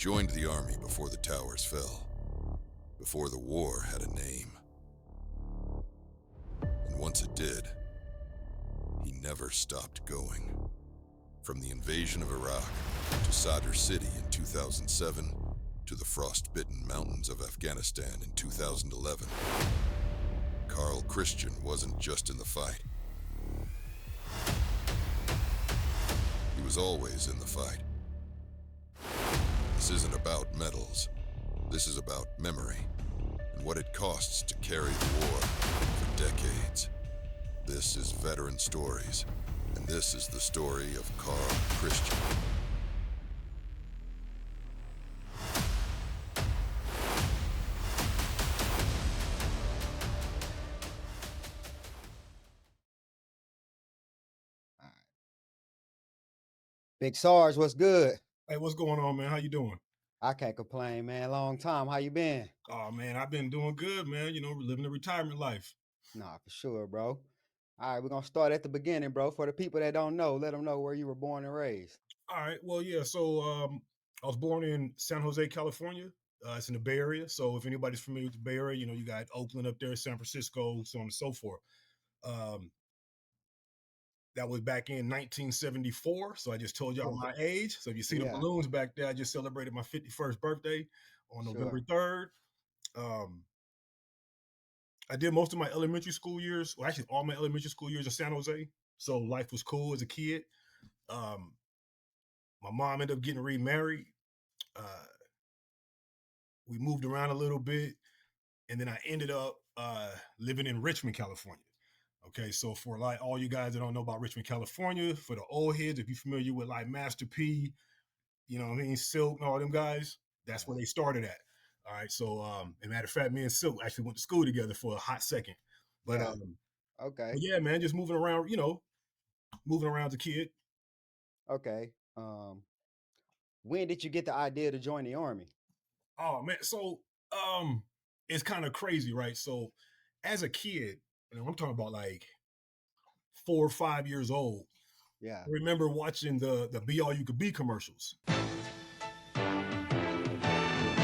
joined the army before the towers fell, before the war had a name. And once it did, he never stopped going. From the invasion of Iraq to Sadr City in 2007 to the frost-bitten mountains of Afghanistan in 2011, Karl Christian wasn't just in the fight. He was always in the fight. This isn't about medals. This is about memory and what it costs to carry the war for decades. This is Veteran Stories, and this is the story of Karl Christian. Big Sarge, what's good? Hey, what's going on, man? How you doing? I can't complain, man. Long time. How you been? Oh, man, I've been doing good, man. You know, living the retirement life. Nah, for sure, bro. All right, we're gonna start at the beginning, bro. For the people that don't know, let them know where you were born and raised. All right. Well, yeah. So I was born in San Jose, California. It's in the Bay Area. So if anybody's familiar with the Bay Area, you know, you got Oakland up there, San Francisco, so on and so forth. That was back in 1974. So I just told y'all my age. So if you see the balloons back there, I just celebrated my 51st birthday on November 3rd. I did most of my elementary school years, well, actually all my elementary school years in San Jose. So life was cool as a kid. My mom ended up getting remarried. We moved around a little bit, and then I ended up living in Richmond, California. Okay, so for like all you guys that don't know about Richmond, California, for the old heads, if you're familiar with like Master P, you know what I mean, Silk and all them guys, that's where they started at. All right, so as a matter of fact, me and Silk actually went to school together for a hot second. But okay. But yeah, man, just moving around, you know, moving around as a kid. Okay. When did you get the idea to join the army? Oh man, so it's kind of crazy, right? So as a kid, and I'm talking about like 4 or 5 years old. Yeah. I remember watching the Be All You Could Be commercials.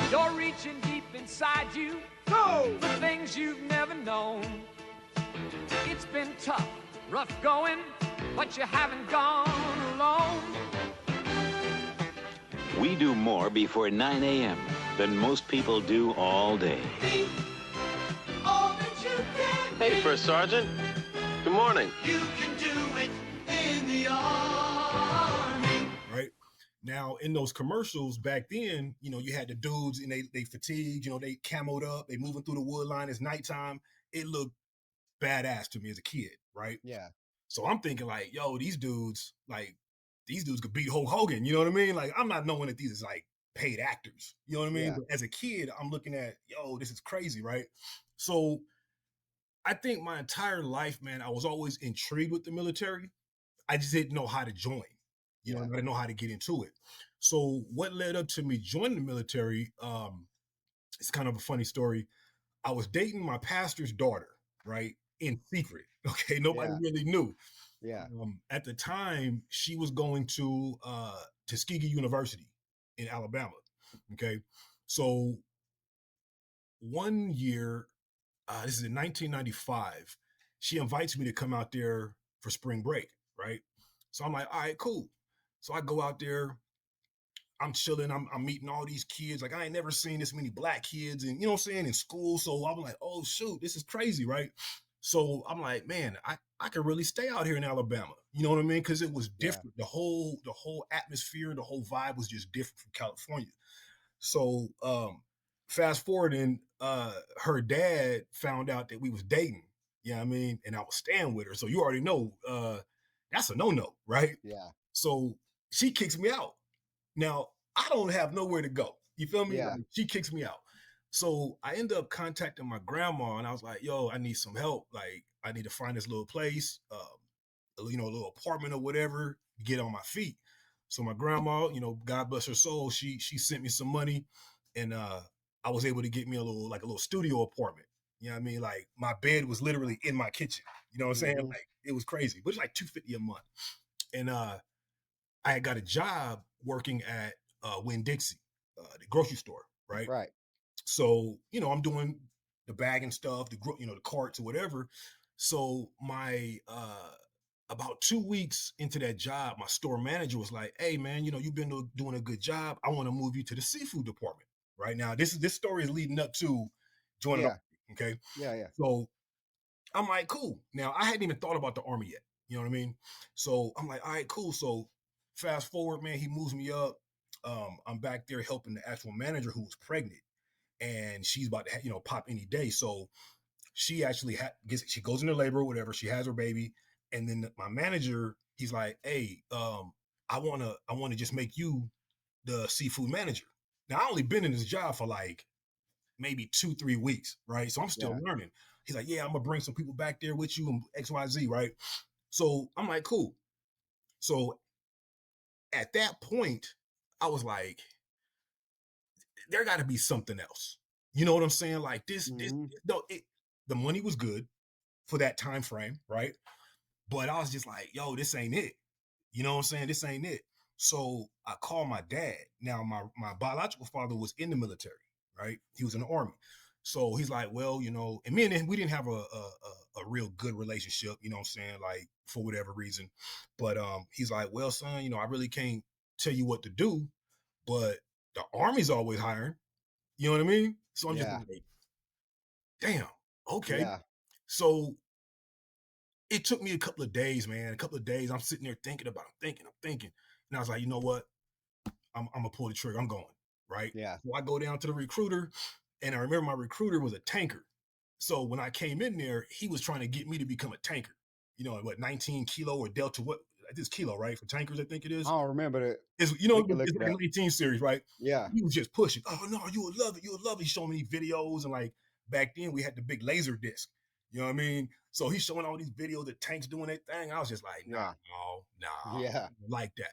You're reaching deep inside you, go for things you've never known. It's been tough, rough going, but you haven't gone alone. We do more before 9 a.m. than most people do all day. Be all that you can be. Hey, First Sergeant. Good morning. You can do it in the army. Right? Now, in those commercials back then, you know, you had the dudes and they fatigued, you know, they camoed up, they moving through the wood line, it's nighttime. It looked badass to me as a kid, right? Yeah. So I'm thinking like, yo, these dudes could beat Hulk Hogan, you know what I mean? Like, I'm not knowing that these is like paid actors, you know what I mean? Yeah. But as a kid, I'm looking at, yo, this is crazy, right? So I think my entire life, man, I was always intrigued with the military. I just didn't know how to join. You know, I didn't know how to get into it. So what led up to me joining the military, it's kind of a funny story. I was dating my pastor's daughter, right? In secret. Okay. Nobody really knew. Yeah. At the time, she was going to Tuskegee University in Alabama. Okay. So one year, this is in 1995, she invites me to come out there for spring break, right? So I'm like, all right, cool. So I go out there, I'm chilling, I'm meeting all these kids. Like, I ain't never seen this many black kids, and you know what I'm saying, in school. So I'm like, oh shoot, this is crazy, right? So I'm like, man, I could really stay out here in Alabama. You know what I mean? Because it was different. The whole atmosphere, the whole vibe was just different from California. So fast forward, and her dad found out that we was dating. You know what I mean? And I was staying with her. So you already know that's a no-no, right? Yeah. So she kicks me out. Now, I don't have nowhere to go. You feel me? Yeah. Like, she kicks me out. So I end up contacting my grandma, and I was like, yo, I need some help. Like, I need to find this little place, you know, a little apartment or whatever, get on my feet. So my grandma, you know, God bless her soul, she sent me some money, and I was able to get me a little studio apartment. You know what I mean? Like, my bed was literally in my kitchen. You know what I'm saying? Like, it was crazy, but it's like $250 a month. And I had got a job working at Winn-Dixie the grocery store, right? Right. So, I'm doing the bag and stuff, the carts or whatever. So my about 2 weeks into that job, my store manager was like, "Hey man, you've been doing a good job. I want to move you to the seafood department." Right now, this story is leading up to joining the Yeah. army, okay? Yeah. So I'm like, cool. Now I hadn't even thought about the army yet. You know what I mean? So I'm like, all right, cool. So fast forward, man, he moves me up. I'm back there helping the actual manager who was pregnant, and she's about to pop any day. So she actually she goes into labor or whatever. She has her baby, and then my manager, he's like, hey, I wanna just make you the seafood manager. Now I only been in this job for like maybe 2-3 weeks, right? So I'm still Yeah. learning. He's like, yeah, I'm gonna bring some people back there with you and XYZ, right? So I'm like, cool. So at that point, I was like, there got to be something else. You know what I'm saying? Like Mhm. no, the money was good for that time frame, right? But I was just like, yo, this ain't it. You know what I'm saying? This ain't it. So I called my dad. Now my biological father was in the military, right? He was in the army. So he's like, well, and me and him, we didn't have a real good relationship, you know what I'm saying? Like for whatever reason. But he's like, well, son, I really can't tell you what to do, but the army's always hiring. You know what I mean? So I'm just Yeah. like, damn, okay. Yeah. So it took me a couple of days, man. A couple of days. I'm sitting there thinking about it, I'm thinking. And I was like, you know what? I'm gonna pull the trigger. I'm going, right? Yeah. So I go down to the recruiter, and I remember my recruiter was a tanker. So when I came in there, he was trying to get me to become a tanker. 19 kilo or Delta, what this kilo, right? For tankers, I think it I is. don't remember that. It's We can look it's it like up. 19 series, right? Yeah. He was just pushing. Oh no, you would love it. You would love it. He's showing me videos, and like back then we had the big laser disc. You know what I mean? So he's showing all these videos of tanks doing their thing. I was just like, Yeah. nah, Yeah. like that.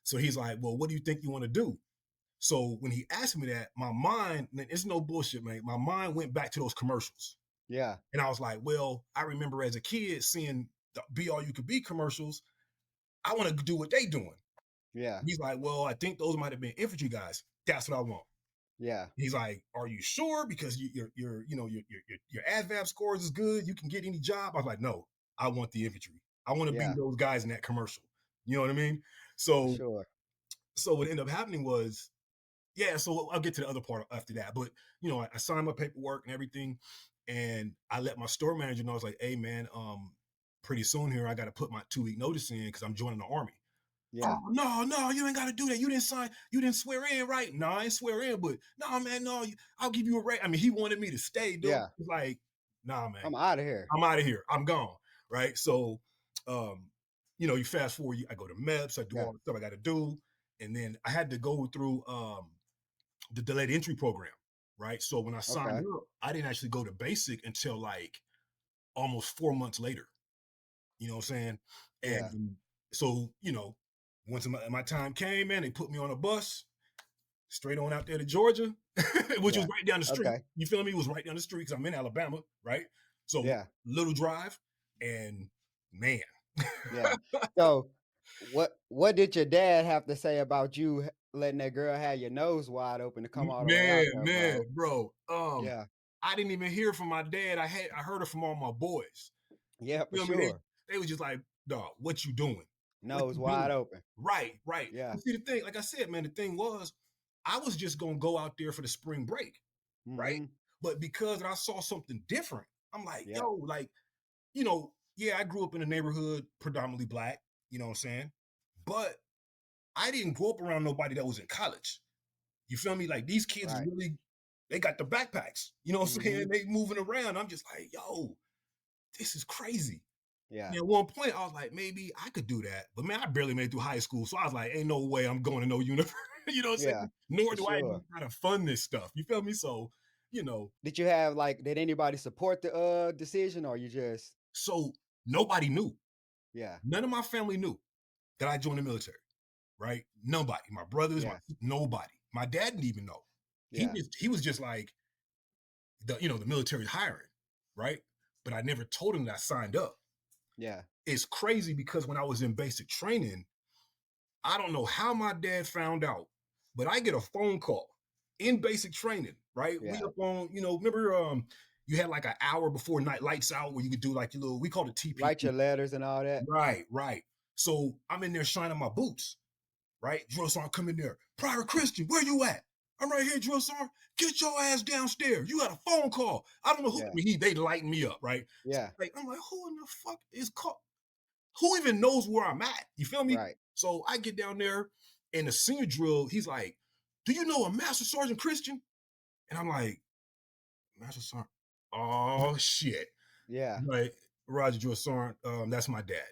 So he's like, well, what do you think you want to do? So when he asked me that, my mind, man, it's no bullshit, man. My mind went back to those commercials. Yeah. And I was like, well, I remember as a kid seeing the Be All You Could Be commercials. I want to do what they doing. Yeah. He's like, well, I think those might have been infantry guys. That's what I want. Yeah. He's like, are you sure? Because your ASVAB scores is good. You can get any job. I was like, no, I want the infantry. I want to be Yeah. those guys in that commercial. You know what I mean? For So, sure. so what ended up happening was, yeah. So I'll get to the other part after that. But I signed my paperwork and everything, and I let my store manager know. I was like, hey man, pretty soon here I got to put my 2-week notice in because I'm joining the army. Yeah. Oh, no, you ain't got to do that. You didn't swear in, right? No, I ain't swear in, but no, man, no, I'll give you a rate. I mean, he wanted me to stay, dude. Yeah. He's like, nah, man, I'm out of here. I'm out of here. I'm gone, right? So, you fast forward, I go to MEPS, I do Yeah. all the stuff I got to do, and then I had to go through the delayed entry program, right? So when I signed Okay. up, I didn't actually go to basic until like almost 4 months later. You know what I'm saying? Yeah. And so, once my time came, man, they put me on a bus straight on out there to Georgia, which was Yeah. right down the street. Okay. You feel me? It was right down the street because I'm in Alabama, right? So Yeah. little drive, and man, Yeah. So what did your dad have to say about you letting that girl have your nose wide open to come all the way out there, bro? bro. Yeah. I didn't even hear from my dad. I heard it from all my boys. Yeah, for You know what I mean? sure. They was just like, dog, what you doing? What Nose you wide doing? open. Right, right. Yeah. But see the thing, like I said, man, the thing was, I was just gonna go out there for the spring break, right? Mm-hmm. But because I saw something different, I'm like, Yeah. yo, like, yeah, I grew up in a neighborhood predominantly black, you know what I'm saying? But I didn't grow up around nobody that was in college. You feel me? Like these kids Right. really, they got the backpacks. You know what I'm saying? Mm-hmm. They moving around. I'm just like, yo, this is crazy. Yeah. And at one point, I was like, maybe I could do that. But man, I barely made it through high school. So I was like, ain't no way I'm going to no university. You know what I'm Yeah. saying? Nor For do I sure. know how to fund this stuff. You feel me? So, Did you have did anybody support the decision or you just so nobody knew. yeah. None of my family knew that I joined the military, right? Nobody. My brothers, Yeah. nobody. My dad didn't even know. Yeah. He was just like, the military's hiring, right? But I never told him that I signed up. Yeah. It's crazy because when I was in basic training, I don't know how my dad found out, but I get a phone call in basic training, right? We Yeah. up on, remember you had like an hour before night lights out where you could do like your little, we call it TP. Write your letters and all that. Right. So I'm in there shining my boots, right? Drill sergeant come in there. Private Christian, where you at? I'm right here, drill sergeant. Get your ass downstairs. You got a phone call. I don't know who. Yeah. I mean, they lighten me up, right? Yeah. So, I'm like, who in the fuck is called? Who even knows where I'm at? You feel me? Right. So I get down there, and the senior drill, he's like, "Do you know a Master Sergeant Christian?" And I'm like, "Master Sergeant? Oh shit!" Yeah. Like, Roger, drill sergeant, that's my dad.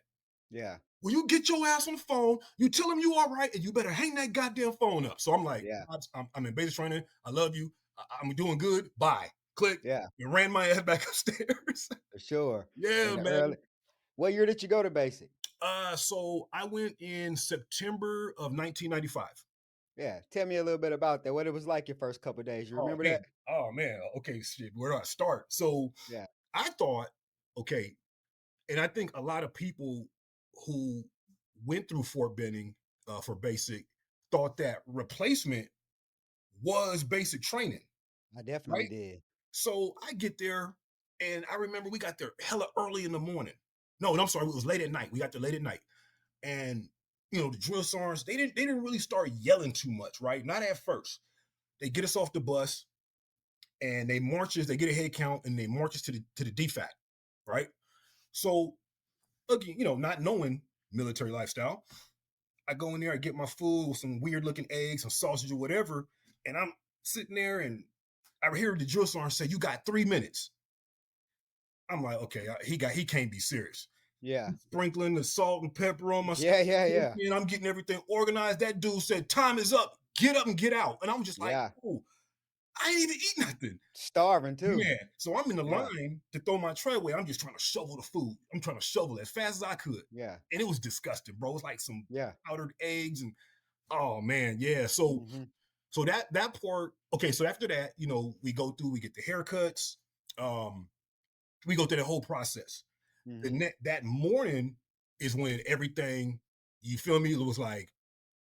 Yeah. Well, you get your ass on the phone, you tell him you all right, and you better hang that goddamn phone up. So I'm like, Yeah. I'm in basic training. I love you. I'm doing good. Bye. Click. Yeah. And ran my ass back upstairs. For sure. Yeah, In the man. What year did you go to basic? So I went in September of 1995. Yeah. Tell me a little bit about that. What it was like your first couple of days. You remember that? Oh man. Okay, shit. Where do I start? So Yeah. I thought, okay, and I think a lot of people who went through Fort Benning for basic thought that replacement was basic training, I definitely right? did. So I get there, and I remember we got there hella early in the morning. No, I'm sorry, it was late at night. We got there late at night, and the drill sergeants they didn't really start yelling too much, right? Not at first. They get us off the bus, and they marches. They get a head count, and they marches to the DFAC, right? So again, not knowing military lifestyle, I go in there, I get my food with some weird looking eggs, some sausage or whatever, and I'm sitting there and I hear the drill sergeant say, "You got 3 minutes." I'm like, okay, he can't be serious. Yeah. He's sprinkling the salt and pepper on my Yeah. and I'm getting everything organized. That dude said, "Time is up. Get up and get out." And I'm just like, Yeah. oh, I ain't even eat nothing. Starving too. Man. So I'm in the Yeah. line to throw my tray away. I'm just trying to shovel the food. I'm trying to shovel as fast as I could. Yeah. And it was disgusting, bro. It's like some Yeah. powdered eggs and oh man, yeah. So Mhm. so that part, okay. So after that, we go through, we get the haircuts, we go through the whole process. Mhm. That morning is when everything, you feel me? It was like,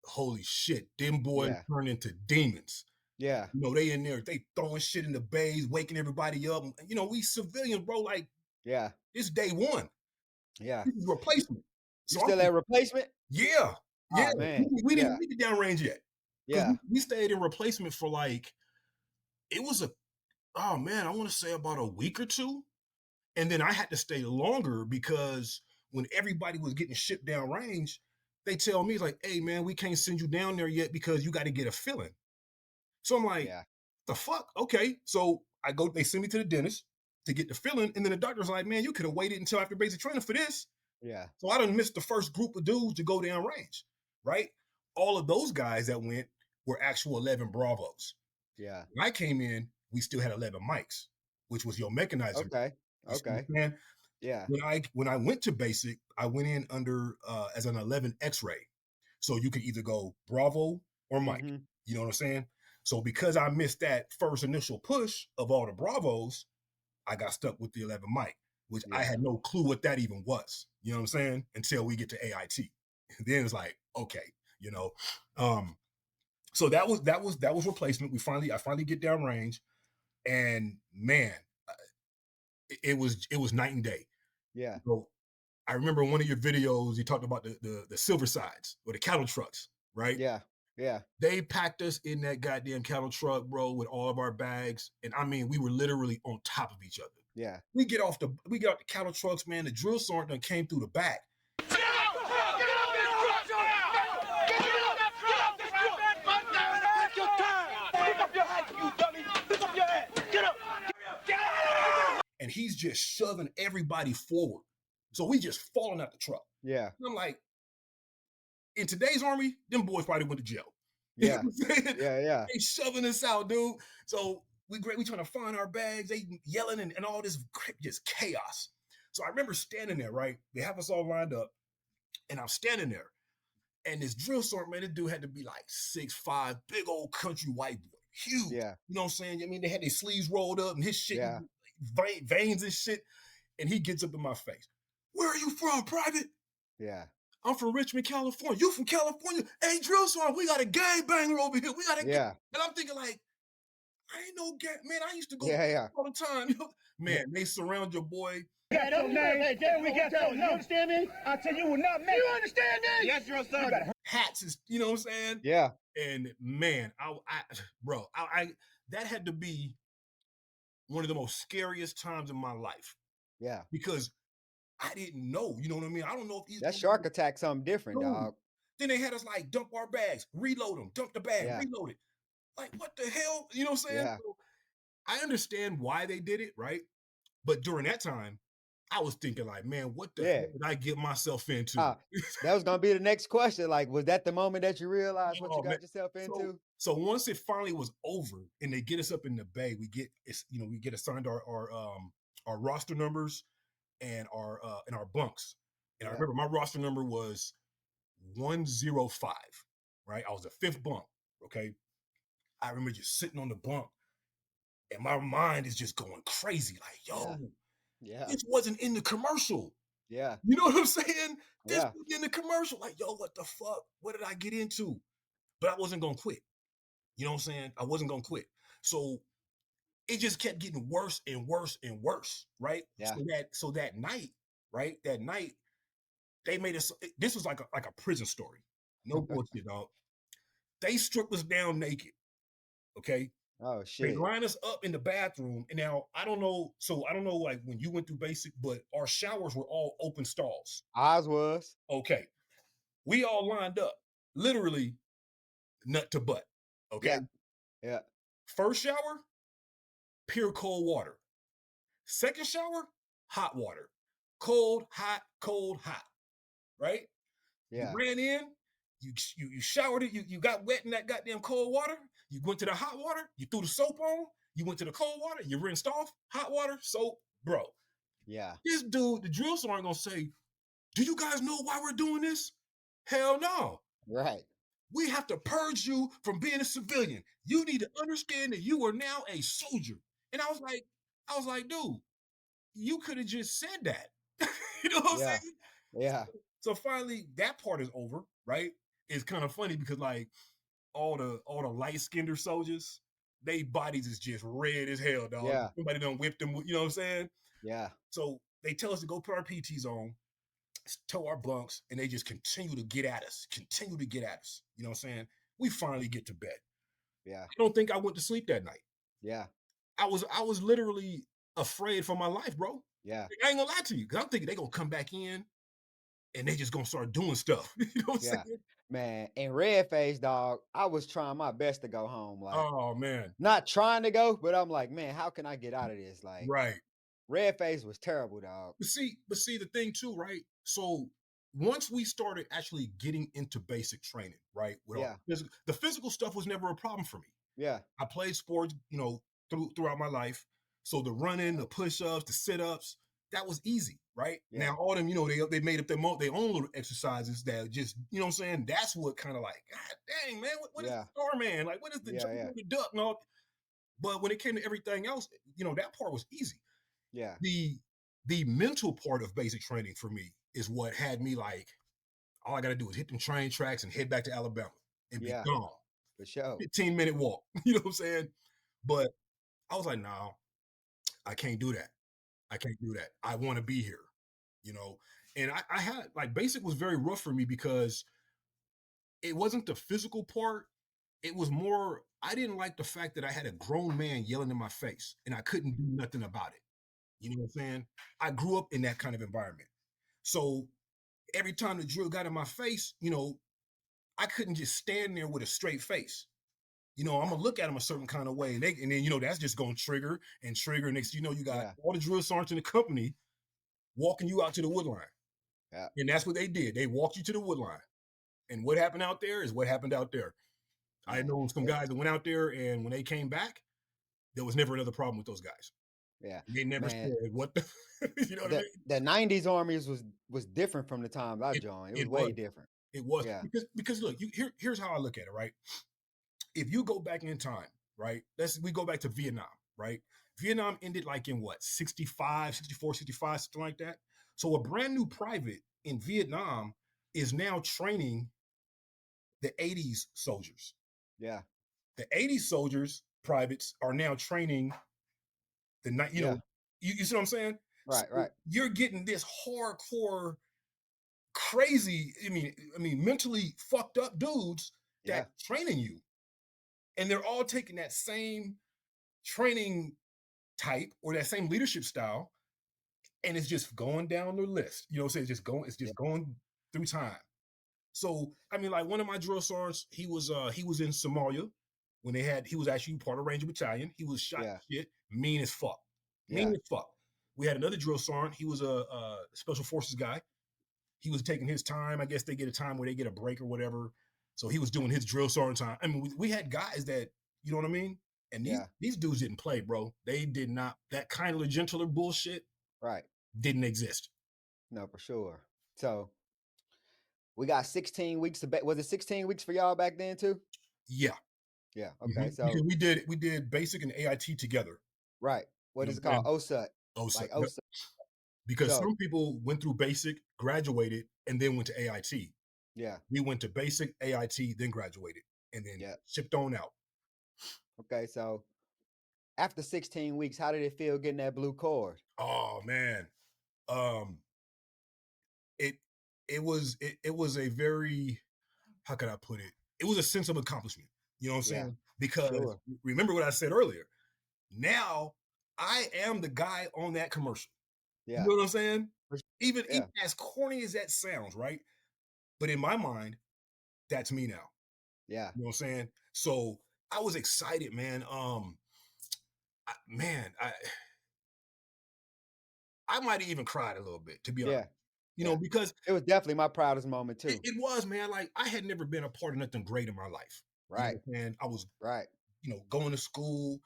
holy shit, them boys Yeah. turned into demons. Yeah. They in there, they throwing shit in the bays, waking everybody up. We civilians, bro. Like Yeah. it's day one. Yeah. This is replacement. You So still at replacement? yeah. Oh man. We didn't Yeah. make it downrange yet. Yeah. We stayed in replacement for like, it was oh man, I want to say about a week or two. And then I had to stay longer because when everybody was getting shipped down range, they tell me like, "Hey man, we can't send you down there yet because you got to get a filling." So I'm like, Yeah. the fuck? Okay. So I go, they send me to the dentist to get the filling. And then the doctor's like, "Man, you could have waited until after basic training for this." Yeah. So I done missed the first group of dudes to go down range, right? All of those guys that went were actual 11 Bravos. Yeah. When I came in, we still had 11 mics, which was your mechanizer. Okay. You see what Okay. I'm saying? Yeah. When I went to basic, I went in under as an 11 X-ray. So you could either go Bravo or Mike. Mhm. You know what I'm saying? So because I missed that first initial push of all the Bravos, I got stuck with the 11 Mike, which I Yeah. had no clue what that even was. You know what I'm saying? Until we get to AIT. Then it's like, okay, you know. So that was replacement. I finally get down range, and man, it was night and day. Yeah. So I remember in one of your videos, you talked about the silver sides or the cattle trucks, right? Yeah. Yeah. They packed us in that goddamn cattle truck, bro, with all of our bags. And I mean, we were literally on top of each other. Yeah. We get off the cattle trucks, man. The drill sergeant done came through the back. And he's just shoving everybody forward. So we just falling out the truck. Yeah. And I'm like, in today's army, them boys probably went to jail. Yeah. You know what I'm saying? Yeah. They shoving us out, dude. So we trying to find our bags. They yelling and all this just chaos. So I remember standing there, right? They have us all lined up, and I'm standing there. And this drill sergeant, man, this dude had to be like 6'5", big old country white boy, huge. Yeah. You know what I'm saying? I mean, they had their sleeves rolled up and his shit, Yeah. veins and shit. And he gets up in my face. "Where are you from, Private?" Yeah. "I'm from Richmond, California." "You from California?" "Hey, drill sergeant, we got a gangbanger over here. We got a Yeah. And I'm thinking like, I ain't no gap, man. I used to go Yeah. all the time. Man, they surround your boy. Got your name. Hey, Jerry, we got your name. You understand me? I tell you, will not make. You understand me? Yes, your son. Hats is, you know what I'm saying? Yeah. And man, I that had to be one of the most scariest times in my life. Yeah. Because I didn't know, you know what I mean? I don't know if these that shark attack something different, Dude. dog. Then they had us like dump our bags, reload them, dump the bag, Yeah. reload it. Like, what the hell? You know what I'm saying? Yeah. So, I understand why they did it, right? But during that time, I was thinking like, man, what the hell did I get myself into? That was gonna be the next question. Like, was that the moment that you realized what you got man. yourself into? So once it finally was over and they get us up in the bay, we get assigned our roster numbers and our bunks. And I remember my roster number was 105, right? I was the 5th bunk. Okay. I remember just sitting on the bunk and my mind is just going crazy. Like, yo, this wasn't in the commercial. Yeah. You know what I'm saying? This was in the commercial. Like, yo, what the fuck? What did I get into? But I wasn't going to quit. You know what I'm saying? I wasn't going to quit. So it just kept getting worse and worse and worse, right? Yeah. So that night, right? That night, they made us, this was like a prison story. No bullshit, dog. They stripped us down naked. Okay. Oh shit. They line us up in the bathroom. And now I don't know like when you went through basic, but our showers were all open stalls. Ours was. Okay. We all lined up, literally nut to butt. Okay. Yeah. First shower, pure cold water. Second shower, hot water. Cold, hot, right? Yeah. You ran in, you showered it, you got wet in that goddamn cold water. You went to the hot water, you threw the soap on, you went to the cold water, you rinsed off, hot water, soap, bro. Yeah. This dude, the drill sergeant gonna say, do you guys know why we're doing this? Hell no. Right. We have to purge you from being a civilian. You need to understand that you are now a soldier. And I was like, dude, you could have just said that. You know what I'm saying? Yeah. So finally, that part is over, right? It's kind of funny because like all the light-skinned soldiers, they bodies is just red as hell, dog. Yeah. Somebody done whipped them, you know what I'm saying? Yeah. So they tell us to go put our PTs on, tow our bunks, and they just continue to get at us. You know what I'm saying? We finally get to bed. Yeah. I don't think I went to sleep that night. Yeah. I was literally afraid for my life, bro. Yeah. I ain't gonna lie to you, because I'm thinking they gonna come back in and they just gonna start doing stuff. You know what I'm saying? Man, and red face, dog, I was trying my best to go home. Like, oh man. Not trying to go, but I'm like, man, how can I get out of this? Like, right. Red face was terrible, dog. But see, the thing too, right? So once we started actually getting into basic training, right? With the physical stuff was never a problem for me. Yeah. I played sports, you know, throughout my life. So the running, the push-ups, the sit-ups, that was easy, right? Yeah. Now all them, you know, they made up their own little exercises that just, you know what I'm saying? That's what kind of like, God dang, man, what is the Starman? Like, what is the jump over the duck and all? But when it came to everything else, you know, that part was easy. Yeah. The mental part of basic training for me is what had me like, all I got to do is hit them train tracks and head back to Alabama and be gone. For sure. 15-minute walk. You know what I'm saying? But I was like, no, I can't do that. I want to be here, you know? And I had, like, basic was very rough for me because it wasn't the physical part. It was more, I didn't like the fact that I had a grown man yelling in my face and I couldn't do nothing about it. You know what I'm saying? I grew up in that kind of environment. So every time the drill got in my face, you know, I couldn't just stand there with a straight face. You know, I'm gonna look at them a certain kind of way, and then you know that's just gonna trigger. Next, you know, you got all the drill sergeants in the company walking you out to the wood line, and that's what they did. They walked you to the wood line, and what happened out there is what happened out there. I know some guys that went out there, and when they came back, there was never another problem with those guys. Yeah, they never said what the. You know what I mean? The '90s armies was different from the times I joined. It was way different. It was because look, here's how I look at it, right? If you go back in time, right? We go back to Vietnam, right? Vietnam ended like in what, 65, 64, 65, something like that. So a brand new private in Vietnam is now training the 80s soldiers. Yeah. The 80s soldiers privates are now training the night. You know, you see what I'm saying? Right, So right. you're getting this hardcore, crazy. I mean, mentally fucked up dudes that training you, and they're all taking that same training type or that same leadership style, and it's just going down the list. You know what I'm saying? It's just going through time. So I mean, like one of my drill sergeants, he was in Somalia when he was actually part of Ranger Battalion. He was shot shit, mean as fuck. Mean as fuck. We had another drill sergeant, he was a special forces guy. He was taking his time. I guess they get a time where they get a break or whatever. So he was doing his drill sergeant time. I mean, we had guys that, you know what I mean? And these dudes didn't play, bro. They did not. That kindler, gentler bullshit didn't exist. No, for sure. So we got 16 weeks to was it 16 weeks for y'all back then too? Yeah. Yeah. Okay. So because we did basic and AIT together. Right. What is it called? OSUT. OSUT. Like OSUT. Because some people went through basic, graduated, and then went to AIT. Yeah. We went to basic, AIT, then graduated, and then shipped on out. Okay, so after 16 weeks, how did it feel getting that blue cord? Oh man. It was a very, how could I put it? It was a sense of accomplishment. You know what I'm saying? Because remember what I said earlier. Now I am the guy on that commercial. You know what I'm saying? Even as corny as that sounds, right? But in my mind, that's me now. Yeah. You know what I'm saying? So I was excited, man. I might have even cried a little bit, to be honest. You know, because it was definitely my proudest moment too. It was, man. Like I had never been a part of nothing great in my life. Right. And I was going to school.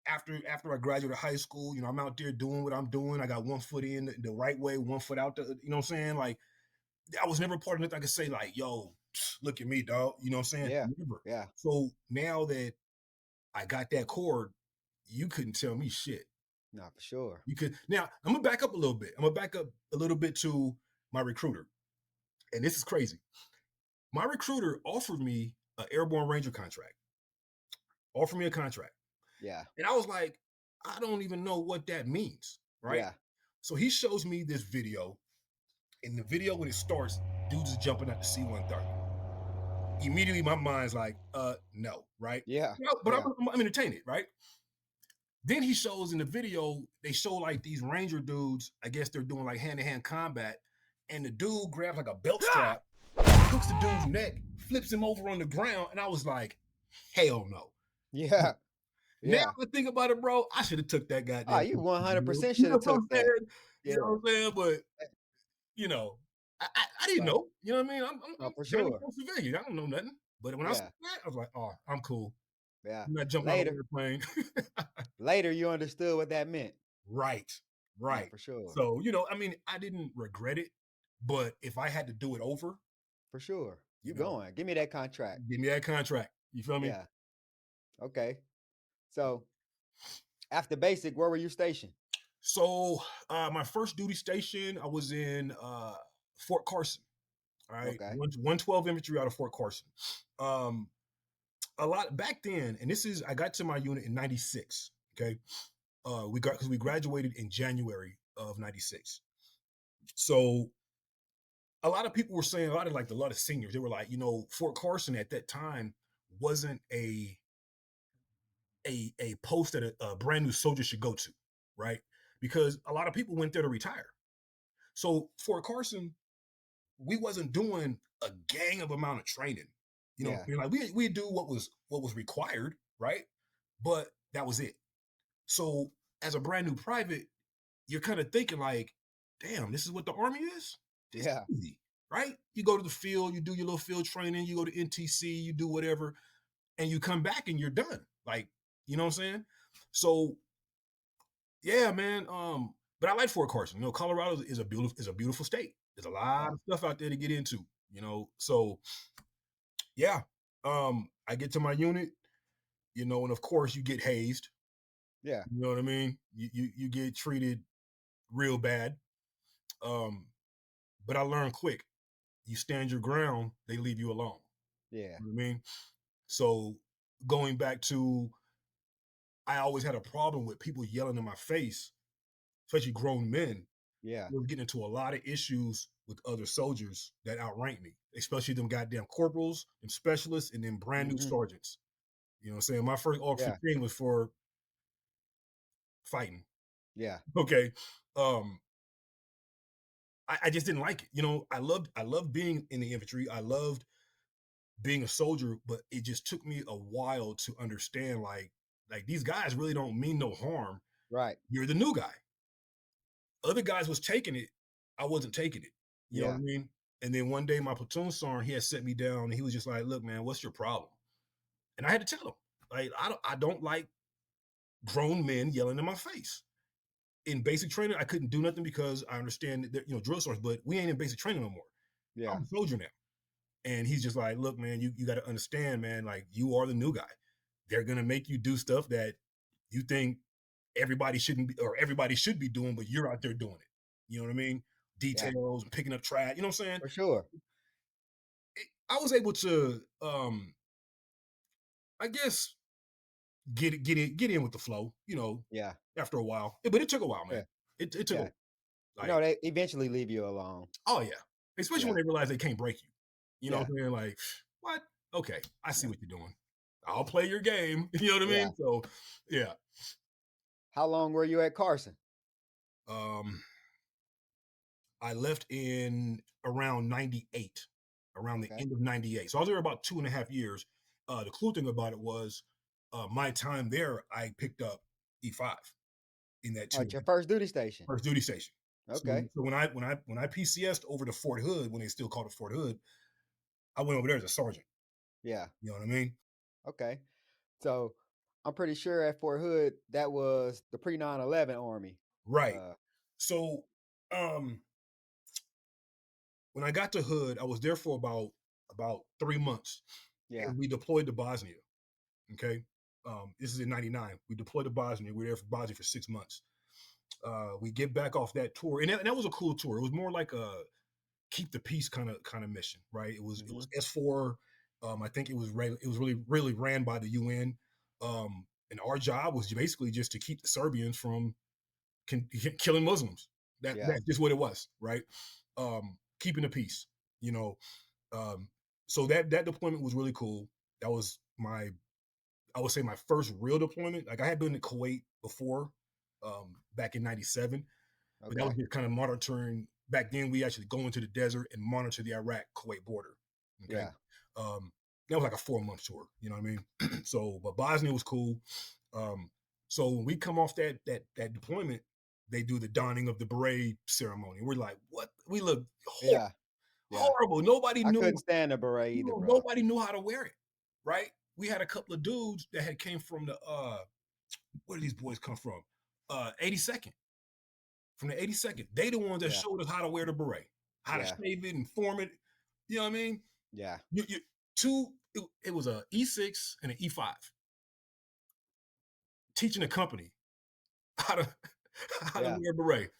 After I graduated high school, you know, I'm out there doing what I'm doing. I got one foot in the right way, one foot out. You know what I'm saying? Like I was never a part of nothing I could say like, yo, look at me, dog. You know what I'm saying? Yeah. Never. Yeah. So now that I got that cord, you couldn't tell me shit. No, for sure. You could. Now I'm gonna back up a little bit. I'm gonna back up a little bit to my recruiter, and this is crazy. My recruiter offered me an airborne ranger contract. Offered me a contract. Yeah. And I was like, I don't even know what that means, right? Yeah. So he shows me this video. In the video, when it starts, dudes is jumping at the C-130. Immediately, my mind's like, no, right? Yeah. You know, but I'm entertained, right? Then he shows in the video, they show like these ranger dudes, I guess they're doing like hand-to-hand combat, and the dude grabs like a belt strap, hooks the dude's neck, flips him over on the ground, and I was like, hell no. Yeah. Now I think about it, bro, I should have took that goddamn. Oh, you 100% should have took that. You know what I'm saying? But you know, I didn't know. You know what I mean? I'm for sure. a civilian. I don't know nothing. But when I saw that, I was like, oh, I'm cool. Yeah. I'm not jumping out of the airplane. Later, you understood what that meant. Right. Yeah, for sure. So, you know, I mean, I didn't regret it, but if I had to do it over. For sure. You going. Give me that contract. Give me that contract. You feel me? Yeah. Okay. So after basic, where were you stationed? So my first duty station, I was in Fort Carson. All right. Okay. 112 Infantry out of Fort Carson. A lot back then, and I got to my unit in 96. Okay. Because we graduated in January of 96. So a lot of people were saying, a lot of seniors, they were like, you know, Fort Carson at that time wasn't a post that a brand new soldier should go to, right? Because a lot of people went there to retire. So Fort Carson, we wasn't doing a gang of amount of training. You know, I mean, like we do what was required, right? But that was it. So as a brand new private, you're kind of thinking like, damn, this is what the Army is? This is easy, right? You go to the field, you do your little field training, you go to NTC, you do whatever, and you come back and you're done. Like, you know what I'm saying? So yeah, man. But I like Fort Carson. You know, Colorado is a beautiful state. There's a lot of stuff out there to get into, you know. So yeah. I get to my unit, you know, and of course you get hazed. Yeah. You know what I mean? You get treated real bad. But I learned quick. You stand your ground, they leave you alone. Yeah. You know what I mean? So going back to, I always had a problem with people yelling in my face, especially grown men. Yeah. We were getting into a lot of issues with other soldiers that outranked me, especially them goddamn corporals, them specialists, and then brand new sergeants. You know what I'm saying? My first all 15 was for fighting. Yeah. Okay. I just didn't like it. You know, I loved being in the infantry. I loved being a soldier, but it just took me a while to understand like these guys really don't mean no harm. Right. You're the new guy. Other guys was taking it. I wasn't taking it. You know what I mean? And then one day my platoon sergeant, he had set me down and he was just like, look, man, what's your problem? And I had to tell him, like, I don't like grown men yelling in my face. In basic training, I couldn't do nothing because I understand that, you know, drill sergeants, but we ain't in basic training no more. Yeah. I'm a soldier now. And he's just like, look, man, you got to understand, man, like you are the new guy. They're going to make you do stuff that you think everybody shouldn't be, or everybody should be doing, but you're out there doing it. You know what I mean? Details, picking up trash, you know what I'm saying? For sure. I was able to, I guess, get in with the flow, you know, after a while. But it took a while, man. It took a while. Like, you know, they eventually leave you alone. Oh, yeah. Especially when they realize they can't break you. You know what I'm saying? Like, what? Okay, I see what you're doing. I'll play your game. You know what I mean? So, yeah. How long were you at Carson? I left in around 98, around the end of 98. So I was there about 2.5 years. The cool thing about it was my time there, I picked up E5 in that too. Your first duty station. First duty station. Okay. So when I PCS'd over to Fort Hood, when they still called it Fort Hood, I went over there as a sergeant. Yeah. You know what I mean? Okay. So I'm pretty sure at Fort Hood, that was the pre 9/11 Army. Right. So when I got to Hood, I was there for about 3 months. Yeah. And we deployed to Bosnia. Okay. This is in 99. We deployed to Bosnia. We were there for Bosnia for 6 months. We get back off that tour, and that was a cool tour. It was more like a keep the peace kind of mission, right? It was S4. I think it was really ran by the UN, and our job was basically just to keep the Serbians from killing Muslims. That's just what it was, right? Keeping the peace, you know. So that deployment was really cool. That was I would say my first real deployment. Like I had been to Kuwait before, back in 97, but that was just kind of monitoring. Back then, we actually go into the desert and monitor the Iraq-Kuwait border. Okay. Yeah. That was like a 4-month tour. You know what I mean? So, but Bosnia was cool. So when we come off that deployment, they do the donning of the beret ceremony. We're like, what? We look horrible. Horrible. Nobody knew. I couldn't stand the beret either, bro. Nobody knew how to wear it, right? We had a couple of dudes that had came from the where did these boys come from? 82nd. From the 82nd. They the ones that showed us how to wear the beret, how to shave it and form it. You know what I mean? Yeah. It was a E6 and an E5. Teaching a company how to wear a beret.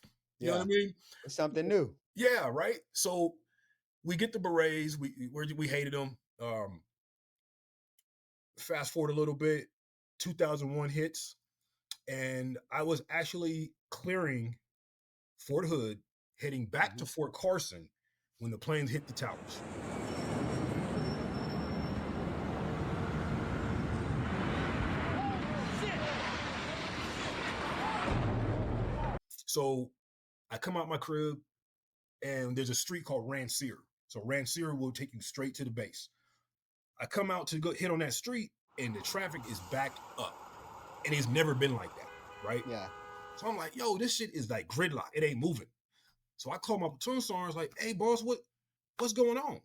You know what I mean? It's something new. Yeah, right. So we get the berets. We hated them. Fast forward a little bit, 2001 hits, and I was actually clearing Fort Hood, heading back to Fort Carson when the planes hit the towers. So I come out my crib, and there's a street called Rancier. So Rancier will take you straight to the base. I come out to go hit on that street, and the traffic is backed up. And it's never been like that, right? Yeah. So I'm like, yo, this shit is like gridlock. It ain't moving. So I call my platoon sergeant, like, hey, boss, what's going on?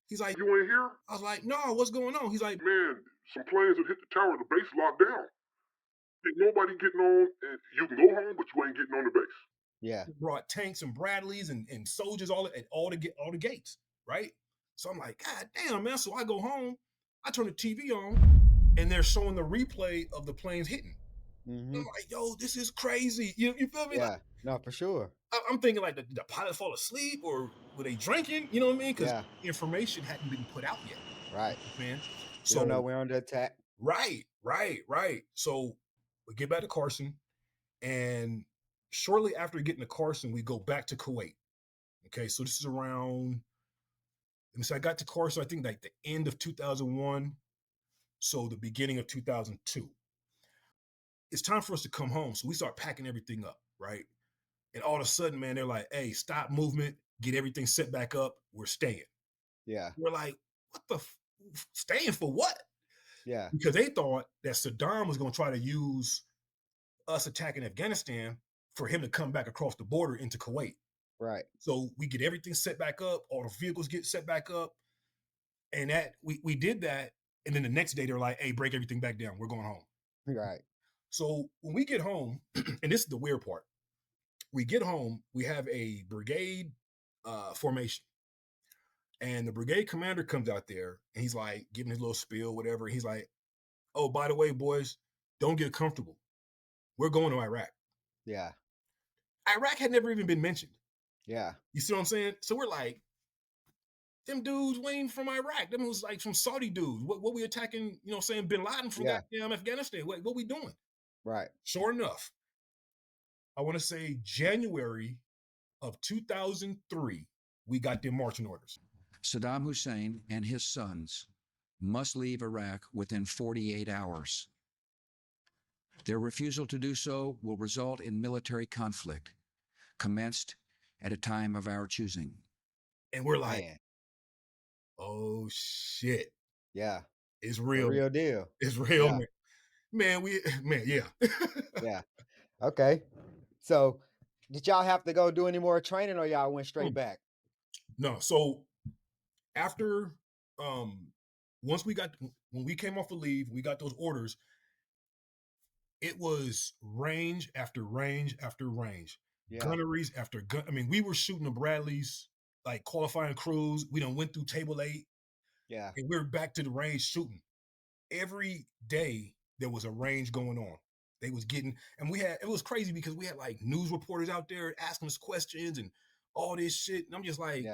He's like, you ain't here? I was like, no, what's going on? He's like, man, some planes have hit the tower. The base locked down. Ain't nobody getting on, and you can go home, but you ain't getting on the base. Yeah. Brought tanks and Bradleys and soldiers all the gates, right? So I'm like, God damn, man. So I go home, I turn the TV on, and they're showing the replay of the planes hitting. I'm like, yo, this is crazy. You feel me? Yeah, like, no, for sure. I'm thinking like, the pilot fall asleep or were they drinking? You know what I mean? Because information hadn't been put out yet. Right. Man. So don't know we're under attack. Right. So we get back to Carson, and shortly after getting to Carson, we go back to Kuwait. Okay, so this is around. Let me say, I got to Carson, I think like the end of 2001, so the beginning of 2002. It's time for us to come home, so we start packing everything up, right? And all of a sudden, man, they're like, "Hey, stop movement, get everything set back up. We're staying." Yeah. We're like, "What the staying for what?" Yeah. Because they thought that Saddam was going to try to use us attacking Afghanistan for him to come back across the border into Kuwait. Right. So we get everything set back up, all the vehicles get set back up, and that we did that. And then the next day they're like, "Hey, break everything back down. We're going home." Right. So when we get home, and this is the weird part, we get home, we have a brigade formation. And the brigade commander comes out there and he's like giving his little spiel, whatever. He's like, "Oh, by the way, boys, don't get comfortable. We're going to Iraq." Yeah. Iraq had never even been mentioned. Yeah. You see what I'm saying? So we're like, them dudes ain't from Iraq. Them was like some Saudi dudes. What we attacking, you know what I'm saying, Bin Laden from goddamn Afghanistan. What we doing? Right. Sure enough, I want to say January of 2003, we got their marching orders. Saddam Hussein and his sons must leave Iraq within 48 hours. Their refusal to do so will result in military conflict, commenced at a time of our choosing. And we're like, man. Oh shit. Yeah. It's real. The real deal. It's real, yeah. man. Yeah. Yeah. Okay. So did y'all have to go do any more training or y'all went straight back? No. So after when we came off of leave, we got those orders. It was range after range after range. Yeah. Gunneries after gun. I mean, we were shooting the Bradleys, like qualifying crews. We done went through table 8. Yeah. And we're back to the range shooting. Every day there was a range going on. They was getting, and it was crazy because we had like news reporters out there asking us questions and all this shit. And I'm just like,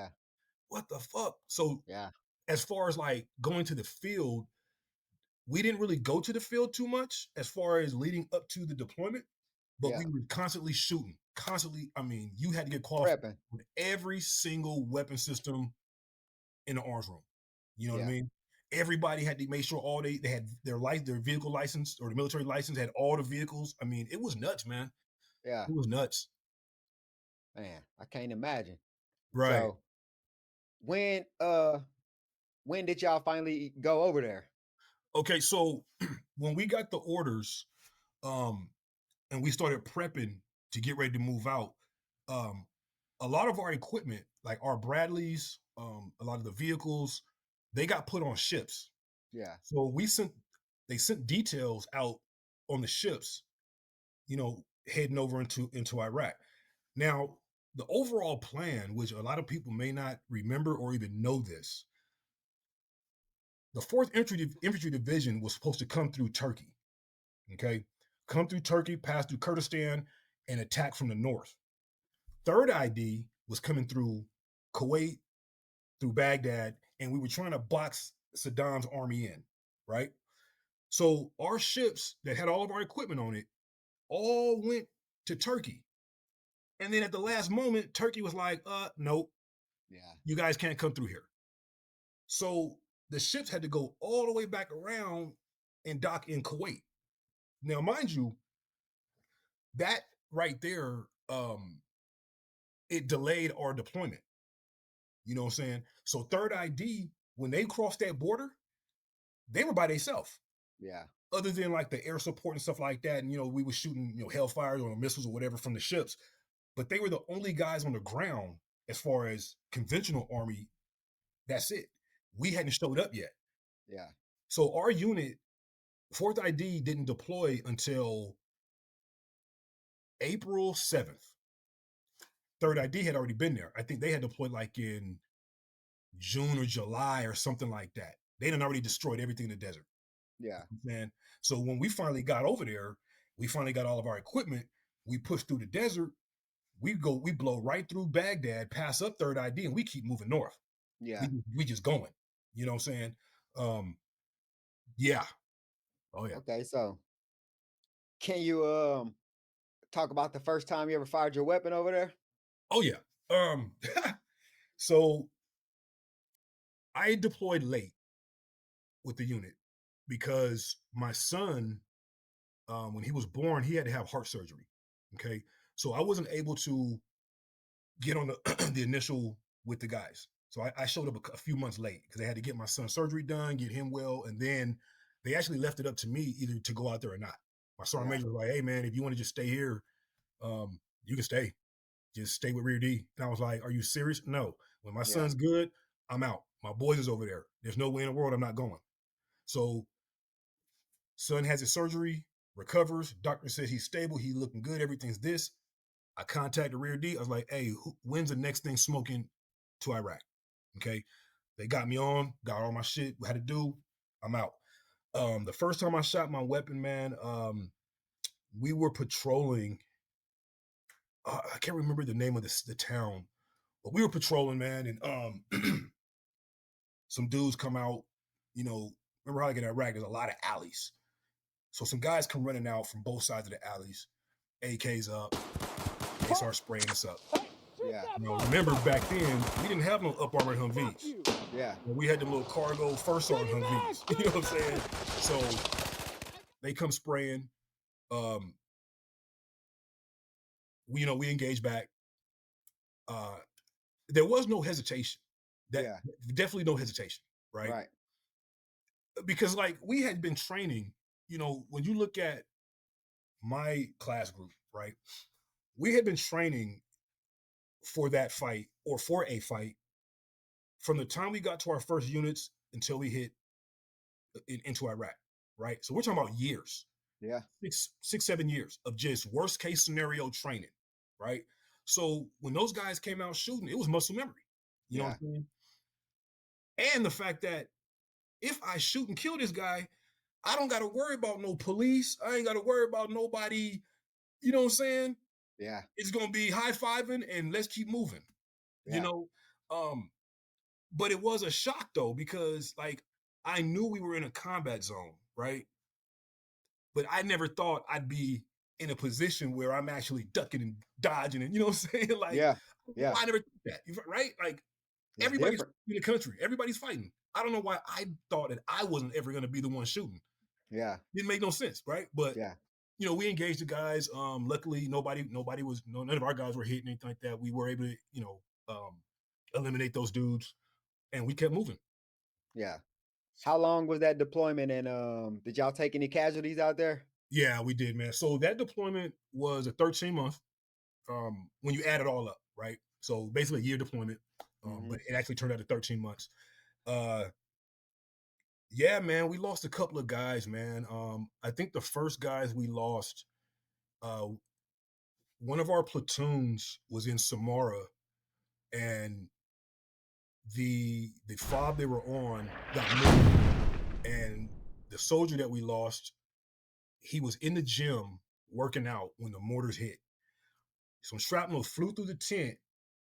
what the fuck? So as far as like going to the field, we didn't really go to the field too much as far as leading up to the deployment, but we were constantly shooting. Constantly, I mean, you had to get qualified with every single weapon system in the arms room. You know what I mean? Everybody had to make sure all they had their vehicle license or the military license had all the vehicles. I mean, it was nuts, man. Yeah. It was nuts. Man, I can't imagine. Right. So when did y'all finally go over there? Okay, so when we got the orders, and we started prepping to get ready to move out, a lot of our equipment, like our Bradleys, a lot of the vehicles, they got put on ships. Yeah. So they sent details out on the ships, you know, heading over into Iraq. Now, the overall plan, which a lot of people may not remember or even know this, the 4th Infantry Division was supposed to come through Turkey. Okay. Come through Turkey, pass through Kurdistan, and attack from the north. 3rd ID was coming through Kuwait, through Baghdad, and we were trying to box Saddam's army in, right? So our ships that had all of our equipment on it all went to Turkey. And then at the last moment, Turkey was like, nope. Yeah. You guys can't come through here. So the ships had to go all the way back around and dock in Kuwait. Now, mind you, that right there, it delayed our deployment. You know what I'm saying? So 3rd ID, when they crossed that border, they were by themselves. Yeah. Other than like the air support and stuff like that. And, you know, we were shooting, you know, Hellfires or missiles or whatever from the ships. But they were the only guys on the ground as far as conventional army. That's it. We hadn't showed up yet. Yeah. So our unit, 4th ID, didn't deploy until April 7th. 3rd ID had already been there. I think they had deployed like in June or July or something like that. They had already destroyed everything in the desert. Yeah. Man. So when we finally got over there, we finally got all of our equipment. We pushed through the desert. We blow right through Baghdad, pass up 3rd ID, and we keep moving north. Yeah. We just going. You know what I'm saying? Yeah. Oh yeah. Okay, so can you talk about the first time you ever fired your weapon over there? Oh yeah. So I deployed late with the unit because my son, when he was born, he had to have heart surgery. Okay, so I wasn't able to get on the the initial with the guys. So I showed up a few months late because they had to get my son's surgery done, get him well, and then they actually left it up to me either to go out there or not. My sergeant major was like, "Hey man, if you want to just stay here, you can stay. Just stay with Rear D." And I was like, "Are you serious?" No. When my son's good, I'm out. My boys is over there. There's no way in the world I'm not going. So son has his surgery, recovers. Doctor says he's stable. He's looking good. Everything's this. I contacted Rear D. I was like, "Hey, when's the next thing smoking to Iraq?" Okay. They got me on, got all my shit, had to do. I'm out. The first time I shot my weapon, man, we were patrolling. I can't remember the name of the town, but we were patrolling, man, and some dudes come out. You know, remember how like in Iraq, there's a lot of alleys. So some guys come running out from both sides of the alleys, AKs up. They start spraying us up. Yeah. You know, remember back then we didn't have no up armored Humvees. Yeah. We had them little cargo first armed Humvees. You know what I'm saying? So they come spraying. We engage back. There was no hesitation. Definitely no hesitation, right? Right. Because like we had been training. You know, when you look at my class group, right? We had been training for that fight or for a fight from the time we got to our first units until we hit into Iraq, right? So we're talking about years. Yeah. 6-7 years of just worst case scenario training, right? So when those guys came out shooting, it was muscle memory. You know what I'm saying? And the fact that if I shoot and kill this guy, I don't got to worry about no police. I ain't got to worry about nobody. You know what I'm saying? Yeah. It's gonna be high-fiving and let's keep moving. Yeah. You know, but it was a shock though because like I knew we were in a combat zone, right? But I never thought I'd be in a position where I'm actually ducking and dodging and you know what I'm saying? Like, I never thought that, right? Like It's everybody's different. in the country, everybody's fighting. I don't know why I thought that I wasn't ever gonna be the one shooting. Yeah. Didn't make no sense, right? But you know, we engaged the guys. Luckily nobody was none of our guys were hit, anything like that. We were able to, you know, eliminate those dudes and we kept moving. Yeah. How long was that deployment and did y'all take any casualties out there? Yeah, we did, man. So that deployment was a 13-month when you add it all up, right? So basically a year deployment, but it actually turned out to 13 months. Yeah, man, we lost a couple of guys, man. I think the first guys we lost, one of our platoons was in Samara, and the fob they were on got moved, and the soldier that we lost, he was in the gym working out when the mortars hit. Some shrapnel flew through the tent,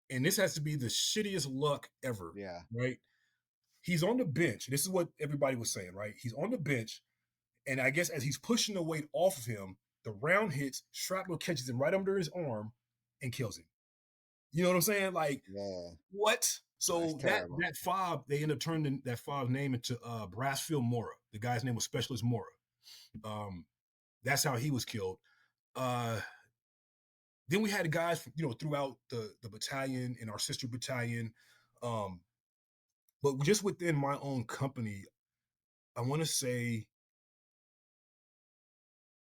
and this has to be the shittiest luck ever. Yeah. Right? He's on the bench. This is what everybody was saying, right? He's on the bench, and I guess as he's pushing the weight off of him, the round hits, shrapnel catches him right under his arm and kills him. You know what I'm saying? Like, what? So that fob, they ended up turning that fob's name into Brassfield Mora. The guy's name was Specialist Mora. That's how he was killed. Then we had guys, you know, throughout the battalion and our sister battalion. But just within my own company, I want to say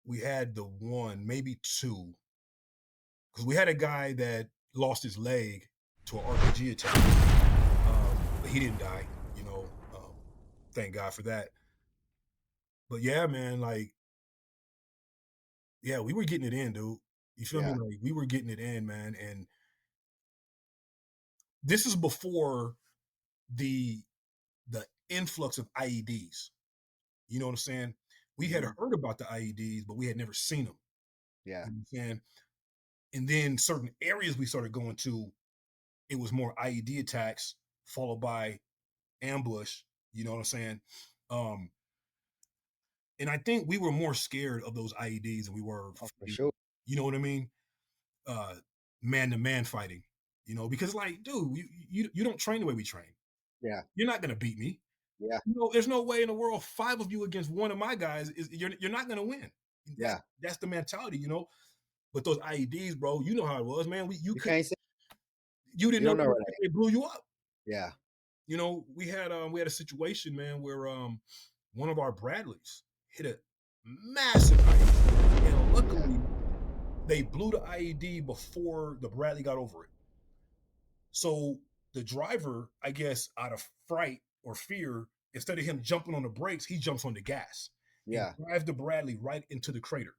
we had the one, maybe two, because we had a guy that lost his leg to an RPG attack, but he didn't die, you know. Thank God for that. But yeah, man, like, yeah, we were getting it in, dude. You feel me? Like, we were getting it in, man. And this is before the influx of IEDs. You know what I'm saying? We had heard about the IEDs, but we had never seen them. Yeah. You know what I'm saying? And then certain areas we started going to, it was more IED attacks followed by ambush. You know what I'm saying? And I think we were more scared of those IEDs than we were, for sure. You know what I mean? Man to man fighting, you know, because like, dude, you don't train the way we train. Yeah. You're not gonna beat me. Yeah. You know, there's no way in the world 5 of you against one of my guys you're not gonna win. That's the mentality, you know. But those IEDs, bro, you know how it was, man. You didn't know they blew you up. Yeah. You know, we had a situation, man, where one of our Bradleys hit a massive IED, and luckily they blew the IED before the Bradley got over it. So the driver, I guess, out of fright or fear, instead of him jumping on the brakes, he jumps on the gas. Yeah. And drives the Bradley right into the crater.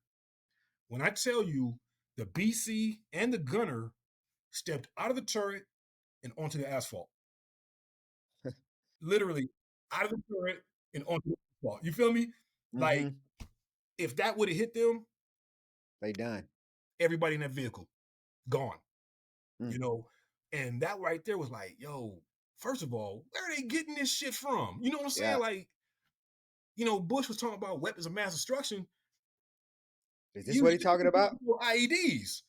When I tell you the BC and the gunner stepped out of the turret and onto the asphalt. Literally out of the turret and onto the asphalt. You feel me? Like, if that would have hit them, they done. Everybody in that vehicle, gone. You know, and that right there was like, yo, first of all, where are they getting this shit from? You know what I'm saying? Like, you know, Bush was talking about weapons of mass destruction. Is this what he's talking about? IEDs.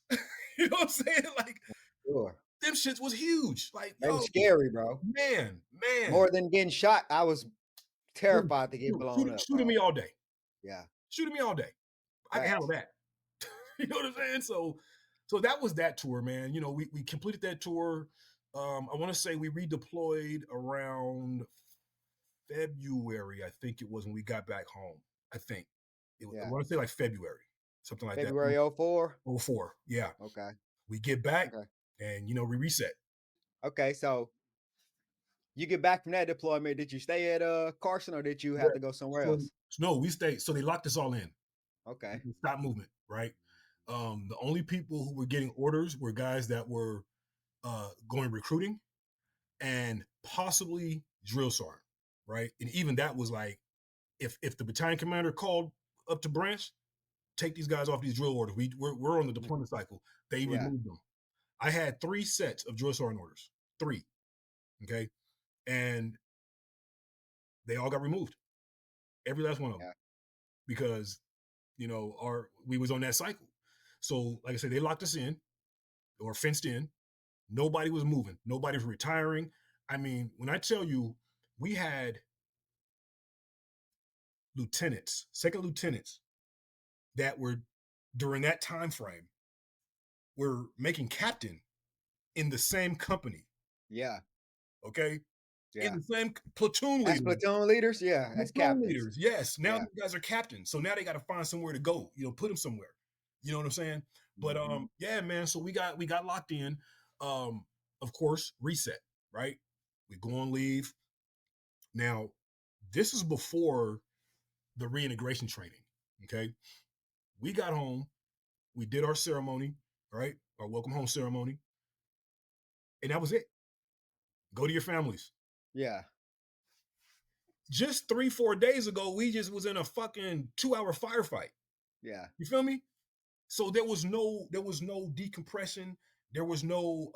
You know what I'm saying? Like, sure. Them shits was huge. Like, they were scary, bro. Man. More than getting shot, I was terrified to get blown up. Shooting me all day. Yeah. Shooting me all day. I can handle that. You know what I'm saying? So that was that tour, man. You know, we completed that tour. I want to say we redeployed around February, I think it was, when we got back home. I think. I want to say like February, something like February that. February 04? 04, yeah. Okay. We get back and, you know, we reset. Okay, so you get back from that deployment. Did you stay at Carson or did you have to go somewhere else? No, we stayed. So they locked us all in. Okay. Stop movement, right? The only people who were getting orders were guys that were going recruiting and possibly drill sergeant, right? And even that was like, if the battalion commander called up to branch, take these guys off these drill orders. We're on the deployment cycle. They removed them. I had 3 sets of drill sergeant orders, 3, okay, and they all got removed, every last one of them, because you know we was on that cycle. So, like I said, they locked us in or fenced in. Nobody was moving. Nobody was retiring. I mean, when I tell you, we had lieutenants, second lieutenants, that were during that time frame were making captain in the same company. Yeah. Okay. Yeah. In the same platoon leaders. As platoon leaders, yeah. As captains. Leaders, yes. Now these guys are captains, so now they got to find somewhere to go. You know, put them somewhere. You know what I'm saying? But yeah, man. So we got locked in. Of course, reset. Right. We go on leave. Now, this is before the reintegration training. Okay. We got home. We did our ceremony. Right. Our welcome home ceremony. And that was it. Go to your families. Yeah. Just 3-4 days ago, we just was in a fucking 2-hour firefight. Yeah. You feel me? So there was no decompression. There was no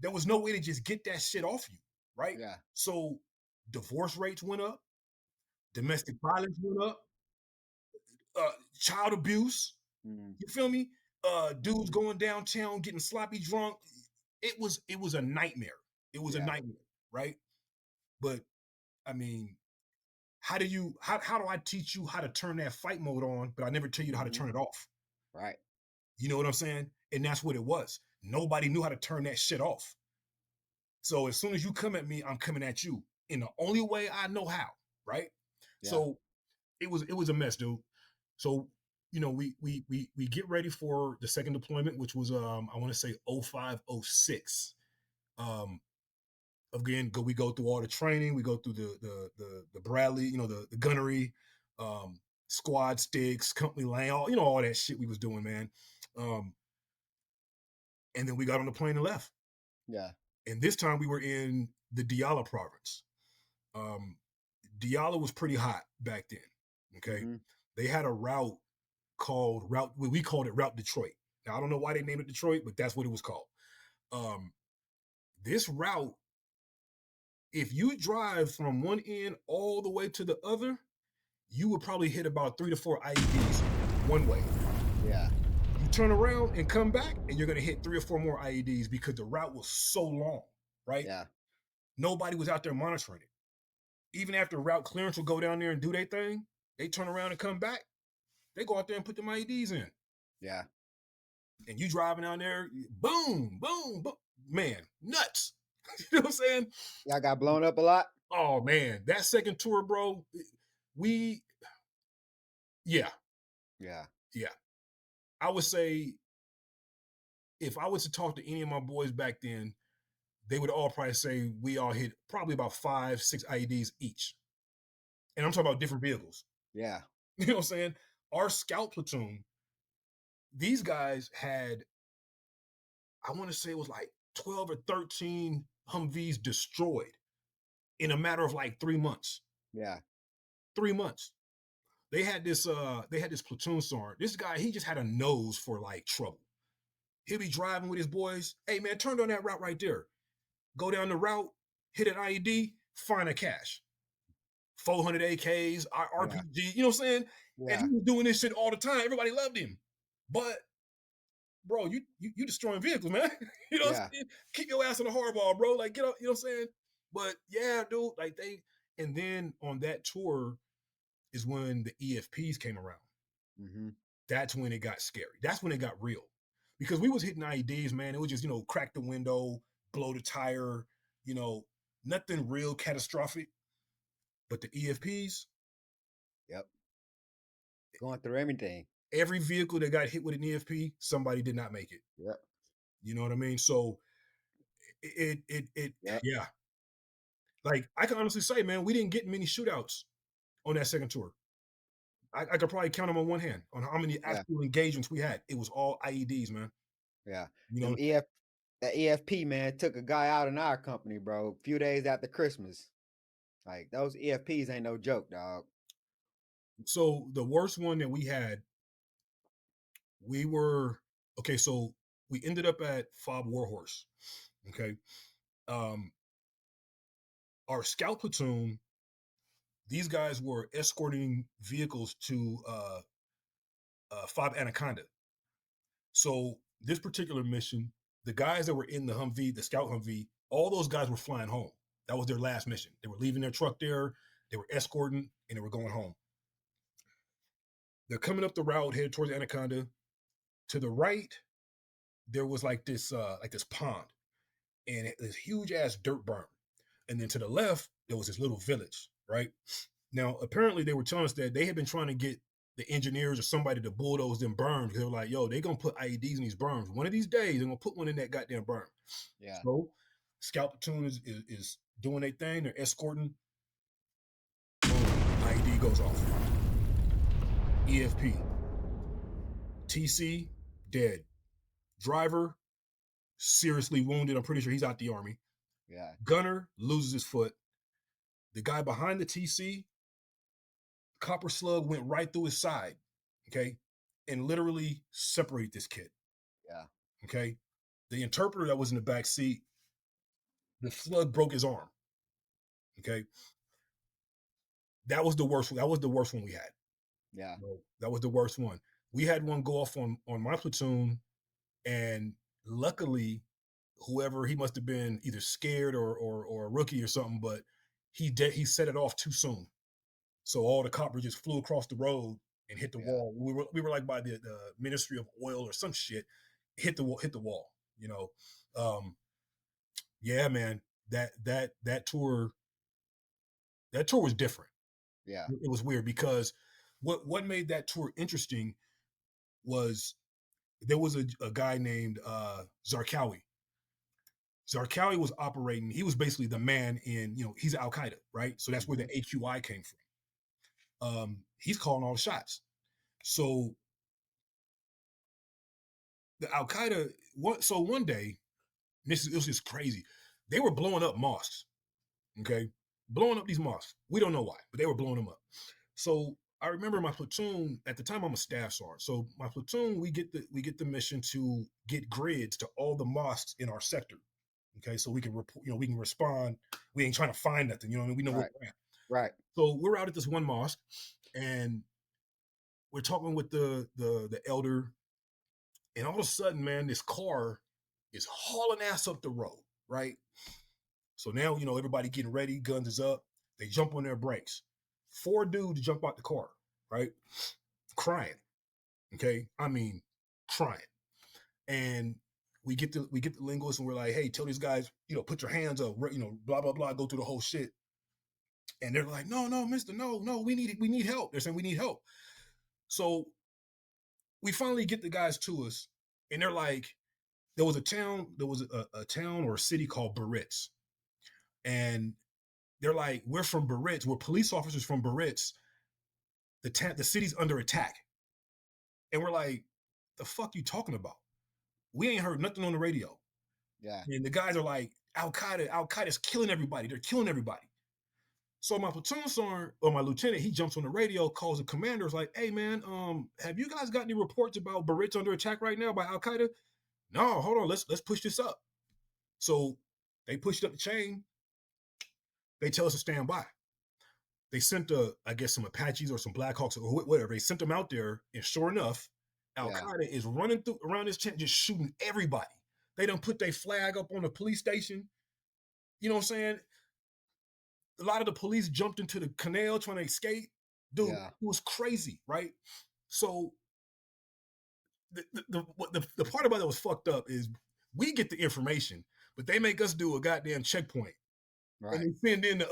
way to just get that shit off you, right? Yeah. So divorce rates went up, domestic violence went up, child abuse. You feel me? Dudes going downtown getting sloppy drunk. It was a nightmare. It was a nightmare, right? But I mean, how do I teach you how to turn that fight mode on, but I never tell you how to turn it off? Right. You know what I'm saying? And that's what it was. Nobody knew how to turn that shit off. So as soon as you come at me, I'm coming at you in the only way I know how, right? Yeah. So it was a mess, dude. So, you know, we get ready for the second deployment, which was I want to say 05, 06. Again, we go through all the training. We go through the Bradley, you know, the gunnery, squad sticks, company lane, all that shit we was doing, man. And then we got on the plane and left. Yeah. And this time we were in the Diyala province. Diyala was pretty hot back then. Okay. They had a route called we called it Route Detroit. Now, I don't know why they named it Detroit, but that's what it was called. This route, if you drive from one end all the way to the other, you would probably hit about 3 to 4 IEDs one way. Yeah. You turn around and come back, and you're going to hit 3 or 4 more IEDs because the route was so long, right? Yeah. Nobody was out there monitoring it. Even after route clearance will go down there and do their thing, they turn around and come back. They go out there and put them IEDs in. Yeah. And you driving down there, boom, boom, boom. Man, nuts. You know what I'm saying? Y'all got blown up a lot? Oh, man. That second tour, bro, yeah. I would say if I was to talk to any of my boys back then, they would all probably say we all hit probably about 5, 6 IEDs each. And I'm talking about different vehicles. Yeah. You know what I'm saying? Our scout platoon, these guys had, I want to say it was like 12 or 13 Humvees destroyed in a matter of like 3 months. Yeah. 3 months. They had this platoon sergeant. This guy, he just had a nose for like trouble. He'll be driving with his boys. Hey man, turn down that route right there. Go down the route, hit an IED, find a cache. 400 AKs, RPG, you know what I'm saying? Yeah. And he was doing this shit all the time. Everybody loved him. But bro, you destroying vehicles, man. You know what I'm saying? Keep your ass on the hardball, bro. Like, get up, you know what I'm saying? But yeah, dude, like and then on that tour is when the EFPs came around. Mm-hmm. That's when it got scary. That's when it got real. Because we was hitting IEDs, man. It was just, crack the window, blow the tire, nothing real catastrophic. But the EFPs. Yep. Going through everything. Every vehicle that got hit with an EFP, somebody did not make it. Yep. You know what I mean? So yeah. Like I can honestly say, man, we didn't get many shootouts on that second tour. I could probably count them on one hand on how many actual engagements we had. It was all IEDs, man. Yeah. The EFP, man, took a guy out in our company, bro, a few days after Christmas. Like, those EFPs ain't no joke, dog. So the worst one that we had, so we ended up at Fob Warhorse. Okay. Our scout platoon, these guys were escorting vehicles to Fob Anaconda. So this particular mission, the guys that were in the Humvee, the scout Humvee, all those guys were flying home. That was their last mission. They were leaving their truck there, they were escorting, and they were going home. They're coming up the route, headed towards Anaconda. To the right, there was like this pond, and this huge ass dirt berm. And then to the left, there was this little village, right? Now, apparently they were telling us that they had been trying to get the engineers or somebody to bulldoze them berms. They were like, yo, they're going to put IEDs in these berms. One of these days, they're going to put one in that goddamn berm. Yeah. So scout platoon is doing their thing. They're escorting. Boom, IED goes off. EFP. TC, dead. Driver, seriously wounded. I'm pretty sure he's out the army. Yeah. Gunner loses his foot. The guy behind the TC, copper slug went right through his side, okay, and literally separated this kid. Yeah. Okay. The interpreter that was in the back seat, the slug broke his arm. Okay. That was the worst. That was the worst one we had. Yeah. That was the worst one. We had one go off on my platoon, and luckily, whoever, he must have been either scared or a rookie or something, but he set it off too soon. So all the copper just flew across the road and hit the wall. We were like by the Ministry of Oil or some shit. Hit the wall. Yeah, man. That tour was different. Yeah. It was weird because what made that tour interesting was there was a guy named Zarqawi. Zarqawi was operating. He was basically the man in, he's Al Qaeda, right? So that's where the AQI came from. He's calling all the shots. So the Al Qaeda. One day, it was just crazy. They were blowing up mosques. Okay, blowing up these mosques. We don't know why, but they were blowing them up. So I remember my platoon at the time. I'm a staff sergeant. So my platoon, we get the mission to get grids to all the mosques in our sector. Okay, so we can report. We can respond. We ain't trying to find nothing. You know what I mean? We know where we're at. Right. So we're out at this one mosque, and we're talking with the elder, and all of a sudden, man, this car is hauling ass up the road, right? So now, everybody getting ready, guns is up. They jump on their brakes. 4 dudes jump out the car, right? Crying. Okay. I mean, crying. And we get the linguist, and we're like, hey, tell these guys, put your hands up, blah, blah, blah, go through the whole shit. And they're like, no, mister, no, we need help. They're saying we need help. So we finally get the guys to us, and they're like, there was a town or a city called Biarritz. And they're like, we're from Biarritz. We're police officers from Biarritz. The city's under attack. And we're like, the fuck you talking about? We ain't heard nothing on the radio. Yeah. And the guys are like, Al-Qaeda's killing everybody. They're killing everybody. So my platoon sergeant, or my lieutenant, he jumps on the radio, calls the commanders like, hey man, have you guys got any reports about Biarritz under attack right now by Al-Qaeda? No, hold on, let's push this up. So they pushed up the chain. They tell us to stand by. They sent I guess some Apaches or some Blackhawks or whatever. They sent them out there, and sure enough, Al-Qaeda is running around this tent, just shooting everybody. They done put their flag up on the police station. You know what I'm saying? A lot of the police jumped into the canal trying to escape. Dude, it was crazy, right? So the part about that was fucked up is we get the information, but they make us do a goddamn checkpoint. Right. And they send in the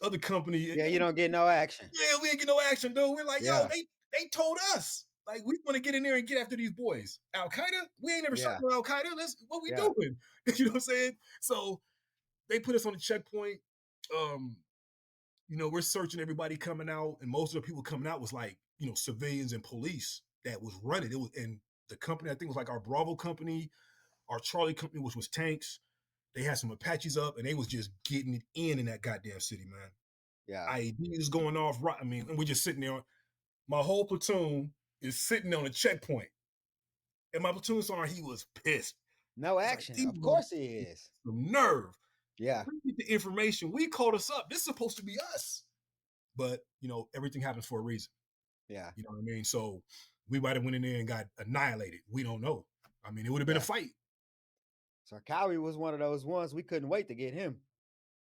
other company. Yeah, you don't get no action. Yeah, we ain't get no action, dude. We're like, yo, they told us. Like, we want to get in there and get after these boys. Al-Qaeda? We ain't never shot no Al-Qaeda. What we doing? You know what I'm saying? So they put us on the checkpoint. We're searching everybody coming out, and most of the people coming out was like, civilians and police that was running. It was, and the company, I think, was like our Bravo company, our Charlie company, which was tanks. They had some Apaches up, and they was just getting it in that goddamn city, man. Yeah. IEDs going off. Right. I mean, and we're just sitting there. My whole platoon is sitting on a checkpoint. And my platoon sergeant, he was pissed. No action. Like, of course he is. Some nerve. Yeah. We get the information. We called us up. This is supposed to be us. But, everything happens for a reason. Yeah. You know what I mean? So we might have went in there and got annihilated. We don't know. I mean, it would have been a fight. Zarqawi was one of those ones we couldn't wait to get him.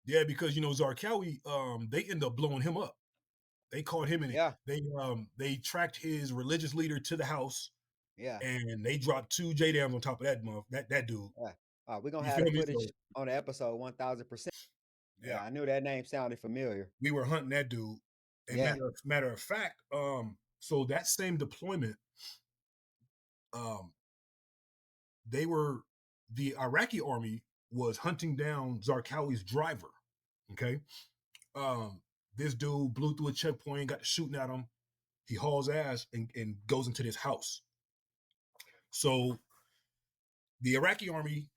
Yeah, because Zarqawi, they ended up blowing him up. They caught him in it. They tracked his religious leader to the house. Yeah. And they dropped 2 JDAMs on top of that dude. Yeah. We're gonna have the footage on the episode 1000%. Yeah, I knew that name sounded familiar. We were hunting that dude. And matter of fact, so that same deployment, the Iraqi army was hunting down Zarqawi's driver. Okay. This dude blew through a checkpoint, got to shooting at him. He hauls ass and goes into this house. So the Iraqi army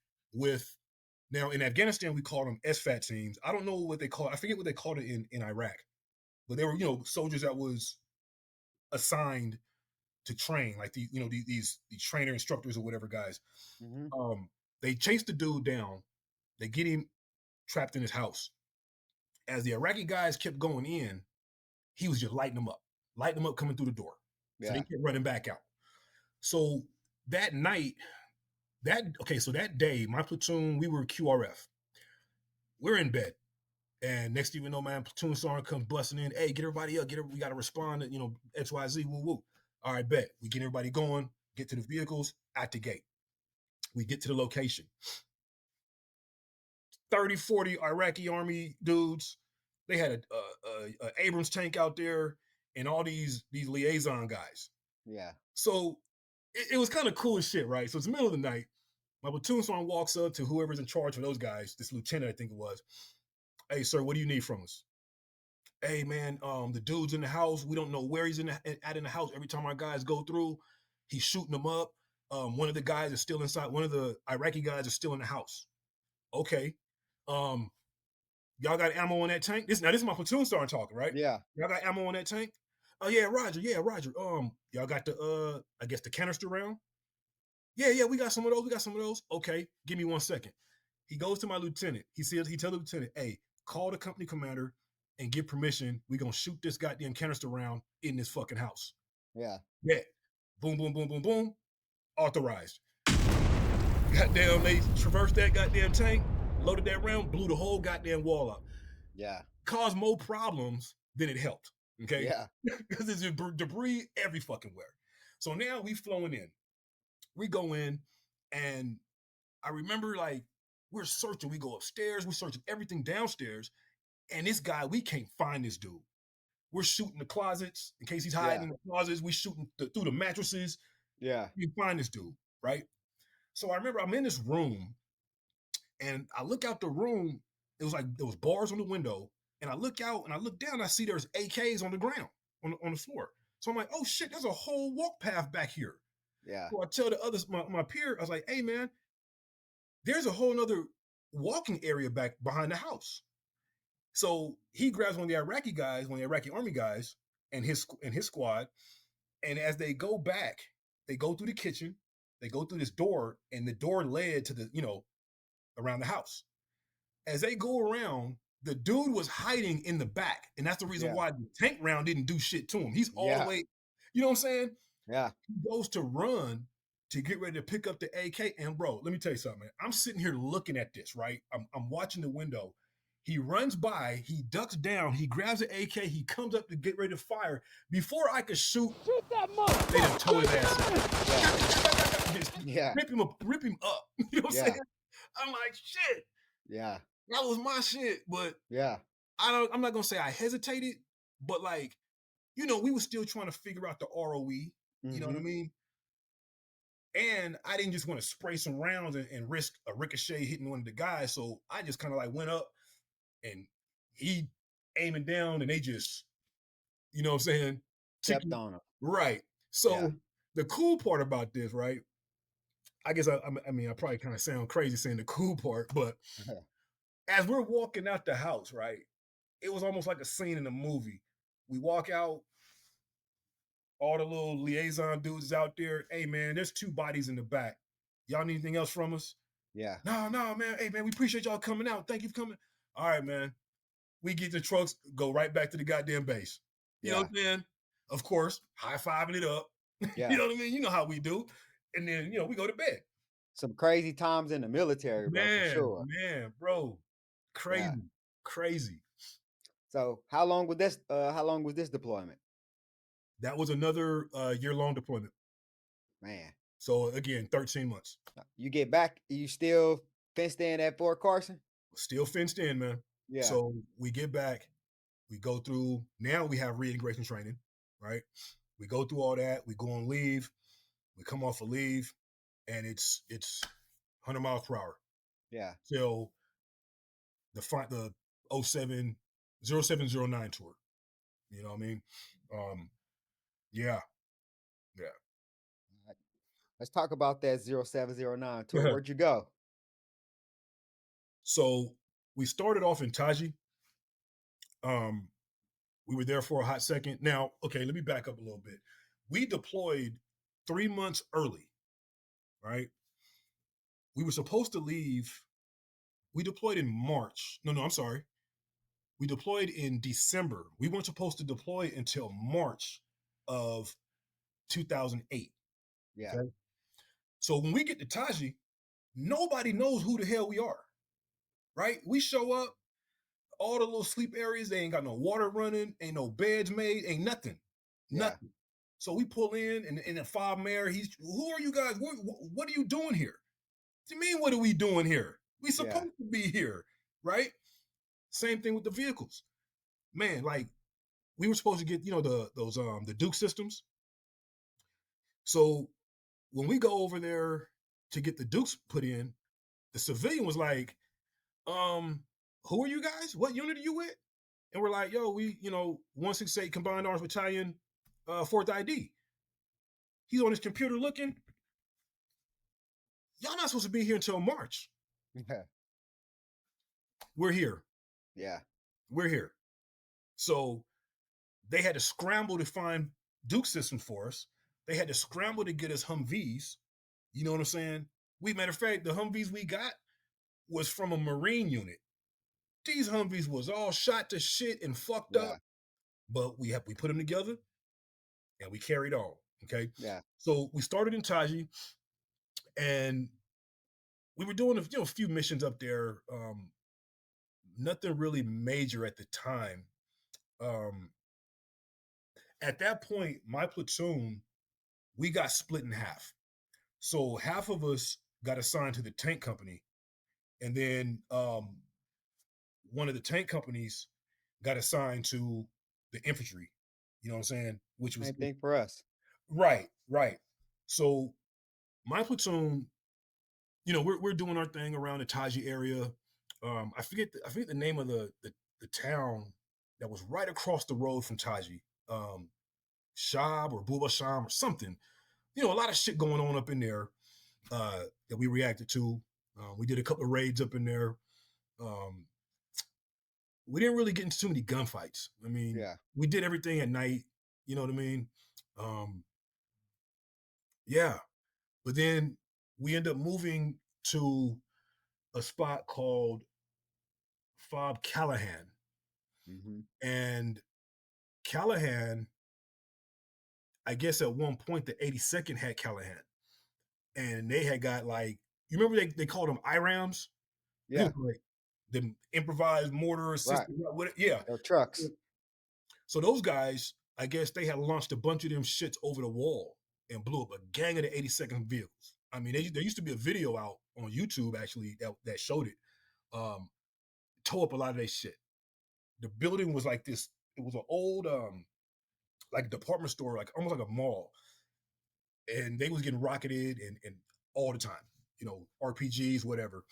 now in Afghanistan, we call them SFAT teams. I don't know what they call it. I forget what they called it in Iraq, but they were, soldiers that was assigned to train, like these trainer instructors or whatever guys. Mm-hmm. They chase the dude down. They get him trapped in his house. As the Iraqi guys kept going in, he was just lighting them up coming through the door. So they kept running back out. So that night, so that day, my platoon, we were QRF. We're in bed. And next thing you know, man, platoon sergeant comes busting in. Hey, get everybody up. We got to respond to, XYZ, woo woo. All right, bet. We get everybody going, get to the vehicles, at the gate. We get to the location. 30, 40 Iraqi army dudes. They had a Abrams tank out there and all these liaison guys. Yeah. So it was kind of cool as shit, right? So it's the middle of the night. My platoon sergeant walks up to whoever's in charge of those guys, this lieutenant, I think it was. Hey, sir, what do you need from us? Hey, man, the dude's in the house. We don't know where he's in the house. Every time our guys go through, he's shooting them up. One of the guys is still inside. One of the Iraqi guys is still in the house. Okay. Y'all got ammo on that tank? This is my platoon sergeant talking, right? Yeah. Y'all got ammo on that tank? Oh, yeah, Roger. Yeah, Roger. Y'all got the, I guess the canister round? Yeah, we got some of those. Okay, give me 1 second. He goes to my lieutenant. He tells the lieutenant, hey, call the company commander. and get permission. We're gonna shoot this goddamn canister round in this fucking house. Yeah. Yeah. Boom, boom, boom, boom, boom. Authorized. Goddamn, they traversed that goddamn tank, loaded that round, blew the whole goddamn wall up. Yeah. Caused more problems than it helped. Okay. Yeah. Because there's debris every fucking where. So now we flowing in. We go in, and I remember like we're searching. We go upstairs, we're searching everything downstairs, and this guy, we can't find this dude. We're shooting the closets in case he's hiding in the closets. We shooting through the mattresses. Yeah. We find this dude, right? So I remember I'm in this room, and I look out the room. It was like there was bars on the window, and I look out and I look down. And I see there's AKs on the ground, on the floor. So I'm like, oh shit, there's a whole walk path back here. Yeah. So I tell the others, my peer, I was like, hey man, there's a whole nother walking area back behind the house. So he grabs one of the Iraqi guys, one of the Iraqi army guys, and his squad. And as they go back, they go through the kitchen, they go through this door, and the door led to the, around the house. As they go around, the dude was hiding in the back. And that's the reason why the tank round didn't do shit to him. He's all the way, you know what I'm saying? Yeah. He goes to run to get ready to pick up the AK. And bro, let me tell you something, man. I'm sitting here looking at this, right? I'm watching the window. He runs by, he ducks down, he grabs an AK, he comes up to get ready to fire. Before I could shoot that motherfucker, they done tore his ass up. Yeah. Rip him up. You know what I'm saying? I'm like, shit. Yeah. That was my shit. But yeah, I'm not gonna say I hesitated, but like, we were still trying to figure out the ROE. You know what I mean? And I didn't just want to spray some rounds and risk a ricochet hitting one of the guys. So I just kind of like went up and he aiming down and they just, you know what I'm saying? Stepped on him. Right. So the cool part about this, right? I guess I mean, I probably kind of sound crazy saying the cool part, but as we're walking out the house, right? It was almost like a scene in a movie. We walk out, all the little liaison dudes is out there. Hey man, there's 2 bodies in the back. Y'all need anything else from us? Yeah. No, man. Hey man, we appreciate y'all coming out. Thank you for coming. All right, man. We get the trucks, go right back to the goddamn base. You know what I'm saying? Of course, high-fiving it up. Yeah. You know what I mean? You know how we do. And then, we go to bed. Some crazy times in the military, bro, for sure. Man, bro. Crazy. So how long was this deployment? That was another year-long deployment. Man. So again, 13 months. You get back, you still fenced in at Fort Carson? Still fenced in, man. Yeah. So we get back, we go through, now we have reintegration training, right? We go through all that, we go on leave, we come off of leave, and it's 100 miles per hour. Yeah. Till the 0709 tour. You know what I mean? Yeah. Let's talk about that 0709 tour. Where'd you go? So we started off in Taji. We were there for a hot second. Now, okay, let me back up a little bit. We deployed 3 months early, right? We were supposed to leave. We deployed in March. No, I'm sorry. We deployed in December. We weren't supposed to deploy until March of 2008. Yeah. Okay? So when we get to Taji, nobody knows who the hell we are, right? We show up, all the little sleep areas, they ain't got no water running, ain't no beds made, ain't nothing. Nothing. So we pull in, and in a 5-mare, who are you guys? What are you doing here? What do you mean, what are we doing here? We supposed to be here, right? Same thing with the vehicles. Man, like, we were supposed to get, the Duke systems. So when we go over there to get the Dukes put in, the civilian was like, who are you guys? What unit are you with? And we're like, yo, we, 168 Combined Arms Battalion, 4th ID. He's on his computer looking. Y'all not supposed to be here until March. Yeah. We're here. Yeah. We're here. So they had to scramble to find Duke systems for us. They had to scramble to get us Humvees. You know what I'm saying? Matter of fact, the Humvees we got was from a Marine unit These Humvees was all shot to shit and fucked up, but we put them together and we carried on. Okay. Yeah. So we started in Taji, and we were doing a few missions up there. Nothing really major at the time. At that point, my platoon, we got split in half. So half of us got assigned to the tank company, and then one of the tank companies got assigned to the infantry. You know what I'm saying? Which was same thing for us. Right. So my platoon, we're doing our thing around the Taji area. I forget the name of the town that was right across the road from Taji. Shab or Buba Sham or something. A lot of shit going on up in there that we reacted to. We did a couple of raids up in there. We didn't really get into too many gunfights. I mean, we did everything at night. You know what I mean? Yeah. But then we end up moving to a spot called Fob Callahan. Mm-hmm. And Callahan, I guess at one point the 82nd had Callahan. And they had got you remember they called them IRAMs? Yeah. The improvised mortar system. Right. Yeah. Or trucks. So those guys, I guess they had launched a bunch of them shits over the wall and blew up a gang of the 82nd vehicles. I mean, there used to be a video out on YouTube actually that showed it. Tore up a lot of their shit. The building was like this. It was an old department store, almost like a mall. And they was getting rocketed and all the time, RPGs, whatever.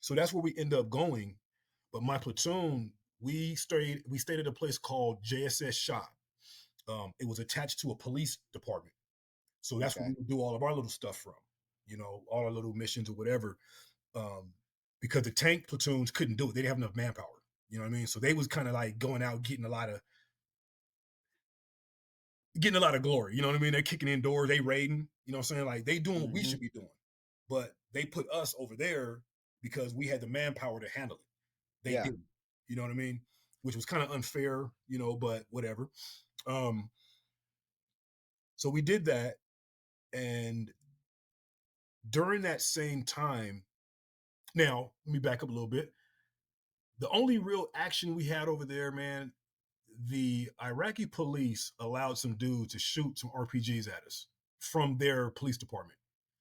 So that's where we end up going. But my platoon, we stayed at a place called JSS Shop. It was attached to a police department. So that's where we would do all of our little stuff from, all our little missions or whatever. Because the tank platoons couldn't do it. They didn't have enough manpower. You know what I mean? So they was kind of going out getting a lot of glory. You know what I mean? They're kicking in doors, they raiding, you know what I'm saying? They doing what we should be doing. But they put us over there because we had the manpower to handle it. They didn't. You know what I mean? Which was kind of unfair, but whatever. So we did that. And during that same time, now, let me back up a little bit. The only real action we had over there, man, the Iraqi police allowed some dudes to shoot some RPGs at us from their police department.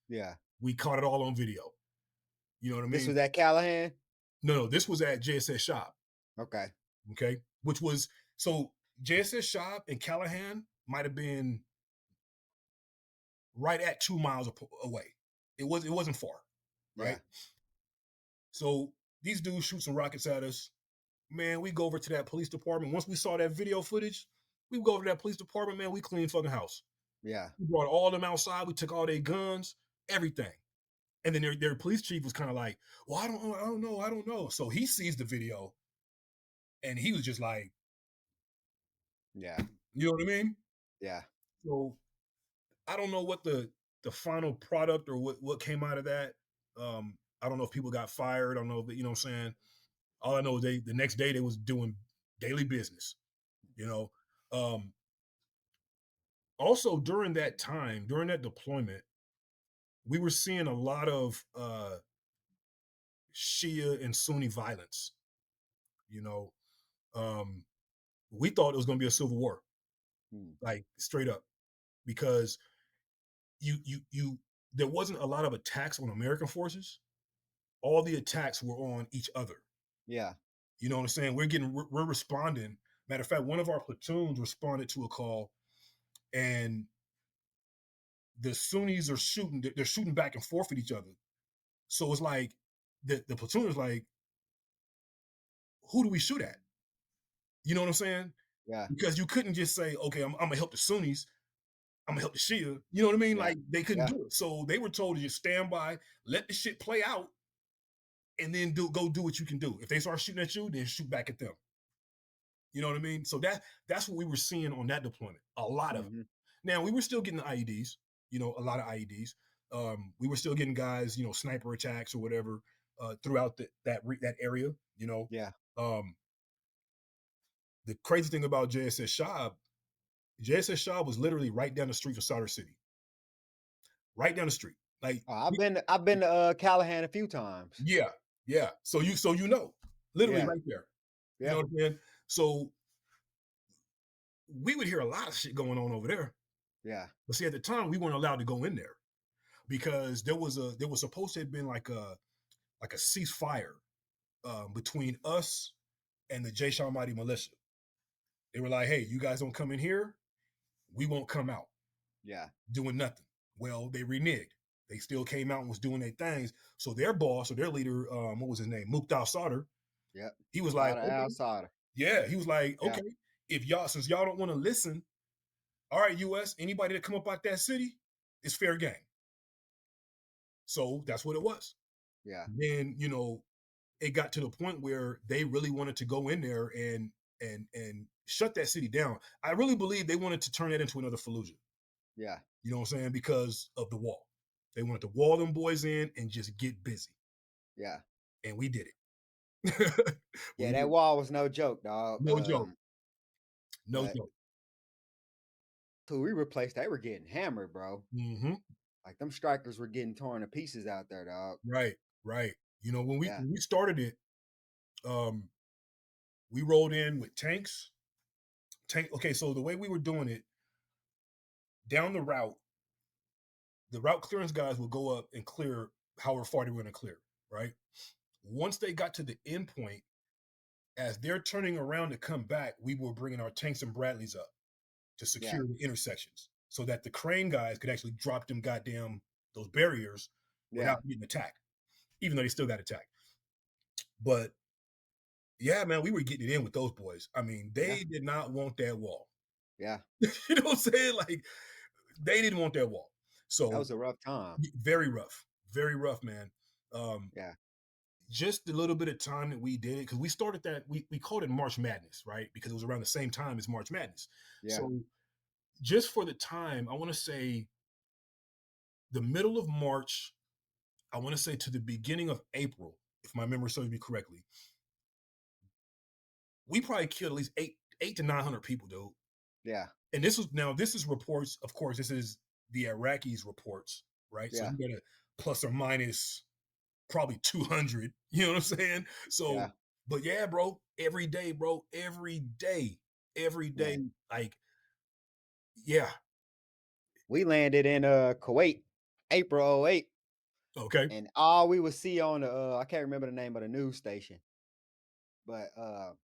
Yeah. We caught it all on video. You know what I mean? This was at Callahan? No, this was at JSS Shop. Okay. Which was, so JSS Shop and Callahan might have been right at 2 miles away. It wasn't far, right? Yeah. So these dudes shoot some rockets at us. Man, we go over to that police department. Once we saw that video footage, we go over to that police department, man, we cleaned fucking house. Yeah. We brought all of them outside. We took all their guns, everything. And then their police chief was kind of like, well, I don't know. So he sees the video and he was just like, yeah. You know what I mean? Yeah. So I don't know what the final product or what came out of that. I don't know if people got fired. I don't know, you know what I'm saying? All I know is the next day they was doing daily business, Also during that time, during that deployment, we were seeing a lot of Shia and Sunni violence. We thought it was going to be a civil war, straight up, because there wasn't a lot of attacks on American forces. All the attacks were on each other. Yeah. You know what I'm saying? We're responding. Matter of fact, one of our platoons responded to a call, and the Sunnis are shooting. They're shooting back and forth at each other. So it's like the platoon is like, who do we shoot at? You know what I'm saying? Yeah. Because you couldn't just say, okay, I'm gonna help the Sunnis. I'm gonna help the Shia. You know what I mean? Yeah. They couldn't do it. So they were told to just stand by, let the shit play out, and then go do what you can do. If they start shooting at you, then shoot back at them. You know what I mean? So that's what we were seeing on that deployment. A lot of it. Now, we were still getting the IEDs, a lot of IEDs. We were still getting guys, sniper attacks or whatever. throughout that area. You know, Yeah. The crazy thing about JSS Shab was literally right down the street from Sadr City, right down the street. Like I've been to Callahan a few times. yeah. So you know, literally Yeah. right there. You Yeah. know what I'm saying? So we would hear a lot of shit going on over there. Yeah. But see, at the time, we weren't allowed to go in there because there was supposed to have been like a ceasefire between us and the Jaish al-Mahdi militia. They were like, "Hey, you guys don't come in here, we won't come out." Yeah. Doing nothing. Well, they reneged. They still came out and was doing their things. So their boss or their leader, what was his name, Muqtada Sadr. Yep. He was like, Okay. yeah, he was like, Yeah. okay, since y'all don't want to listen, all right, U.S., anybody that come up out that city, it's fair game. So that's what it was. Yeah. Then, you know, it got to the point where they really wanted to go in there and shut that city down. I really believe they wanted to turn it into another Fallujah. Yeah. You know what I'm saying? Because of the wall. They wanted to wall them boys in and just get busy. Yeah. And we did it. Yeah, that wall was no joke, dog. No joke. No joke. Who we replaced, they were getting hammered, bro. Mm-hmm. Like them strikers were getting torn to pieces out there, dog. Right. You know, when we started it, we rolled in with tanks. Okay, so the way we were doing it, down the route clearance guys would go up and clear however far they were going to clear, right? Once they got to the end point, as they're turning around to come back, we were bringing our tanks and Bradleys up to secure the intersections so that the crane guys could actually drop them those barriers without getting attacked, even though they still got attacked. But yeah, man, we were getting it in with those boys. I mean, they did not want that wall. Yeah. You know what I'm saying? Like, they didn't want that wall. So that was a rough time. Very rough, man. Yeah. Just a little bit of time that we did it, because we started that, we called it March Madness, right? Because it was around the same time as March Madness. Yeah. So just for the time, I want to say the middle of March, I want to say to the beginning of April, if my memory serves me correctly, we probably killed at least 800 to 900 people, dude. Yeah. And this is reports, of course, this is the Iraqis' reports, right? Yeah. So you got a plus or minus probably 200, you know what I'm saying? So, but yeah, bro, every day, like, yeah. We landed in Kuwait, April 08. Okay. And all we would see on the I can't remember the name of the news station, but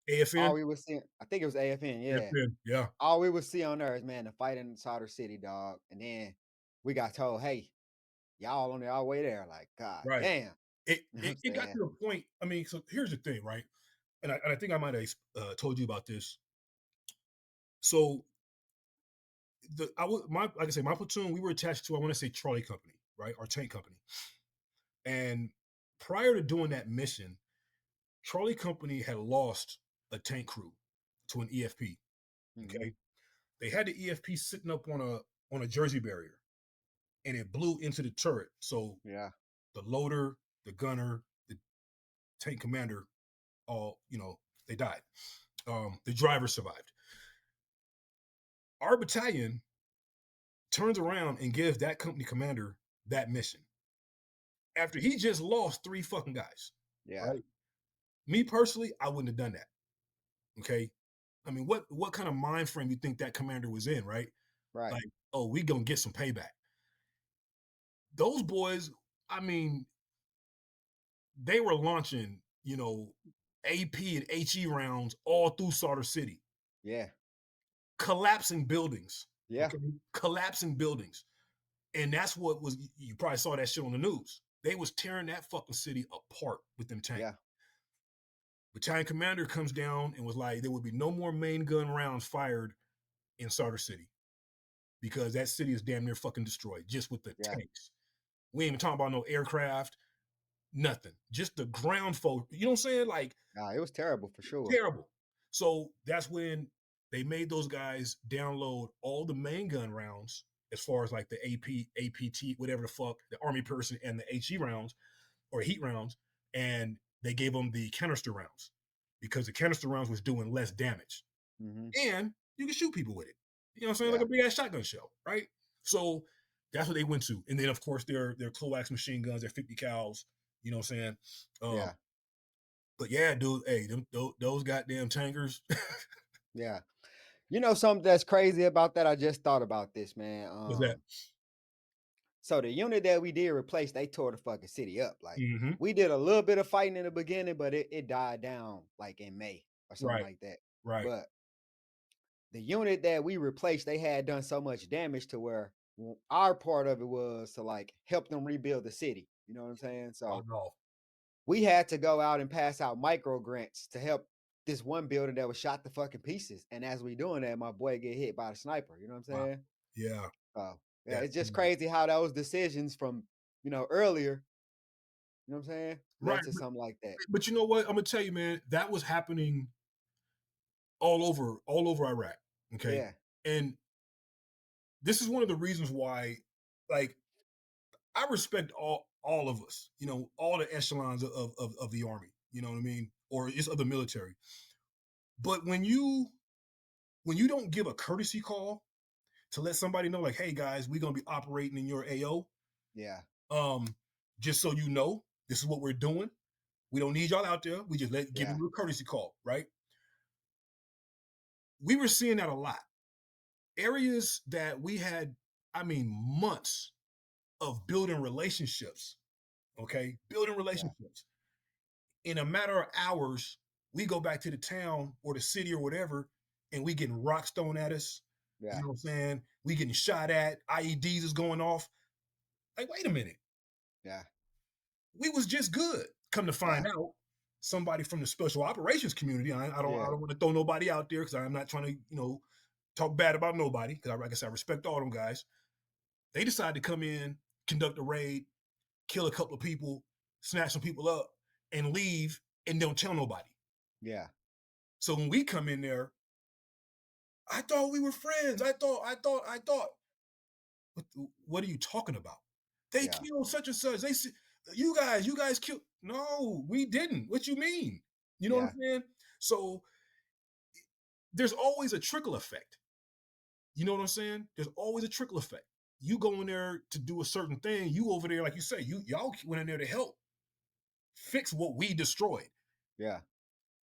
AFN? all we would see, I think it was AFN, yeah. AFN, yeah. All we would see on there is, man, the fight in Sadr City, dog. And then we got told, hey, y'all on our way there. Like, God damn. It got to a point. I mean, so here's the thing, right? And I think I might have told you about this. So like I say, my platoon, we were attached to, I want to say, Charlie Company, right? Our tank company. And prior to doing that mission, Charlie Company had lost a tank crew to an EFP. Okay. They had the EFP sitting up on a Jersey barrier, and it blew into the turret. So the loader, the gunner, the tank commander, all, you know, they died. The driver survived. Our battalion turns around and gives that company commander that mission after he just lost 3 fucking guys. Yeah. Right? Me personally, I wouldn't have done that. Okay. I mean, what kind of mind frame you think that commander was in, right? Right. Like, oh, we gonna get some payback. Those boys, I mean, they were launching, you know, AP and HE rounds all through Sadr City. Yeah. Collapsing buildings. Yeah. Okay? Collapsing buildings. And that's what was, you probably saw that shit on the news. They was tearing that fucking city apart with them tanks. Yeah. Battalion commander comes down and was like, there would be no more main gun rounds fired in Sadr City because that city is damn near fucking destroyed just with the tanks. We ain't even talking about no aircraft, nothing. Just the ground folk. You know what I'm saying? Like, it was terrible for sure. Terrible. So that's when they made those guys download all the main gun rounds, as far as like the AP, APT, whatever the fuck, the Army person, and the HE rounds or heat rounds, and they gave them the canister rounds because the canister rounds was doing less damage, and you can shoot people with it. You know what I'm saying? Like a big ass shotgun shell, right? So that's what they went to, and then of course their coax machine guns, their 50 cals. You know what I'm saying? Yeah. But yeah, dude, hey, those goddamn tankers. Yeah. You know something that's crazy about that? I just thought about this, man. What's that? So the unit that we did replace, they tore the fucking city up. Like Mhm. we did a little bit of fighting in the beginning, but it died down like in May or something Right. like that. Right. But the unit that we replaced, they had done so much damage to where our part of it was to like help them rebuild the city. You know what I'm saying? So no. we had to go out and pass out micro grants to help this one building that was shot to fucking pieces. And as we doing that, my boy get hit by the sniper. You know what I'm Wow. saying? Yeah. Yeah, That's it's just crazy. crazy how those decisions from, earlier, you know what I'm saying, led Right. to something like that. But you know what? I'm gonna tell you, man, that was happening all over Iraq. Okay. Yeah. And this is one of the reasons why, like, I respect all of us, all the echelons of the army, you know what I mean? Or just of the military. But when you don't give a courtesy call to let somebody know, like, hey guys, we're gonna be operating in your AO. Yeah. Just so you know, this is what we're doing. We don't need y'all out there. We just give Yeah. you a courtesy call, right? We were seeing that a lot. Areas that we had, months of building relationships, okay? Building relationships. In a matter of hours, we go back to the town or the city or whatever, and we getting rocks thrown at us. Yeah. You know what I'm saying? We getting shot at. IEDs is going off. Like, wait a minute. Yeah. We was just good. Come to find out, somebody from the special operations community. I don't want to throw nobody out there because I'm not trying to, talk bad about nobody. Because like I said, I respect all them guys. They decided to come in, conduct a raid, kill a couple of people, snatch some people up, and leave, and don't tell nobody. Yeah. So when we come in there, I thought we were friends. I thought. What are you talking about? They killed such and such. They said, you guys killed. No, we didn't. What you mean? You know what I'm saying? So there's always a trickle effect. You know what I'm saying? There's always a trickle effect. You go in there to do a certain thing. You over there, like you say, y'all went in there to help fix what we destroyed. Yeah.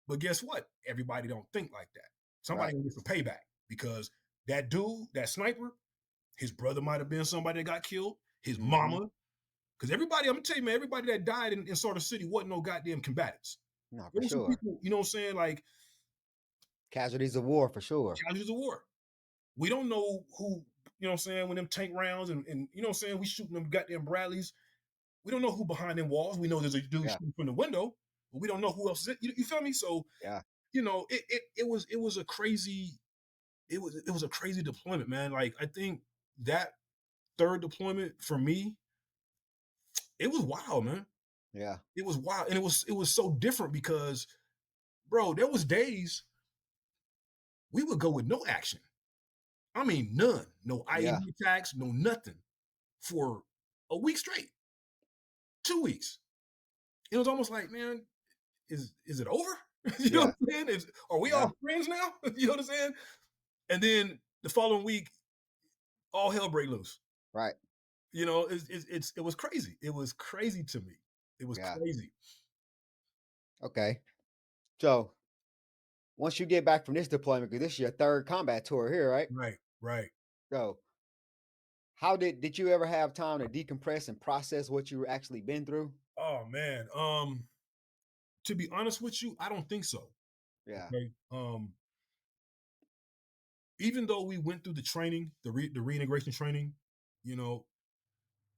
But guess what? Everybody don't think like that. Somebody gonna get some payback because that dude, that sniper, his brother might have been somebody that got killed. His mama, because everybody, I'm gonna tell you, man, everybody that died in Sadr City wasn't no goddamn combatants. No, for There were some sure. people, you know what I'm saying, like casualties of war for sure. Casualties of war. We don't know who, you know what I'm saying, when them tank rounds and you know what I'm saying, we shooting them goddamn Bradleys. We don't know who behind them walls. We know there's a dude shooting from the window, but we don't know who else is it. You feel me? So it was a crazy, it was a crazy deployment, man. Like I think that third deployment for me, it was wild, man. Yeah. It was wild. And it was so different because, bro, there was days we would go with no action. I mean, none. No IED attacks, no nothing for a week straight. 2 weeks. It was almost like, man, is it over? You know what I'm saying? Are we all friends now? You know what I'm saying? And then the following week, all hell break loose. Right. You know, it was crazy. It was crazy to me. It was crazy. Okay. So once you get back from this deployment, because this is your third combat tour here, right? Right. So how did you ever have time to decompress and process what you actually been through? Oh man. To be honest with you, I don't think so. Yeah. Okay. Even though we went through the training, the reintegration training,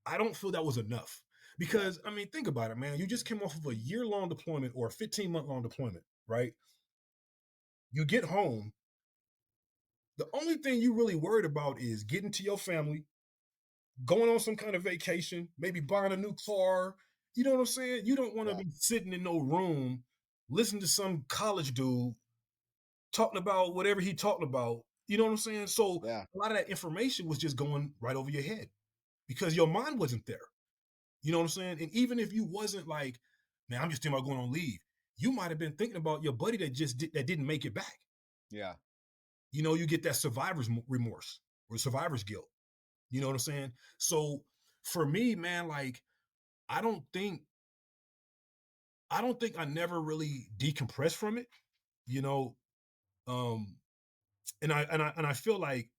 I don't feel that was enough. Because, I mean, think about it, man. You just came off of a year-long deployment or a 15-month-long deployment, right? You get home. The only thing you really worried about is getting to your family, going on some kind of vacation, maybe buying a new car. You know what I'm saying? You don't want to be sitting in no room, listening to some college dude talking about whatever he talking about. You know what I'm saying? So a lot of that information was just going right over your head because your mind wasn't there. You know what I'm saying? And even if you wasn't like man, I'm just thinking about going on leave. You might have been thinking about your buddy that didn't make it back. Yeah. You know, you get that survivor's remorse or survivor's guilt. You know what I'm saying? So for me, man, like I don't think I never really decompressed from it. You know, and I feel like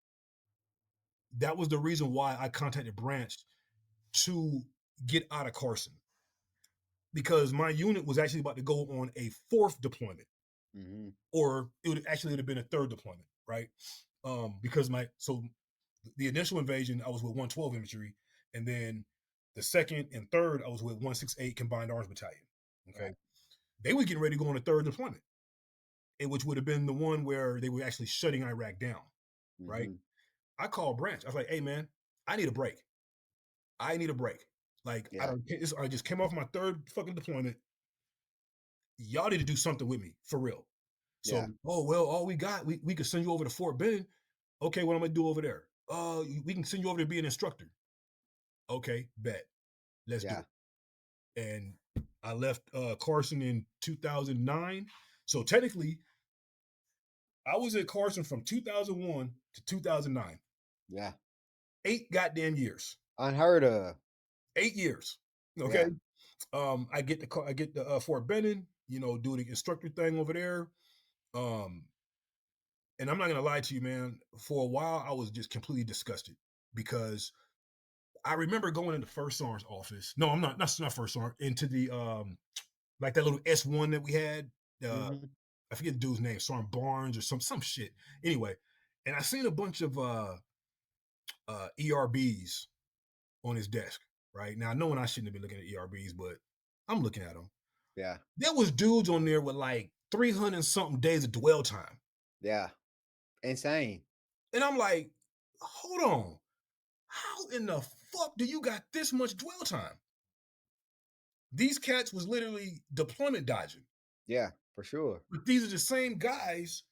that was the reason why I contacted Branch to get out of Carson, because my unit was actually about to go on a 4th deployment, or it would have been a 3rd deployment, right? Because the initial invasion I was with 112 Infantry, and then the 2nd and 3rd I was with 168 Combined Arms Battalion. Okay, right. They were getting ready to go on a 3rd deployment, which would have been the one where they were actually shutting Iraq down, right? I called Branch. I was like, "Hey, man, I need a break. Like, I just came off my 3rd fucking deployment. Y'all need to do something with me for real." So, all we got, we could send you over to Fort Benning. Okay, what am I gonna do over there? We can send you over to be an instructor. Okay, bet. Let's do it. And I left Carson in 2009. So technically, I was at Carson from 2001 to 2009. Yeah. 8 goddamn years. Unheard of. 8 years. Okay. Yeah. I get the Fort Benning, you know, do the instructor thing over there. And I'm not gonna lie to you, man. For a while, I was just completely disgusted, because I remember going into First Sergeant's office. No, I'm not. That's not First Sergeant. Into the like that little S1 that we had. I forget the dude's name, Sergeant Barnes or some shit. Anyway, and I seen a bunch of ERBs on his desk. Right now, knowing I shouldn't have been looking at ERBs, but I'm looking at them. Yeah, there was dudes on there with like 300 something days of dwell time. Yeah, insane. And I'm like, hold on, how in the fuck do you got this much dwell time? These cats was literally deployment dodging. Yeah, for sure. But these are the same guys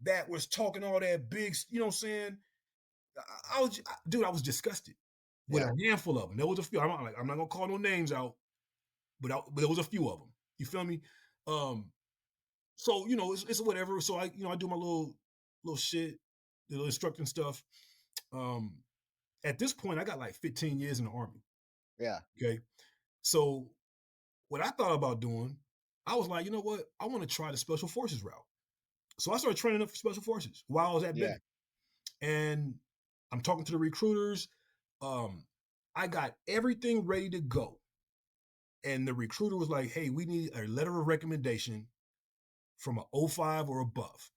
that was talking all that big, you know what I'm saying? I was disgusted with a handful of them. There was a few. I'm not gonna call no names out, but there was a few of them. You feel me? So you know, it's whatever. So I do my little shit, the little instructing stuff. At this point, I got like 15 years in the Army. Yeah. Okay. So what I thought about doing, I was like, you know what? I want to try the Special Forces route. So I started training up for Special Forces while I was at Benning. And I'm talking to the recruiters. I got everything ready to go. And the recruiter was like, hey, we need a letter of recommendation from a 05 or above.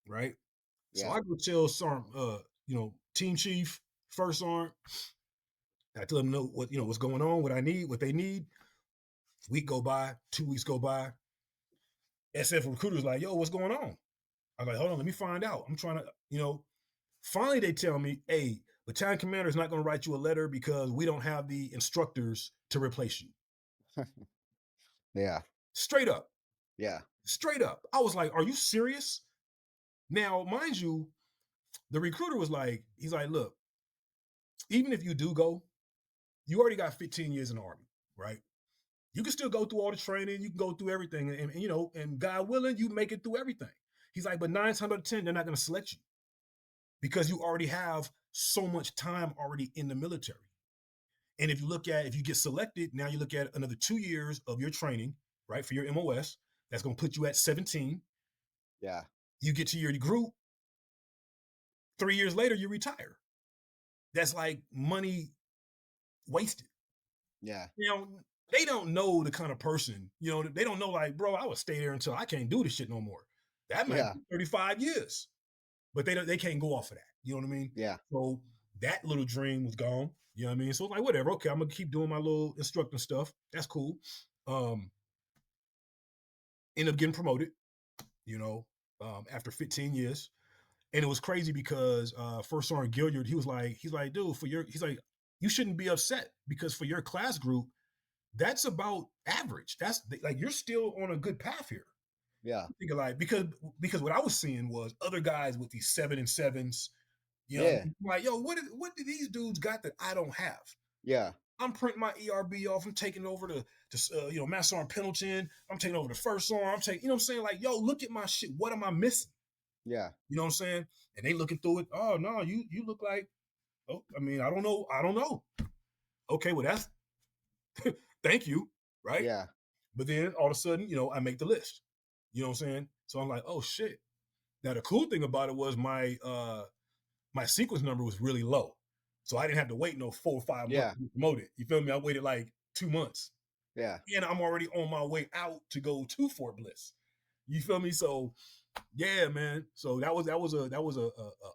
Right? Yeah. So I go tell Sergeant, Team Chief, First Sergeant. I tell them what's going on, what they need. Week go by, 2 weeks go by. SF recruiter's like, yo, what's going on? I'm like, hold on, let me find out. I'm trying to, finally they tell me, hey, battalion commander is not going to write you a letter because we don't have the instructors to replace you. Yeah. Straight up. Yeah. Straight up. I was like, are you serious? Now, mind you, the recruiter was like, he's like, look, even if you do go, you already got 15 years in the Army, right? You can still go through all the training. You can go through everything. And God willing, you make it through everything. He's like, but 9 times out of 10, they're not going to select you because you already have so much time already in the military. And if you get selected, now you look at another 2 years of your training, right, for your MOS. That's going to put you at 17. Yeah. You get to your group. 3 years later, you retire. That's like money wasted. Yeah. They don't know the kind of person, they don't know like, bro, I would stay there until I can't do this shit no more. That might be 35 years, but they can't go off of that. You know what I mean? Yeah. So that little dream was gone. You know what I mean? So it's like, whatever. Okay, I'm going to keep doing my little instructing stuff. That's cool. End up getting promoted, after 15 years. And it was crazy because First Sergeant Gilliard, he's like, dude, you shouldn't be upset because for your class group, that's about average. That's like, you're still on a good path here. Yeah. Like, because what I was seeing was other guys with these 7 and 7s, like, yo, what do these dudes got that I don't have? Yeah. I'm printing my ERB off. I'm taking over to Master Sergeant Pendleton. I'm taking over the first arm. I'm taking, you know what I'm saying? Like, yo, look at my shit. What am I missing? Yeah. You know what I'm saying? And they looking through it. Oh no, you look like. Oh, I mean, I don't know. Okay, well that's thank you, right? Yeah. But then all of a sudden, I make the list. You know what I'm saying? So I'm like, oh shit. Now the cool thing about it was my sequence number was really low. So I didn't have to wait no 4 or 5 months to be promoted. You feel me? I waited like 2 months. Yeah. And I'm already on my way out to go to Fort Bliss. You feel me? So yeah, man. So that was a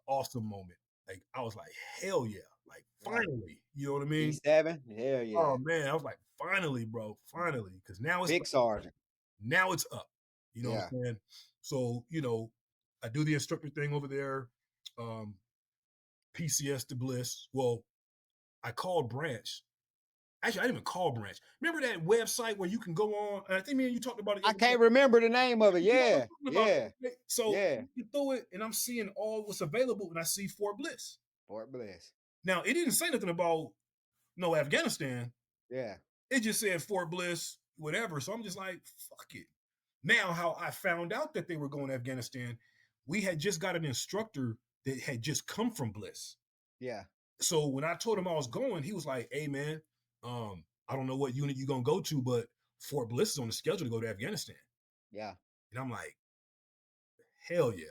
awesome moment. Like I was like, hell yeah. Like finally. You know what I mean? E7? Hell yeah. Oh man, I was like, finally, bro. Finally. Because now it's Big sergeant. Now it's up. You know what I'm saying? So, I do the instructor thing over there. PCS to Bliss. Well, I called Branch. Actually, I didn't even call Branch. Remember that website where you can go on? And I think me and you talked about it. I can't remember the name of it. Yeah. Yeah. So you throw it, and I'm seeing all what's available, and I see Fort Bliss. Fort Bliss. Now, it didn't say nothing about no Afghanistan. Yeah. It just said Fort Bliss, whatever. So I'm just like, fuck it. Now, how I found out that they were going to Afghanistan, we had just got an instructor that had just come from Bliss. Yeah. So when I told him I was going, he was like, hey, man, I don't know what unit you're going to go to, but Fort Bliss is on the schedule to go to Afghanistan. Yeah. And I'm like, hell yeah.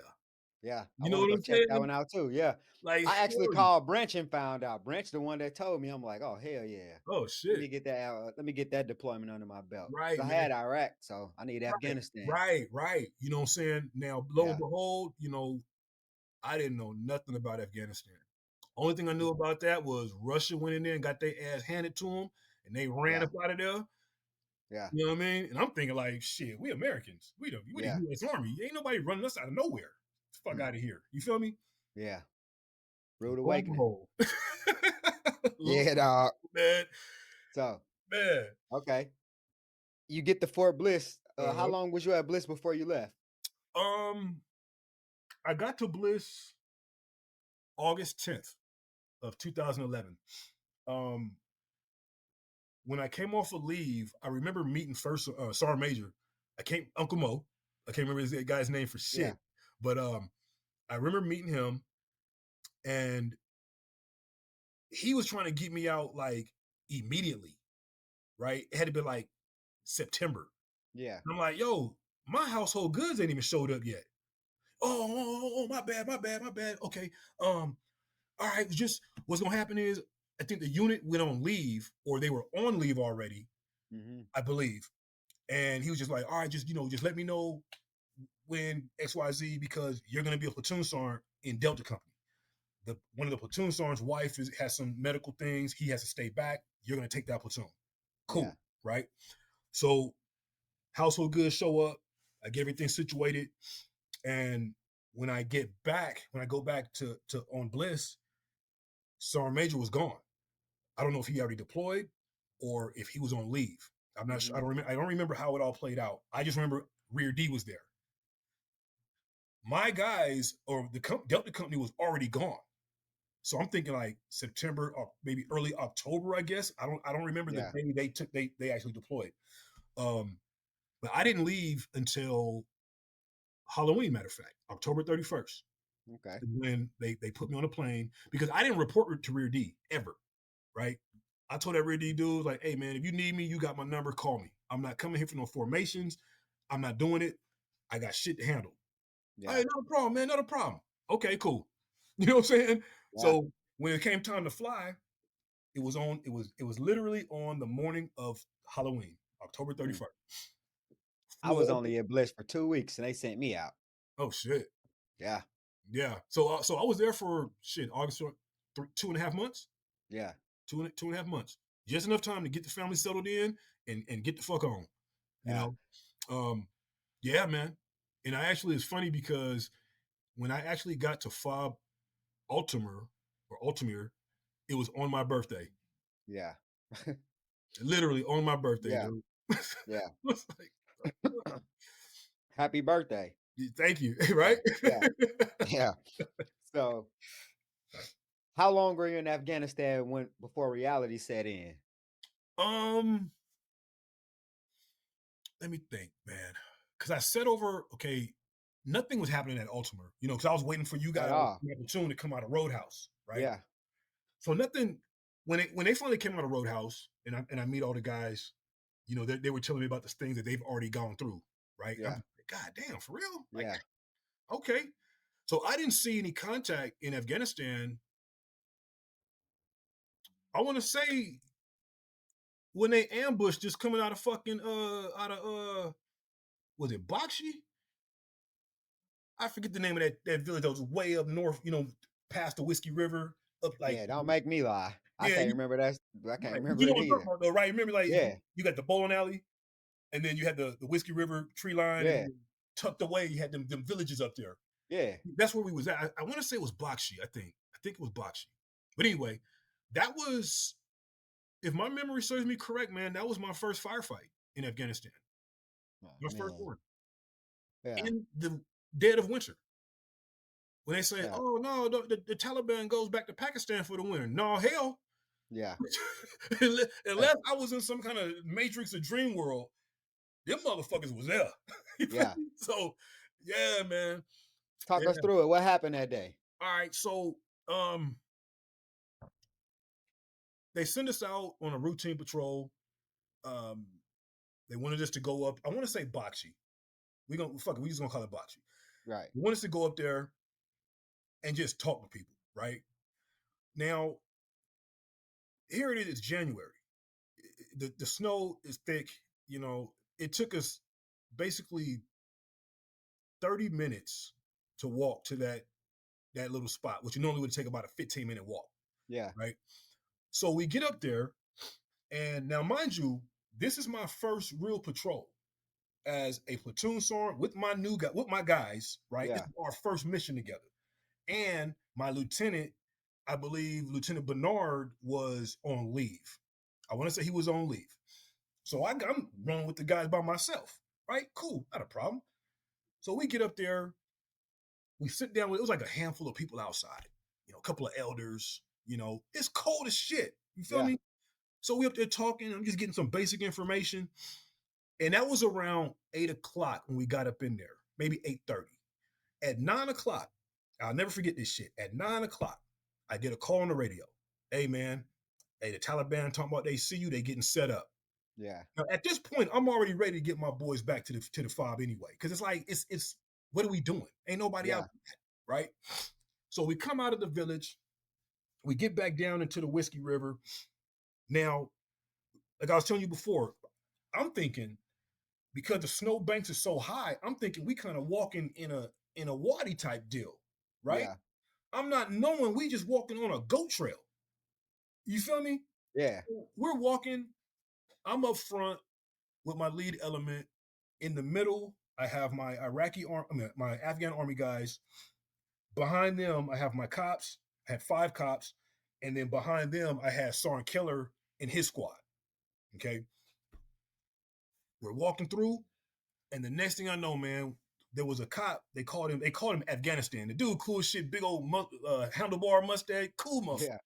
Yeah. You know what I'm check saying? that one out too. Yeah. Like I actually called Branch and found out. Branch the one that told me. I'm like, oh hell yeah. Oh shit. Let me get that deployment under my belt. Right. I had Iraq, so I need Afghanistan. Right. You know what I'm saying? Now, lo and behold, I didn't know nothing about Afghanistan. Only thing I knew about that was Russia went in there and got their ass handed to them, and they ran up out of there. Yeah. You know what I mean? And I'm thinking like, shit, we Americans. We the U.S. Army. Ain't nobody running us out of nowhere. Get the fuck out of here. You feel me? Yeah. Rude awakening. Yeah, dog. Man. So. Man. Okay. You get to Fort Bliss. How long was you at Bliss before you left? I got to Bliss August 10th of 2011. When I came off of leave, I remember meeting first Sergeant Major. Uncle Mo. I can't remember his guy's name for shit. But I remember meeting him, and he was trying to get me out like immediately, right? It had to be like September. Yeah. And I'm like, yo, my household goods ain't even showed up yet. Oh, my bad. Okay. All right, just what's gonna happen is I think the unit went on leave, or they were on leave already, I believe. And he was just like, all right, just let me know when XYZ, because you're gonna be a platoon sergeant in Delta Company. One of the platoon sergeant's wife has some medical things. He has to stay back. You're gonna take that platoon. Cool, right? So household goods show up. I get everything situated, and when I go back to on Bliss, Sergeant Major was gone. I don't know if he already deployed or if he was on leave. I'm not sure. I don't remember how it all played out. I just remember Rear D was there. My guys, or the Delta Company, was already gone. So I'm thinking like September or maybe early October, I guess. I don't remember the day they actually deployed. But I didn't leave until Halloween, matter of fact, October 31st. Okay. When they put me on a plane, because I didn't report to Rear D ever, right? I told that Rear D dude, like, hey man, if you need me, you got my number, call me. I'm not coming here for no formations. I'm not doing it. I got shit to handle. Yeah. Hey, not a problem, man, not a problem. Okay, cool. You know what I'm saying? Yeah. So when it came time to fly, it was literally on the morning of Halloween, October 31st. I was only at Bliss for 2 weeks and they sent me out. Oh shit. Yeah. Yeah. So I was there for August 2.5 months. Yeah. 2.5 months. Just enough time to get the family settled in and get the fuck on. You know? Yeah, man. And it's funny because when I actually got to FOB Altamir, it was on my birthday. Yeah. Literally on my birthday. Yeah. Dude. Yeah. Like, happy birthday. Thank you. Right? Yeah. So how long were you in Afghanistan before reality set in? Let me think, man. Because I said over, okay, nothing was happening at Ultima, you know, because I was waiting for you guys, my platoon, to come out of Roadhouse, right? Yeah. So nothing. When they finally came out of Roadhouse, and I meet all the guys, you know, they were telling me about the things that they've already gone through, right? Yeah. I'm like, God damn, for real? Like, Yeah. okay. So I didn't see any contact in Afghanistan. I want to say when they ambushed, just coming out of fucking was it Bakshi? I forget the name of that village that was way up north, you know, past the Whiskey River, up like. Yeah, don't make me lie. I Yeah, can't remember that. I can't right. remember You know it what I'm either. talking about, though, right? Remember, like, Yeah. you got the bowling alley, and then you had the Whiskey River tree line, Yeah. and then tucked away, you had them villages up there. Yeah. That's where we was at. I want to say it was Bakshi, I think it was Bakshi. But anyway, that was, if my memory serves me correct, man, that was my first firefight in Afghanistan. Oh, My man. first one. Yeah. In the dead of winter. When they say, Yeah. oh, no, the Taliban goes back to Pakistan for the winter. No, hell. Yeah. Unless I was in some kind of Matrix or dream world, them motherfuckers was there. Yeah. So, yeah, man. Talk us through it. What happened that day? All right, so they send us out on a routine patrol. They wanted us to go up. I want to say Bakshi. We just gonna call it Bakshi. Right. They want us to go up there and just talk to people, right? Now, here it is, it's January. The snow is thick, you know. It took us basically 30 minutes to walk to that little spot, which normally would take about a 15-minute walk. Yeah. Right. So we get up there, and now, mind you, this is my first real patrol as a platoon sergeant with my guys. Right. Yeah. This is our first mission together, and my lieutenant, I believe Lieutenant Bernard, was on leave. I want to say he was on leave. So I'm running with the guys by myself. Right. Cool. Not a problem. So we get up there. We sit down with, it was like a handful of people outside, you know, a couple of elders, you know, it's cold as shit. You feel me? So we up there talking, I'm just getting some basic information. And that was around 8:00 when we got up in there, maybe 8:30. At 9:00, I'll never forget this shit. At 9:00, I get a call on the radio. Hey, man, the Taliban talking about they see you, they getting set up. Yeah. Now, at this point, I'm already ready to get my boys back to the fob anyway. Cause it's like, it's what are we doing? Ain't nobody out there, right? So we come out of the village, we get back down into the Whiskey River. Now, like I was telling you before, I'm thinking, because the snow banks are so high, I'm thinking we kind of walking in a wadi type deal, right? Yeah. I'm not knowing we just walking on a goat trail. You feel me? Yeah. We're walking. I'm up front with my lead element. In the middle, I have my my Afghan army guys. Behind them, I have my cops. I had 5 cops, and then behind them, I had Sergeant Keller and his squad. Okay, we're walking through, and the next thing I know, man, there was a cop. They called him Afghanistan. The dude, cool shit, big old handlebar mustache, cool motherfucker. Yeah.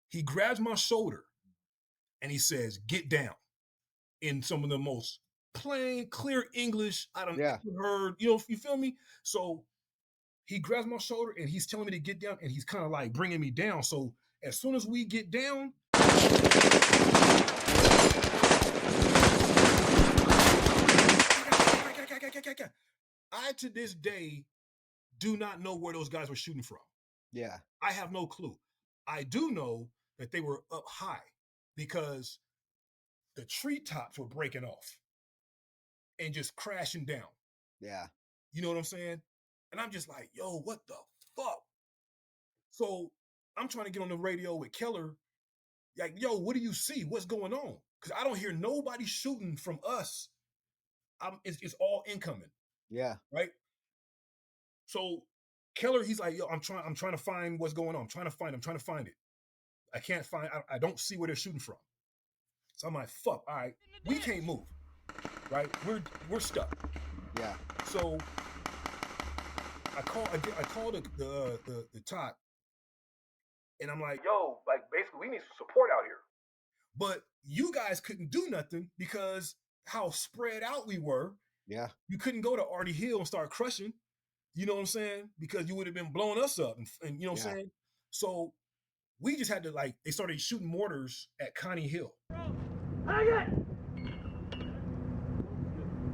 He grabs my shoulder, and he says, "Get down," in some of the most plain, clear English I don't ever heard. You know, you feel me? So he grabs my shoulder and he's telling me to get down, and he's kind of like bringing me down. So as soon as we get down, I to this day do not know where those guys were shooting from. Yeah. I have no clue. I do know that they were up high because the treetops were breaking off and just crashing down. Yeah. You know what I'm saying? And I'm just like, yo, what the fuck? So I'm trying to get on the radio with Keller. Like, yo, what do you see? What's going on? Because I don't hear nobody shooting from us. It's all incoming. Yeah. Right? So Keller, he's like, yo, I'm trying to find what's going on. I'm trying to find it. I can't find, I don't see where they're shooting from. So I'm like, fuck, all right, we can't move. Right? We're stuck. Yeah. So I call the top, and I'm like, yo, like basically we need some support out here. But you guys couldn't do nothing because how spread out we were. Yeah. You couldn't go to Artie Hill and start crushing. You know what I'm saying? Because you would have been blowing us up, and you know what I'm saying. So we just had to they started shooting mortars at Connie Hill. Hang it!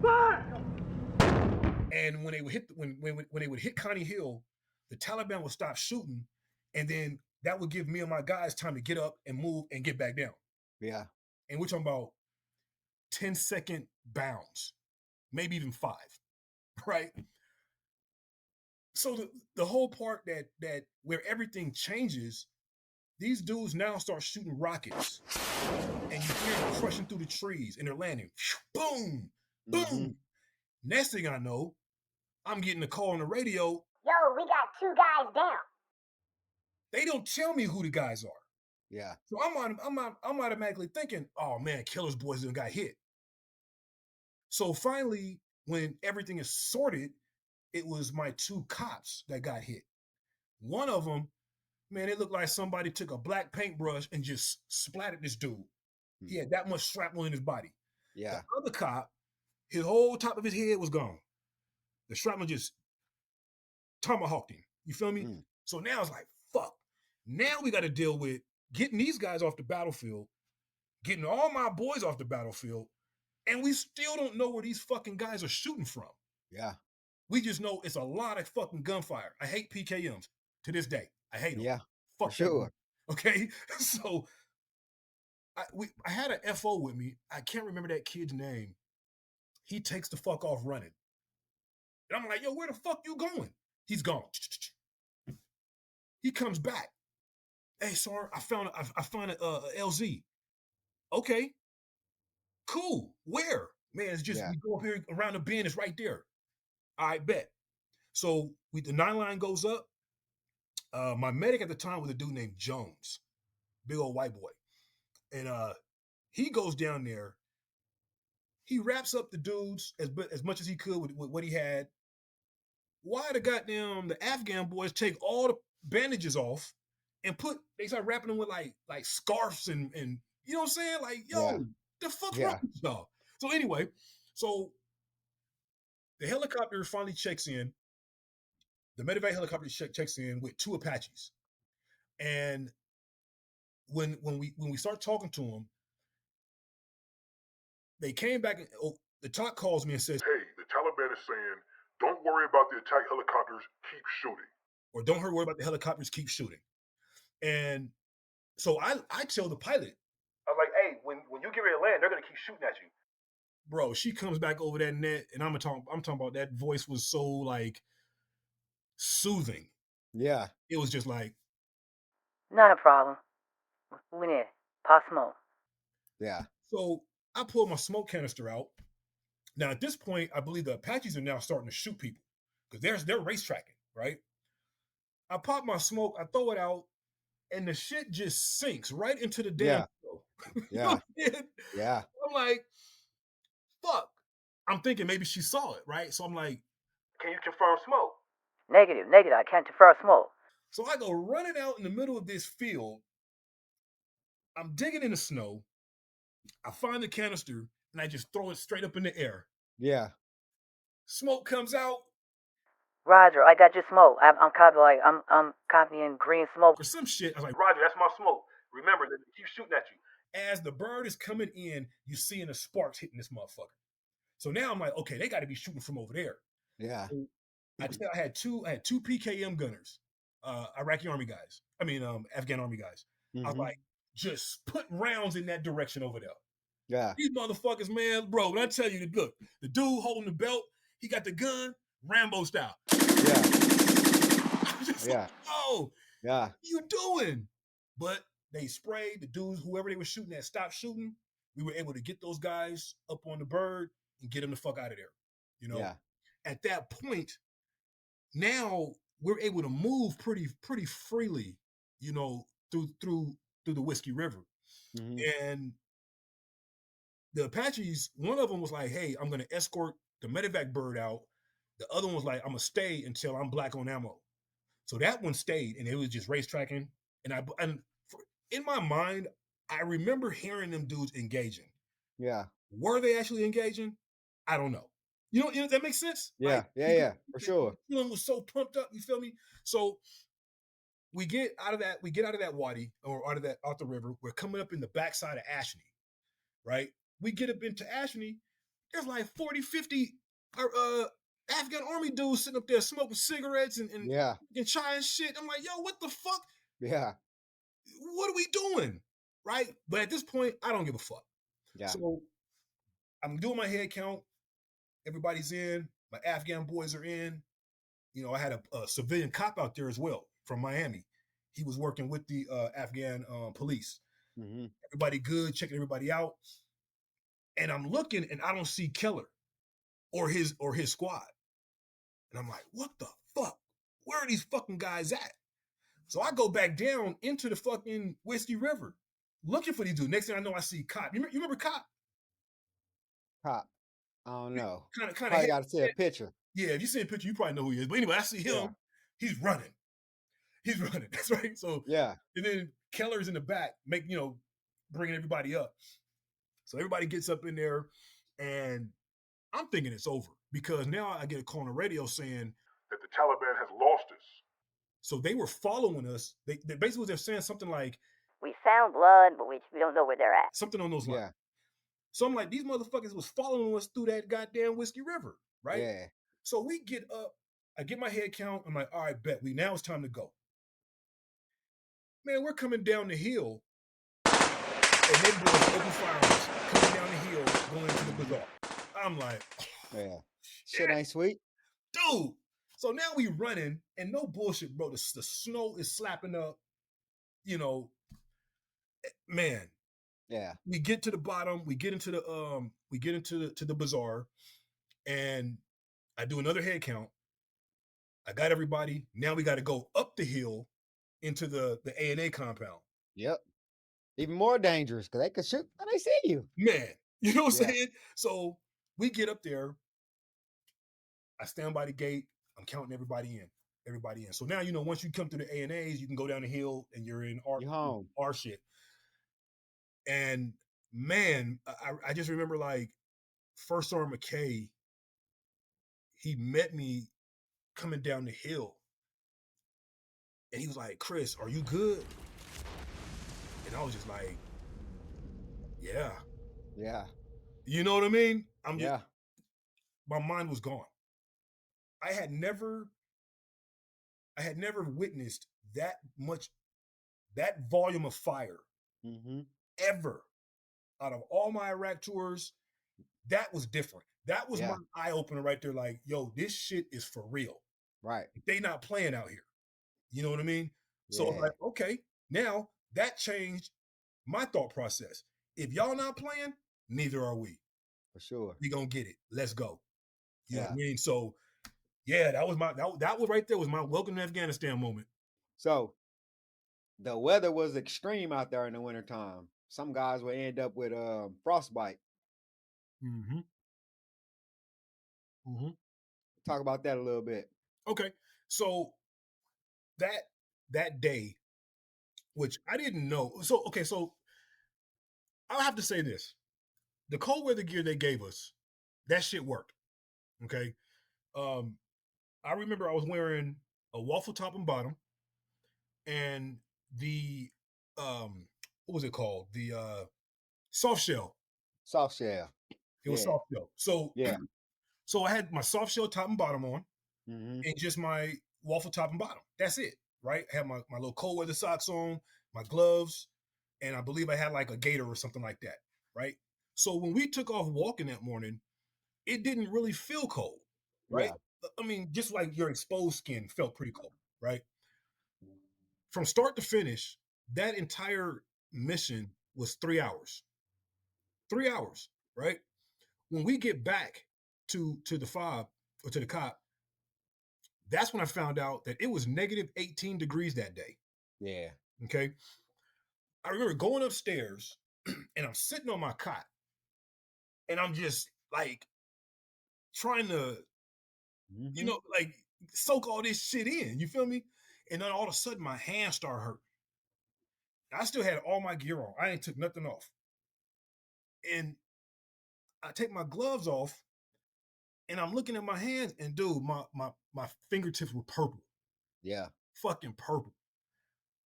Fire! And when they would hit when they would hit Connie Hill, the Taliban would stop shooting, and then that would give me and my guys time to get up and move and get back down. Yeah. And we're talking about 10-second bounds, maybe even 5, right? So the whole part that where everything changes, these dudes now start shooting rockets, and you hear them crushing through the trees, and they're landing. Boom, boom. Mm-hmm. Next thing I know, I'm getting a call on the radio. Yo, we got 2 guys down. They don't tell me who the guys are. Yeah. So I'm automatically thinking, oh man, Killer's boys done got hit. So finally, when everything is sorted, it was my 2 cops that got hit. One of them, man, it looked like somebody took a black paintbrush and just splattered this dude. He had that much shrapnel in his body. Yeah. The other cop, his whole top of his head was gone. The shrapnel just tomahawked him. You feel me? So now it's like, fuck. Now we got to deal with getting these guys off the battlefield, getting all my boys off the battlefield, and we still don't know where these fucking guys are shooting from. Yeah. We just know it's a lot of fucking gunfire. I hate PKMs to this day. I hate them. Yeah. Fuck for sure. Okay? So I had an FO with me. I can't remember that kid's name. He takes the fuck off running. And I'm like, yo, where the fuck you going? He's gone. He comes back. Hey, sir, I found a LZ. Okay. Cool. Where? Man, it's just, we go up here around the bend. It's right there. I bet. So the 9 line goes up. My medic at the time was a dude named Jones. Big old white boy. And he goes down there. He wraps up the dudes as much as he could with what he had. Why the Afghan boys take all the bandages off and they start wrapping them with like scarves and you know what I'm saying? Like, yo, the fuck's wrong with y'all? So anyway, so the helicopter finally checks in. The medevac helicopter checks in with 2 Apaches. And when we start talking to them, they came back and the TOC calls me and says, hey, the Taliban is saying, don't worry about the attack helicopters, keep shooting. Or don't worry about the helicopters, keep shooting. And so I tell the pilot, I was like, hey, when you get ready to land, they're gonna keep shooting at you. Bro, she comes back over that net, and I'm talking about that voice was so like soothing. Yeah. It was just like, not a problem. We need pop smoke. Yeah. So I pulled my smoke canister out. Now at this point, I believe the Apaches are now starting to shoot people because they're race tracking, right? I pop my smoke, I throw it out, and the shit just sinks right into the damn show. Yeah. Yeah. I'm like, fuck. I'm thinking maybe she saw it, right? So I'm like, can you confirm smoke? Negative. I can't confirm smoke. So I go running out in the middle of this field. I'm digging in the snow. I find the canister and I just throw it straight up in the air. Yeah. Smoke comes out. Roger, I got your smoke. I'm copying green smoke. Or some shit. I was like, Roger, that's my smoke. Remember, they keep shooting at you. As the bird is coming in, you seeing the sparks hitting this motherfucker. So now I'm like, okay, they got to be shooting from over there. Yeah. So I had two PKM gunners, Afghan army guys. I was like, just put rounds in that direction over there. Yeah. These motherfuckers, man, bro, when I tell you, look, the dude holding the belt, he got the gun, Rambo style. Yeah. I'm just like, oh, what are you doing? But they sprayed the dudes, whoever they were shooting at, stopped shooting. We were able to get those guys up on the bird and get them the fuck out of there. You know, at that point, now we're able to move pretty freely, you know, through the Whiskey River. And the Apaches, one of them was like, hey, I'm going to escort the medevac bird out. The other one was like, I'm going to stay until I'm black on ammo. So that one stayed, and it was just race tracking. And in my mind, I remember hearing them dudes engaging. Yeah. Were they actually engaging? I don't know. You know that makes sense? Yeah. Yeah. For sure. The feeling was so pumped up. You feel me? So we get out of that wadi or out the river. We're coming up in the backside of Ashney, right? We get up into Ashney. There's like 40, 50 Afghan army dudes sitting up there smoking cigarettes and chai and shit. I'm like, yo, what the fuck? Yeah. What are we doing? Right? But at this point, I don't give a fuck. Yeah. So I'm doing my head count. Everybody's in. My Afghan boys are in. You know, I had a civilian cop out there as well from Miami. He was working with the Afghan police. Mm-hmm. Everybody good, checking everybody out. And I'm looking and I don't see Keller or his squad. And I'm like, what the fuck? Where are these fucking guys at? So I go back down into the fucking Whiskey River looking for these dudes. Next thing I know, I see Cop. You remember Cop? Cop. I don't know. Kind of. Probably got to see a picture. Yeah, if you see a picture, you probably know who he is. But anyway, I see him. Yeah. He's running. That's right. So yeah. And then Keller's in the back, bringing everybody up. So everybody gets up in there, and I'm thinking it's over because now I get a call on the radio saying that the Taliban has lost us. So they were following us. They basically they're saying something like, "We found blood, but we don't know where they're at." Something on those lines. Yeah. So I'm like, these motherfuckers was following us through that goddamn Whiskey River, right? Yeah. So we get up. I get my head count. I'm like, all right, bet. Now it's time to go. Man, we're coming down the hill, and they boys open fire coming down the hill, going into the bazaar. I'm like, yeah, shit ain't sweet, dude. So now we running, and no bullshit, bro. The snow is slapping up. You know, man. Yeah. We get to the bottom. We get into the bazaar, and I do another head count. I got everybody. Now we got to go up the hill into the A&A compound. Yep. Even more dangerous because they could shoot when they see you. Man, you know what I'm saying? So we get up there. I stand by the gate. I'm counting everybody in. So now, once you come through the A&As, you can go down the hill and you're in our shit. And man, I just remember like First Sergeant McKay, he met me coming down the hill. And he was like, "Chris, are you good?" And I was just like, yeah. Yeah. You know what I mean? My mind was gone. I had never witnessed that volume of fire ever out of all my Iraq tours. That was different. That was my eye opener right there. Like, yo, this shit is for real. Right. They not playing out here. You know what I mean? So I was like, okay, now that changed my thought process. If y'all not playing, neither are we. For sure. We gonna get it. Let's go. You know what I mean? So yeah, that was that was right there was my welcome to Afghanistan moment. So the weather was extreme out there in the wintertime. Some guys would end up with frostbite. Talk about that a little bit. Okay. So that day, which I didn't know. So I'll have to say this. The cold weather gear they gave us, that shit worked. Okay. I remember I was wearing a waffle top and bottom and the what was it called? The soft shell. Soft shell. It was soft shell. So so I had my soft shell top and bottom on and just my waffle top and bottom. That's it. Right? I had my little cold weather socks on, my gloves, and I believe I had like a gaiter or something like that. Right? So when we took off walking that morning, it didn't really feel cold. Right? Yeah. I mean, just like your exposed skin felt pretty cold, right? From start to finish, that entire mission was 3 hours. 3 hours, right? When we get back to the fob or to the cop, that's when I found out that it was negative 18 degrees that day. Yeah. Okay. I remember going upstairs and I'm sitting on my cot and I'm just like trying to, like soak all this shit in. You feel me? And then all of a sudden my hands start hurting. I still had all my gear on. I ain't took nothing off. And I take my gloves off, and I'm looking at my hands, and dude, my fingertips were purple. Yeah. Fucking purple.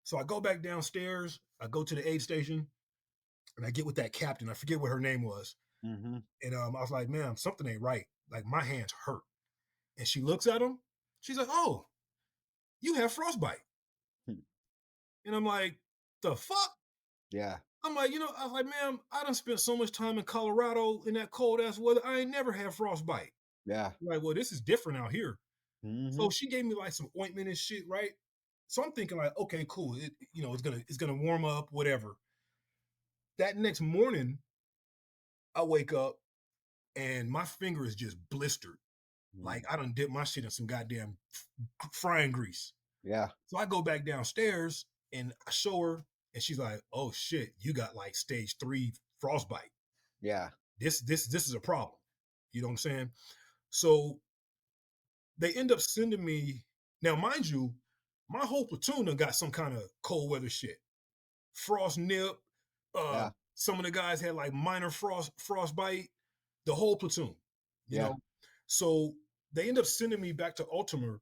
So I go back downstairs, I go to the aid station, and I get with that captain. I forget what her name was. Mm-hmm. And I was like, ma'am, something ain't right. Like, my hands hurt. And she looks at him. She's like, oh, you have frostbite. And I'm like, the fuck? Yeah. I'm like, I was like, ma'am, I done spent so much time in Colorado in that cold ass weather. I ain't never had frostbite. Yeah. I'm like, well, this is different out here. Mm-hmm. So she gave me like some ointment and shit, right? So I'm thinking like, okay, cool. It's gonna warm up, whatever. That next morning, I wake up and my finger is just blistered. Like I done dipped my shit in some goddamn frying grease. Yeah. So I go back downstairs and I show her, and she's like, "Oh shit, you got like stage 3 frostbite. Yeah. This is a problem." You know what I'm saying? So they end up sending me. Now, mind you, my whole platoon done got some kind of cold weather shit. Frost nip. Some of the guys had like minor frostbite. The whole platoon. You know. So they end up sending me back to Ultimer.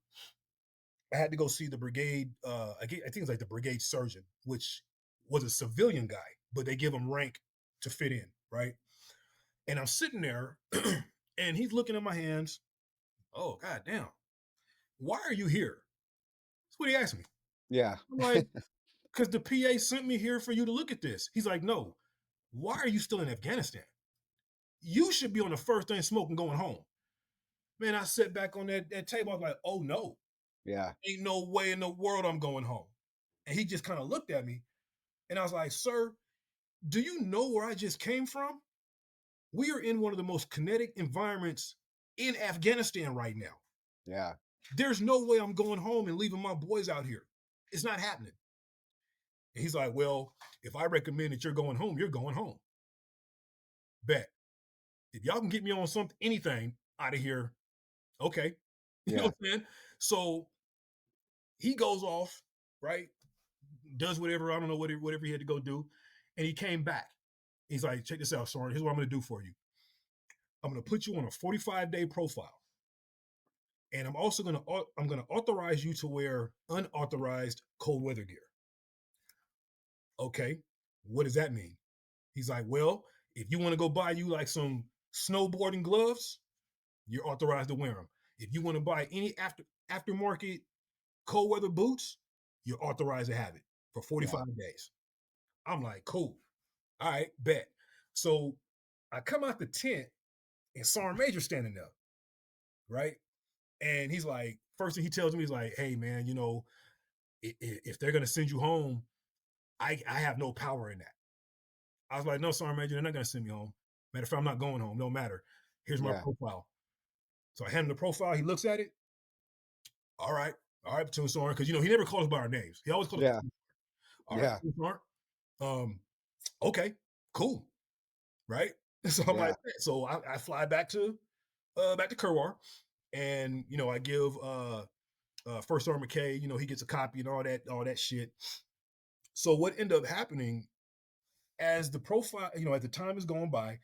I had to go see the brigade. I think it's like the brigade surgeon, which was a civilian guy, but they give him rank to fit in, right? And I'm sitting there, and he's looking at my hands. Oh, goddamn. Why are you here? That's what he asked me. Yeah. I'm like, because the PA sent me here for you to look at this. He's like, no. Why are you still in Afghanistan? You should be on the first thing smoking going home. Man, I sat back on that table. I was like, oh, no. Yeah. Ain't no way in the world I'm going home. And he just kind of looked at me, and I was like, sir, do you know where I just came from? We are in one of the most kinetic environments in Afghanistan right now. Yeah. There's no way I'm going home and leaving my boys out here. It's not happening. And he's like, well, if I recommend that you're going home, you're going home. Bet. If y'all can get me on anything out of here, okay. You know what I'm saying? So he goes off, right? Does whatever, I don't know, whatever he had to go do. And he came back. He's like, check this out, Soren. Here's what I'm going to do for you. I'm going to put you on a 45-day profile. And I'm also going to authorize you to wear unauthorized cold weather gear. Okay. What does that mean? He's like, well, if you want to go buy you like some snowboarding gloves, you're authorized to wear them. If you want to buy any aftermarket cold weather boots, you're authorized to have it for 45 days. I'm like, cool. All right, bet. So I come out the tent, and Sergeant Major standing there, right? And he's like, first thing he tells me, he's like, hey, man, if they're going to send you home, I have no power in that. I was like, no, Sergeant Major, they're not going to send me home. Matter of fact, I'm not going home. No matter. Here's my profile. So I hand him the profile. He looks at it. All right, Platoon Sergeant, because he never calls us by our names. He always calls us. All right, Platoon Sergeant. Okay, cool, right? So I'm like, so I fly back to Kerwar, and I give First Sergeant McKay, he gets a copy and all that shit. So what ended up happening as the profile, as the time is going by,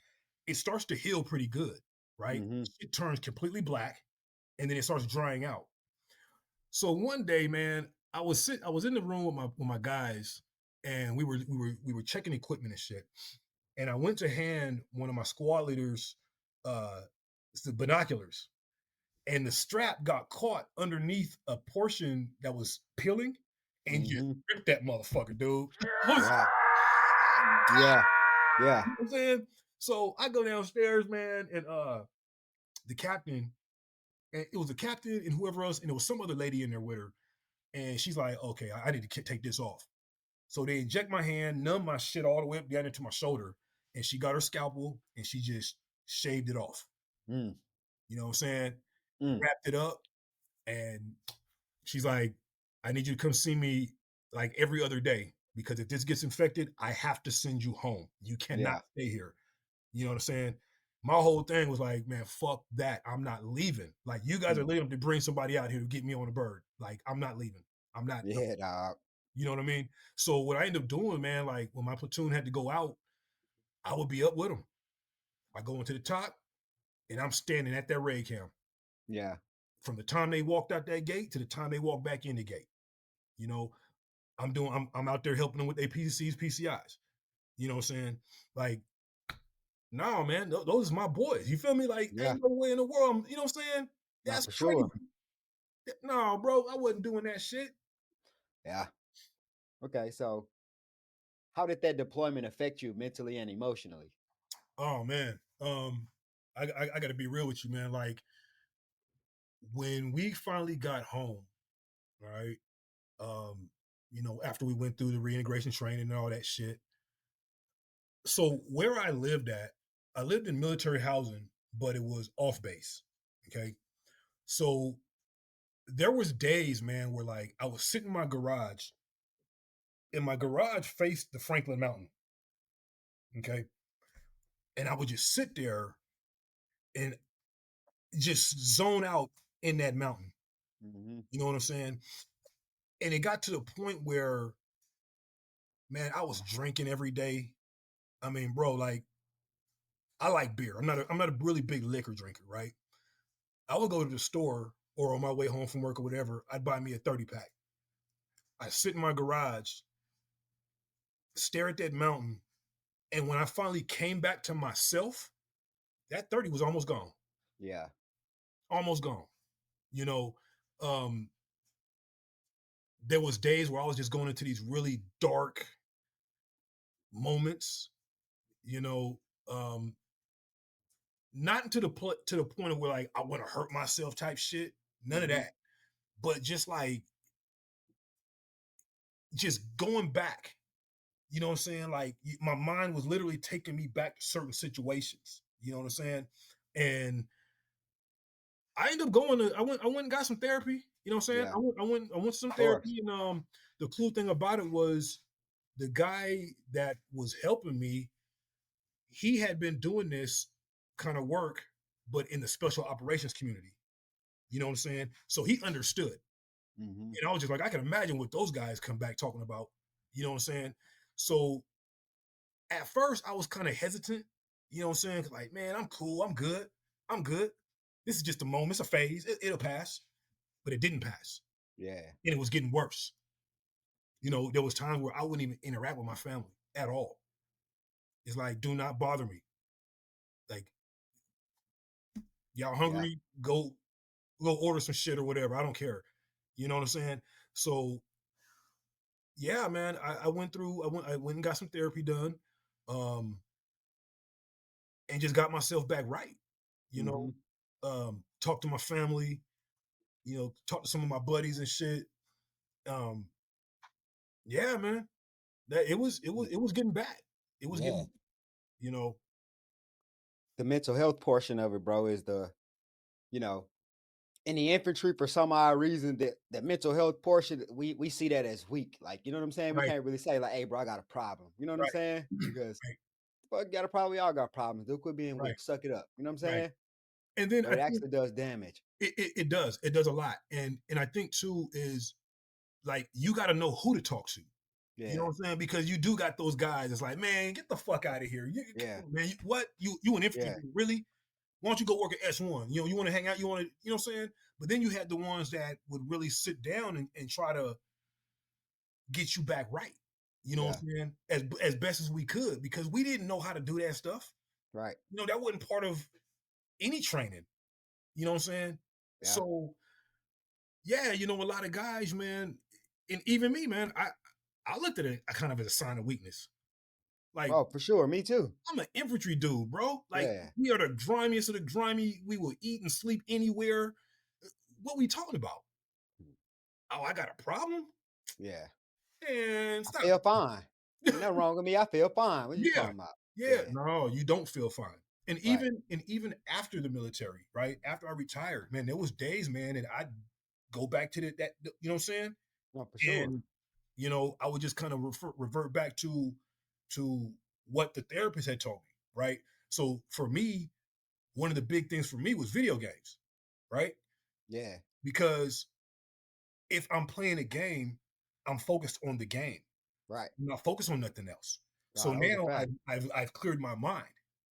it starts to heal pretty good, right? It turns completely black, and then it starts drying out. So one day, man, I was in the room with my guys, and we were checking equipment and shit. And I went to hand one of my squad leaders the binoculars, and the strap got caught underneath a portion that was peeling, and just ripped that motherfucker, dude. Yeah. You know what I'm saying? So I go downstairs, man, and the captain, and it was the captain and whoever else, and there was some other lady in there with her, and she's like, okay, I need to take this off. So they inject my hand, numb my shit all the way up down into my shoulder, and she got her scalpel and she just shaved it off. You know what I'm saying? Wrapped it up, and she's like, I need you to come see me like every other day, because if this gets infected, I have to send you home. You cannot stay here. You know what I'm saying? My whole thing was like, man, fuck that. I'm not leaving. Like, you guys are leaving to bring somebody out here to get me on a bird. Like, I'm not leaving. I'm not. Yeah, dog. You know what I mean? So what I ended up doing, man, like when my platoon had to go out, I would be up with them. I go into the top, and I'm standing at that raid camp. Yeah. From the time they walked out that gate to the time they walked back in the gate. You know, I'm out there helping them with their PCCs, PCIs. You know what I'm saying? Like, no, man, those are my boys. You feel me? Like, Yeah. ain't no way in the world. You know what I'm saying? Nah, That's for crazy. sure. No, bro, I wasn't doing that shit. Yeah. Okay, so how did that deployment affect you mentally and emotionally? Oh man, I got to be real with you, man. Like when we finally got home, right? You know, after we went through the reintegration training and all that shit. So where I lived at, I lived in military housing, but it was off base. Okay, so there was days, man, where like I was sitting in my garage, and my garage faced the Franklin Mountain. Okay, and I would just sit there and just zone out in that mountain. Mm-hmm. You know what I'm saying? And it got to the point where, man, I was drinking every day. I mean, bro, like I like beer. I'm not a really big liquor drinker, right? I would go to the store or on my way home from work or whatever, I'd buy me a 30 pack. I sit in my garage, stare at that mountain, and when I finally came back to myself, that 30 was almost gone. Yeah. Almost gone. You know, um, there was days where I was just going into these really dark moments, you know, not to the to the point of where like I want to hurt myself type shit. None of Mm-hmm. that. But just like just going back, you know what I'm saying? Like my mind was literally taking me back to certain situations. You know what I'm saying? And I ended up going to I went and got some therapy. You know what I'm saying? Yeah. I went to some Of course. therapy, and the cool thing about it was the guy that was helping me, he had been doing this kind of work, but in the special operations community. You know what I'm saying? So he understood. Mm-hmm. And I was just like, I can imagine what those guys come back talking about. You know what I'm saying? So at first I was kind of hesitant, you know what I'm saying? Like, man, I'm cool, I'm good, I'm good. This is just a moment, it's a phase, it'll pass. But it didn't pass. Yeah. And it was getting worse. You know, there was times where I wouldn't even interact with my family at all. It's like, do not bother me. Like, y'all Yeah. hungry? Go order some shit or whatever. I don't care. You know what I'm saying? So yeah, man, I went and got some therapy done. Um, and just got myself back right. You Mm-hmm. know, talked to my family, you know, talked to some of my buddies and shit. Um, yeah, man. That it was getting bad. It was Yeah. getting, you know, The mental health portion of it, bro, is you know, in the infantry for some odd reason that the mental health portion we see that as weak. Like, you know what I'm saying? We right, can't really say like, hey, bro, I got a problem. You know what I'm right, saying? Because right, fuck got a problem, we all got problems. Don't quit being right, weak. Suck it up. You know what I'm right. saying? And then But I it think actually does damage. it does a lot. And I think too is like you got to know who to talk to. You know Yeah. what I'm saying? Because you do got those guys. It's like, man, get the fuck out of here. Yeah. Man, what you an infantry Yeah. really? Why don't you go work at S1? You know, you want to hang out, you want to, you know what I'm saying? But then you had the ones that would really sit down and try to get you back right. You know what Yeah. I'm saying? As best as we could, because we didn't know how to do that stuff. Right. You know, that wasn't part of any training. You know what I'm saying? Yeah. So yeah, you know, a lot of guys, man, and even me, man, I looked at it kind of as a sign of weakness. Like, Oh, for sure. Me too. I'm an infantry dude, bro. Like, Yeah. we are the grimiest of the grimy. We will eat and sleep anywhere. What we talking about? Oh, I got a problem? Yeah. And I stop. feel fine. Ain't nothing wrong with me. I feel fine. What are you Yeah. talking about? Yeah. Yeah. No, you don't feel fine. And Right. even after the military, right? After I retired, man, there was days, man, that I'd go back to that, you know what I'm saying? No, for sure. And, you know, I would just kind of revert back to what the therapist had told me, right? So for me, one of the big things for me was video games, right? Yeah. Because if I'm playing a game, I'm focused on the game. Right. I'm not focused on nothing else. So Those are now facts. I've cleared my mind.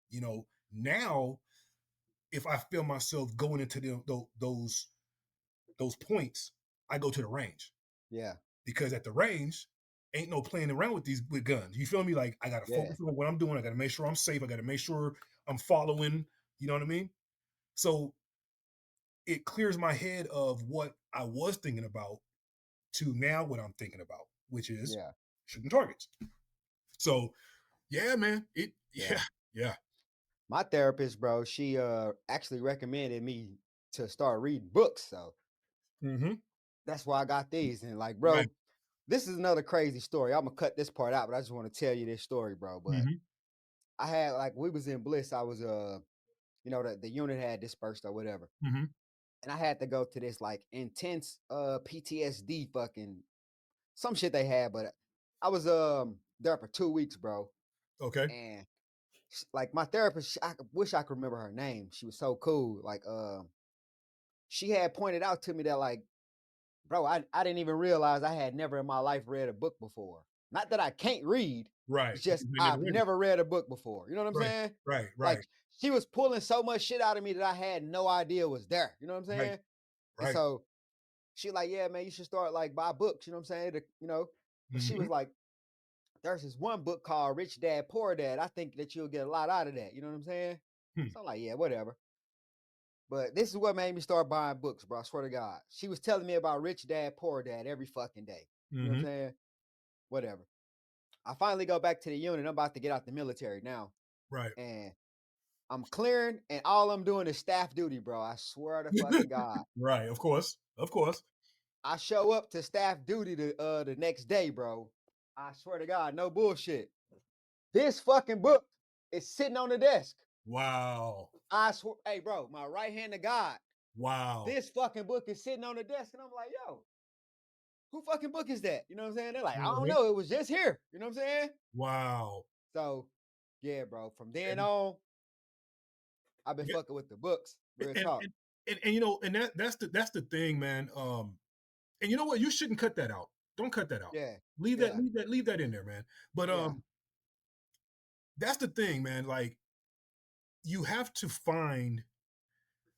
You know, now if I feel myself going into those points, I go to the range. Yeah. Because at the range, ain't no playing around with guns. You feel me? Like I gotta focus on what I'm doing. I gotta make sure I'm safe. I gotta make sure I'm following. You know what I mean? So it clears my head of what I was thinking about to now what I'm thinking about, which is shooting targets. So yeah, man. Yeah. My therapist, bro, she actually recommended me to start reading books. So that's why I got these. And like, bro, this is another crazy story. I'm gonna cut this part out, but I just want to tell you this story, bro. But I had like we was in Bliss. I was you know, the unit had dispersed or whatever. And I had to go to this like intense PTSD fucking some shit they had, but I was there for 2 weeks, bro. Okay. And like my therapist, I wish I could remember her name. She was so cool. Like she had pointed out to me that like, bro, I didn't even realize I had never in my life read a book before. Not that I can't read. Right. It's just I've never read a book before. You know what I'm saying? Right. Like she was pulling so much shit out of me that I had no idea was there. You know what I'm saying? And so she like, yeah, man, you should start like buy books. You know what I'm saying? You know, but she was like, there's this one book called Rich Dad Poor Dad. I think that you'll get a lot out of that. You know what I'm saying? So I'm like, yeah, whatever. But this is what made me start buying books, bro. I swear to God. She was telling me about Rich Dad Poor Dad every fucking day. You know what I'm saying? Whatever. I finally go back to the unit. I'm about to get out the military now. Right. And I'm clearing, and all I'm doing is staff duty, bro. I swear to fucking God. Right. Of course. I show up to staff duty the next day, bro. I swear to God, no bullshit. This fucking book is sitting on the desk. Wow. I swear, hey, bro, my right hand to God. Wow. This fucking book is sitting on the desk, and I'm like, yo, who fucking book is that? You know what I'm saying? They're like, I don't know. It was just here. You know what I'm saying? Wow. So, yeah, bro. From then on, I've been fucking with the books. Real talk. And you know, and that's the thing, man. And you know what? You shouldn't cut that out. Don't cut that out. Yeah. Leave that in there, man. But that's the thing, man. Like, you have to find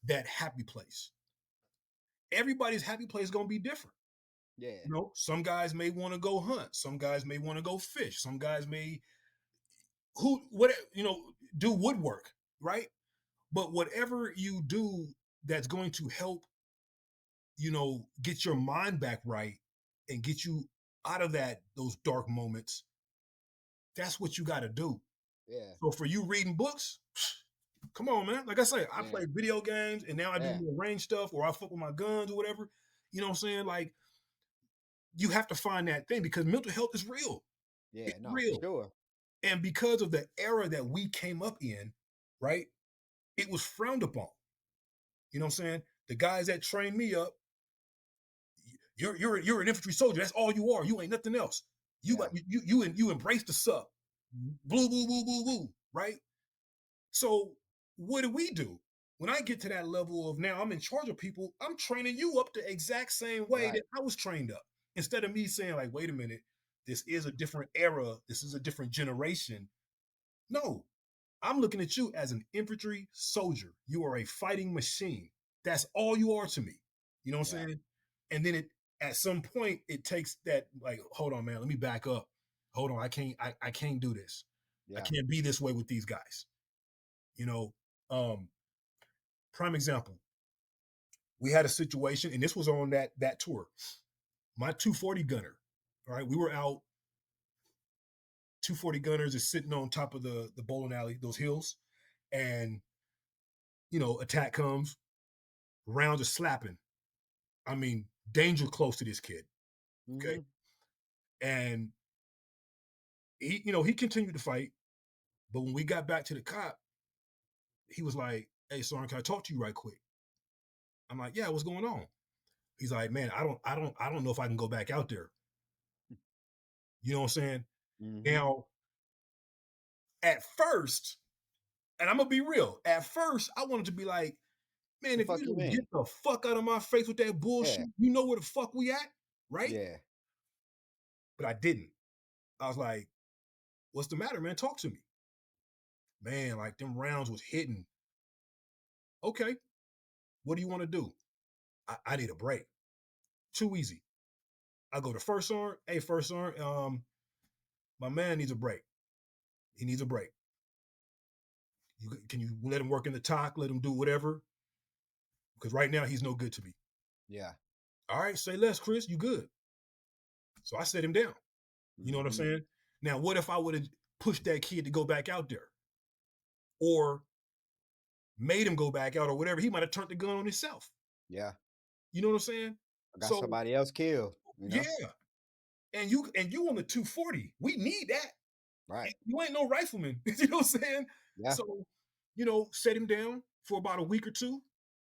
that happy place. Everybody's happy place is gonna be different. Yeah. You know, some guys may want to go hunt, some guys may want to go fish, some guys may do woodwork, right? But whatever you do that's going to help, you know, get your mind back right and get you out of those dark moments, that's what you got to do. Yeah. So for you reading books, come on, man. Like I say, I play video games and now I do more range stuff or I fuck with my guns or whatever. You know what I'm saying? Like, you have to find that thing because mental health is real. Yeah, it's no, real. Sure. And because of the era that we came up in, right, it was frowned upon. You know what I'm saying? The guys that trained me up, you're an infantry soldier. That's all you are. You ain't nothing else. You embrace the sub. Blue, blue, blue, blue, blue, right? So what do? When I get to that level of now I'm in charge of people, I'm training you up the exact same way that I was trained up. Instead of me saying like, wait a minute, this is a different era. This is a different generation. No, I'm looking at you as an infantry soldier. You are a fighting machine. That's all you are to me. You know what I'm saying? And then at some point it takes that like, hold on, man, let me back up. Hold on, I can't do this. I can't be this way with these guys. You know, prime example. We had a situation, and this was on that tour. My 240 gunner, all right, we were out. 240 gunners is sitting on top of the bowling alley, those hills, and you know, attack comes, rounds are slapping. I mean, danger close to this kid. Okay. And he continued to fight. But when we got back to the cop, he was like, hey, Sergeant, can I talk to you right quick? I'm like, yeah, what's going on? He's like, man, I don't know if I can go back out there. You know what I'm saying? Now, at first, and I'm gonna be real, at first I wanted to be like, man, if you don't get the fuck out of my face with that bullshit, you know where the fuck we at, right? Yeah. but I didn't. I was like, what's the matter, man? Talk to me. Man, like them rounds was hitting. Okay, what do you want to do? I need a break. Too easy. I go to first sergeant. Hey, first sergeant, my man needs a break. He needs a break. Can you let him work in the talk? Let him do whatever? Because right now he's no good to me. Yeah. All right, say less, Chris. You good? So I set him down. You know what I'm saying? Now, what if I would have pushed that kid to go back out there, or made him go back out, or whatever? He might have turned the gun on himself. Yeah. You know what I'm saying? I got somebody else killed. You know? Yeah. And you on the 240. We need that. Right. You ain't no rifleman. You know what I'm saying? Yeah. So, set him down for about a week or two,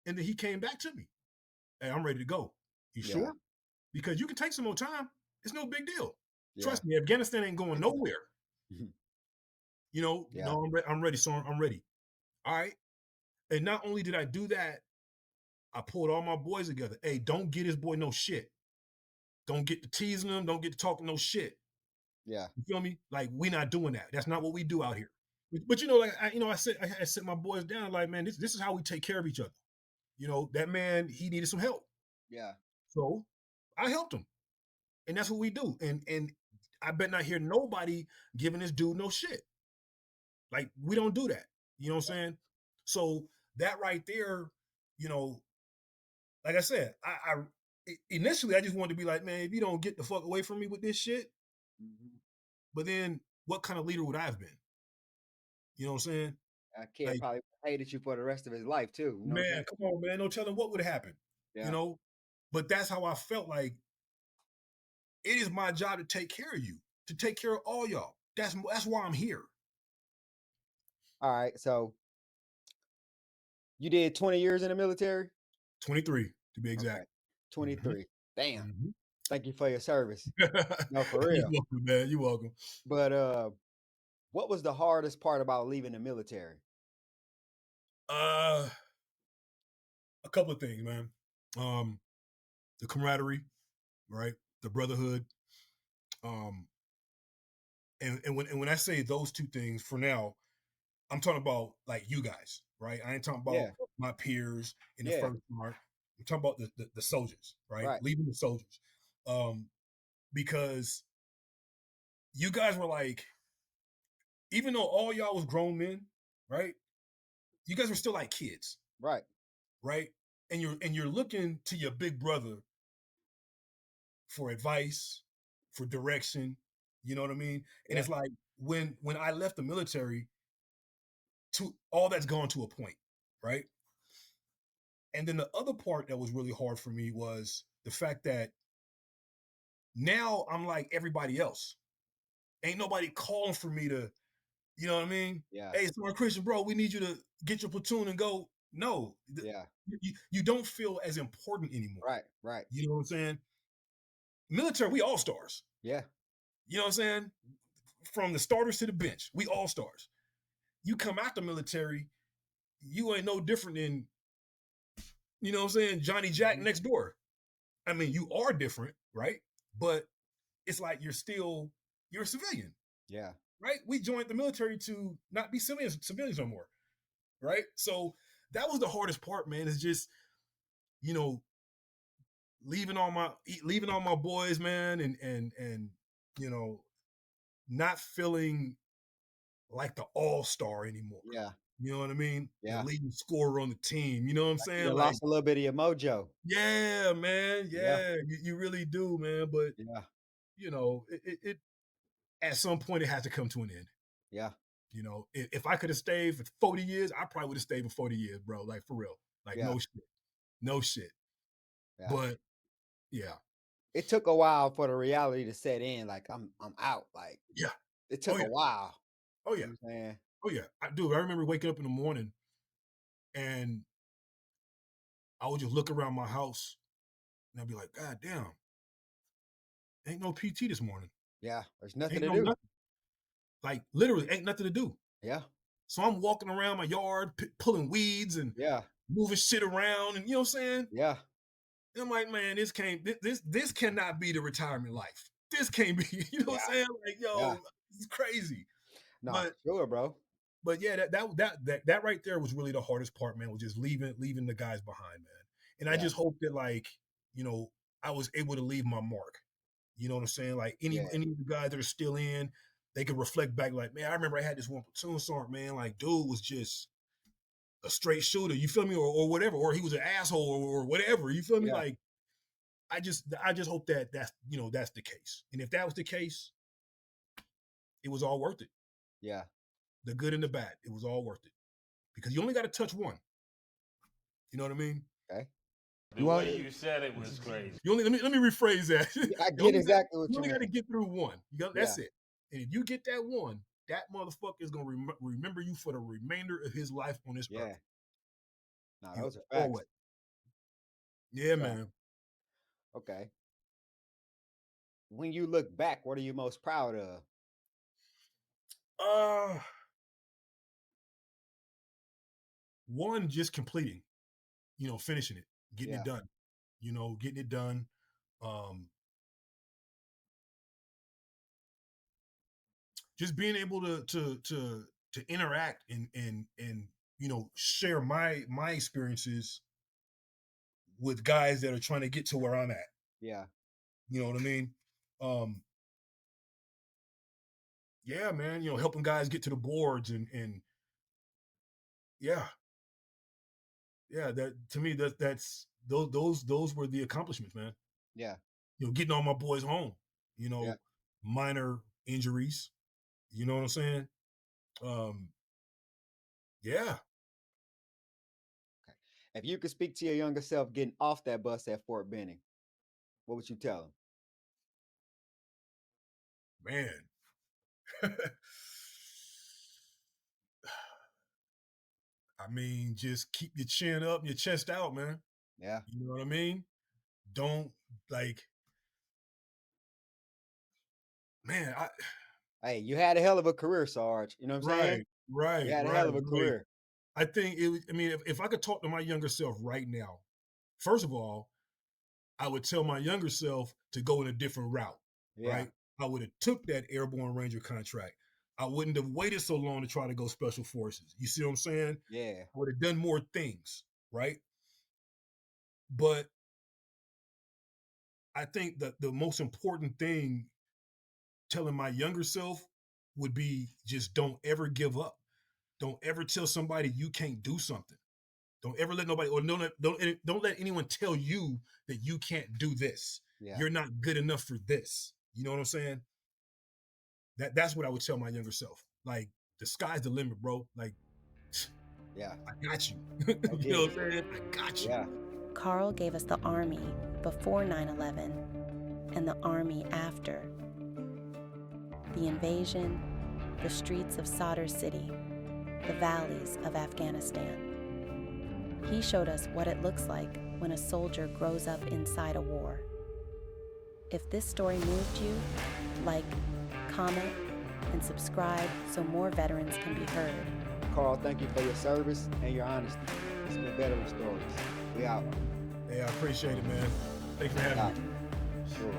and then he came back to me. Hey, I'm ready to go. You sure? Because you can take some more time. It's no big deal. Yeah. Trust me, Afghanistan ain't going nowhere. No, I'm ready, son. I'm ready. All right. And not only did I do that, I pulled all my boys together. Hey, don't get his boy no shit. Don't get to teasing him. Don't get to talking no shit. Yeah. You feel me? Like, we're not doing that. That's not what we do out here. But I set my boys down. Like, man, this is how we take care of each other. That man, he needed some help. Yeah. So I helped him, and that's what we do. And I bet not hear nobody giving this dude no shit. Like, we don't do that. You know what I'm saying? So that right there, like I said, I initially I just wanted to be like, man, if you don't get the fuck away from me with this shit. But then, what kind of leader would I have been? You know what I'm saying? That kid probably hated you for the rest of his life too. You know man, come on, man. No telling what would have happened. Yeah. But that's how I felt. Like, it is my job to take care of you, to take care of all y'all. That's why I'm here. All right. So you did 20 years in the military? 23, to be exact. Okay. 23. Damn. Thank you for your service. No, for real. You're welcome, man. You're welcome. But what was the hardest part about leaving the military? A couple of things, man. The camaraderie, right? The brotherhood. And when I say those two things, for now, I'm talking about like you guys, right? I ain't talking about my peers in the first part. I'm talking about the soldiers, right? Leaving the soldiers. Because you guys were like, even though all y'all was grown men, right? You guys were still like kids. Right. Right? And you're looking to your big brother for advice, for direction. You know what I mean? And it's like, when I left the military, all that's gone to a point, right? And then the other part that was really hard for me was the fact that now I'm like everybody else. Ain't nobody calling for me to, you know what I mean? Yeah. Hey, Sadr Christian, bro, we need you to get your platoon and go. No. Yeah. You don't feel as important anymore. Right. You know what I'm saying? Military, we all stars. Yeah. You know what I'm saying? From the starters to the bench, we all stars. You come out the military, you ain't no different than, you know what I'm saying, Johnny Jack next door. I mean, you are different, right? But it's like you're a civilian. Yeah. Right? We joined the military to not be civilians no more. Right? So that was the hardest part, man, is just, leaving all my boys, man, and not feeling like the all-star anymore. Yeah. You know what I mean? Yeah. The leading scorer on the team. You know what I'm saying? You lost a little bit of your mojo. Yeah, man. Yeah. You really do, man. But it at some point it has to come to an end. Yeah. If I could have stayed for 40 years, I probably would have stayed for 40 years, bro. Like, for real. Like, no shit. Yeah. But yeah. It took a while for the reality to set in. Like, I'm out. Like, it took a while. Oh yeah. You know what I'm saying? Oh yeah. I remember waking up in the morning and I would just look around my house and I'd be like, God damn, ain't no PT this morning. Yeah. There's nothing to do. Nothing. Like, literally ain't nothing to do. Yeah. So I'm walking around my yard, pulling weeds and moving shit around, and you know what I'm saying? Yeah. And I'm like, man, this cannot be the retirement life. this can't be, you know what I'm saying? Like, yo, it's crazy. No, sure, bro. But yeah, that right there was really the hardest part, man, was just leaving the guys behind, man. And I just hope that, like, you know, I was able to leave my mark. You know what I'm saying? Like any of the guys that are still in, they can reflect back, like, man, I remember I had this one platoon sergeant, man, like, dude was just a straight shooter, you feel me, or whatever, or he was an asshole or whatever, you feel me? Like, I just hope that's, you know, that's the case. And if that was the case, it was all worth it. Yeah. The good and the bad, it was all worth it. Because you only got to touch one. You know what I mean? Okay. The way you said it was crazy. You only let me rephrase that. I get exactly what you you only mean. got to get through one. That's it. And if you get that one, that motherfucker is gonna remember you for the remainder of his life on this earth. No, those are facts. Yeah, man. Okay. When you look back, what are you most proud of? One, just completing, you know, finishing it, getting it done, you know, getting it done. Just being able to interact and you know, share my experiences with guys that are trying to get to where I'm at. Yeah. You know what I mean? Yeah, man, you know, helping guys get to the boards and yeah, that to me that's those were the accomplishments, man. Yeah. You know, getting all my boys home, you know, minor injuries, you know what I'm saying? Yeah. Okay. If you could speak to your younger self getting off that bus at Fort Benning, what would you tell him? Man. I mean, just keep your chin up and your chest out, man. Yeah. You know what I mean? Don't, like, man, hey, you had a hell of a career, Sarge. You know what I'm saying? Right. You had a hell of a career. I think I mean, if I could talk to my younger self right now, first of all, I would tell my younger self to go in a different route, right? I would have took that Airborne Ranger contract. I wouldn't have waited so long to try to go Special Forces. You see what I'm saying? Yeah. I would have done more things, right? But I think that the most important thing telling my younger self would be just don't ever give up. Don't ever tell somebody you can't do something. Don't ever let nobody, or don't let anyone tell you that you can't do this. Yeah. You're not good enough for this. You know what I'm saying? That's what I would tell my younger self. Like, the sky's the limit, bro. Like, yeah, I got you. You know what I'm saying? I got you. Yeah. Karl gave us the Army before 9/11 and the Army after. The invasion, the streets of Sadr City, the valleys of Afghanistan. He showed us what it looks like when a soldier grows up inside a war. If this story moved you, like, comment, and subscribe so more veterans can be heard. Karl, thank you for your service and your honesty. It's been Veteran Stories. We out. Hey, I appreciate it, man. Thanks for having me. Sure.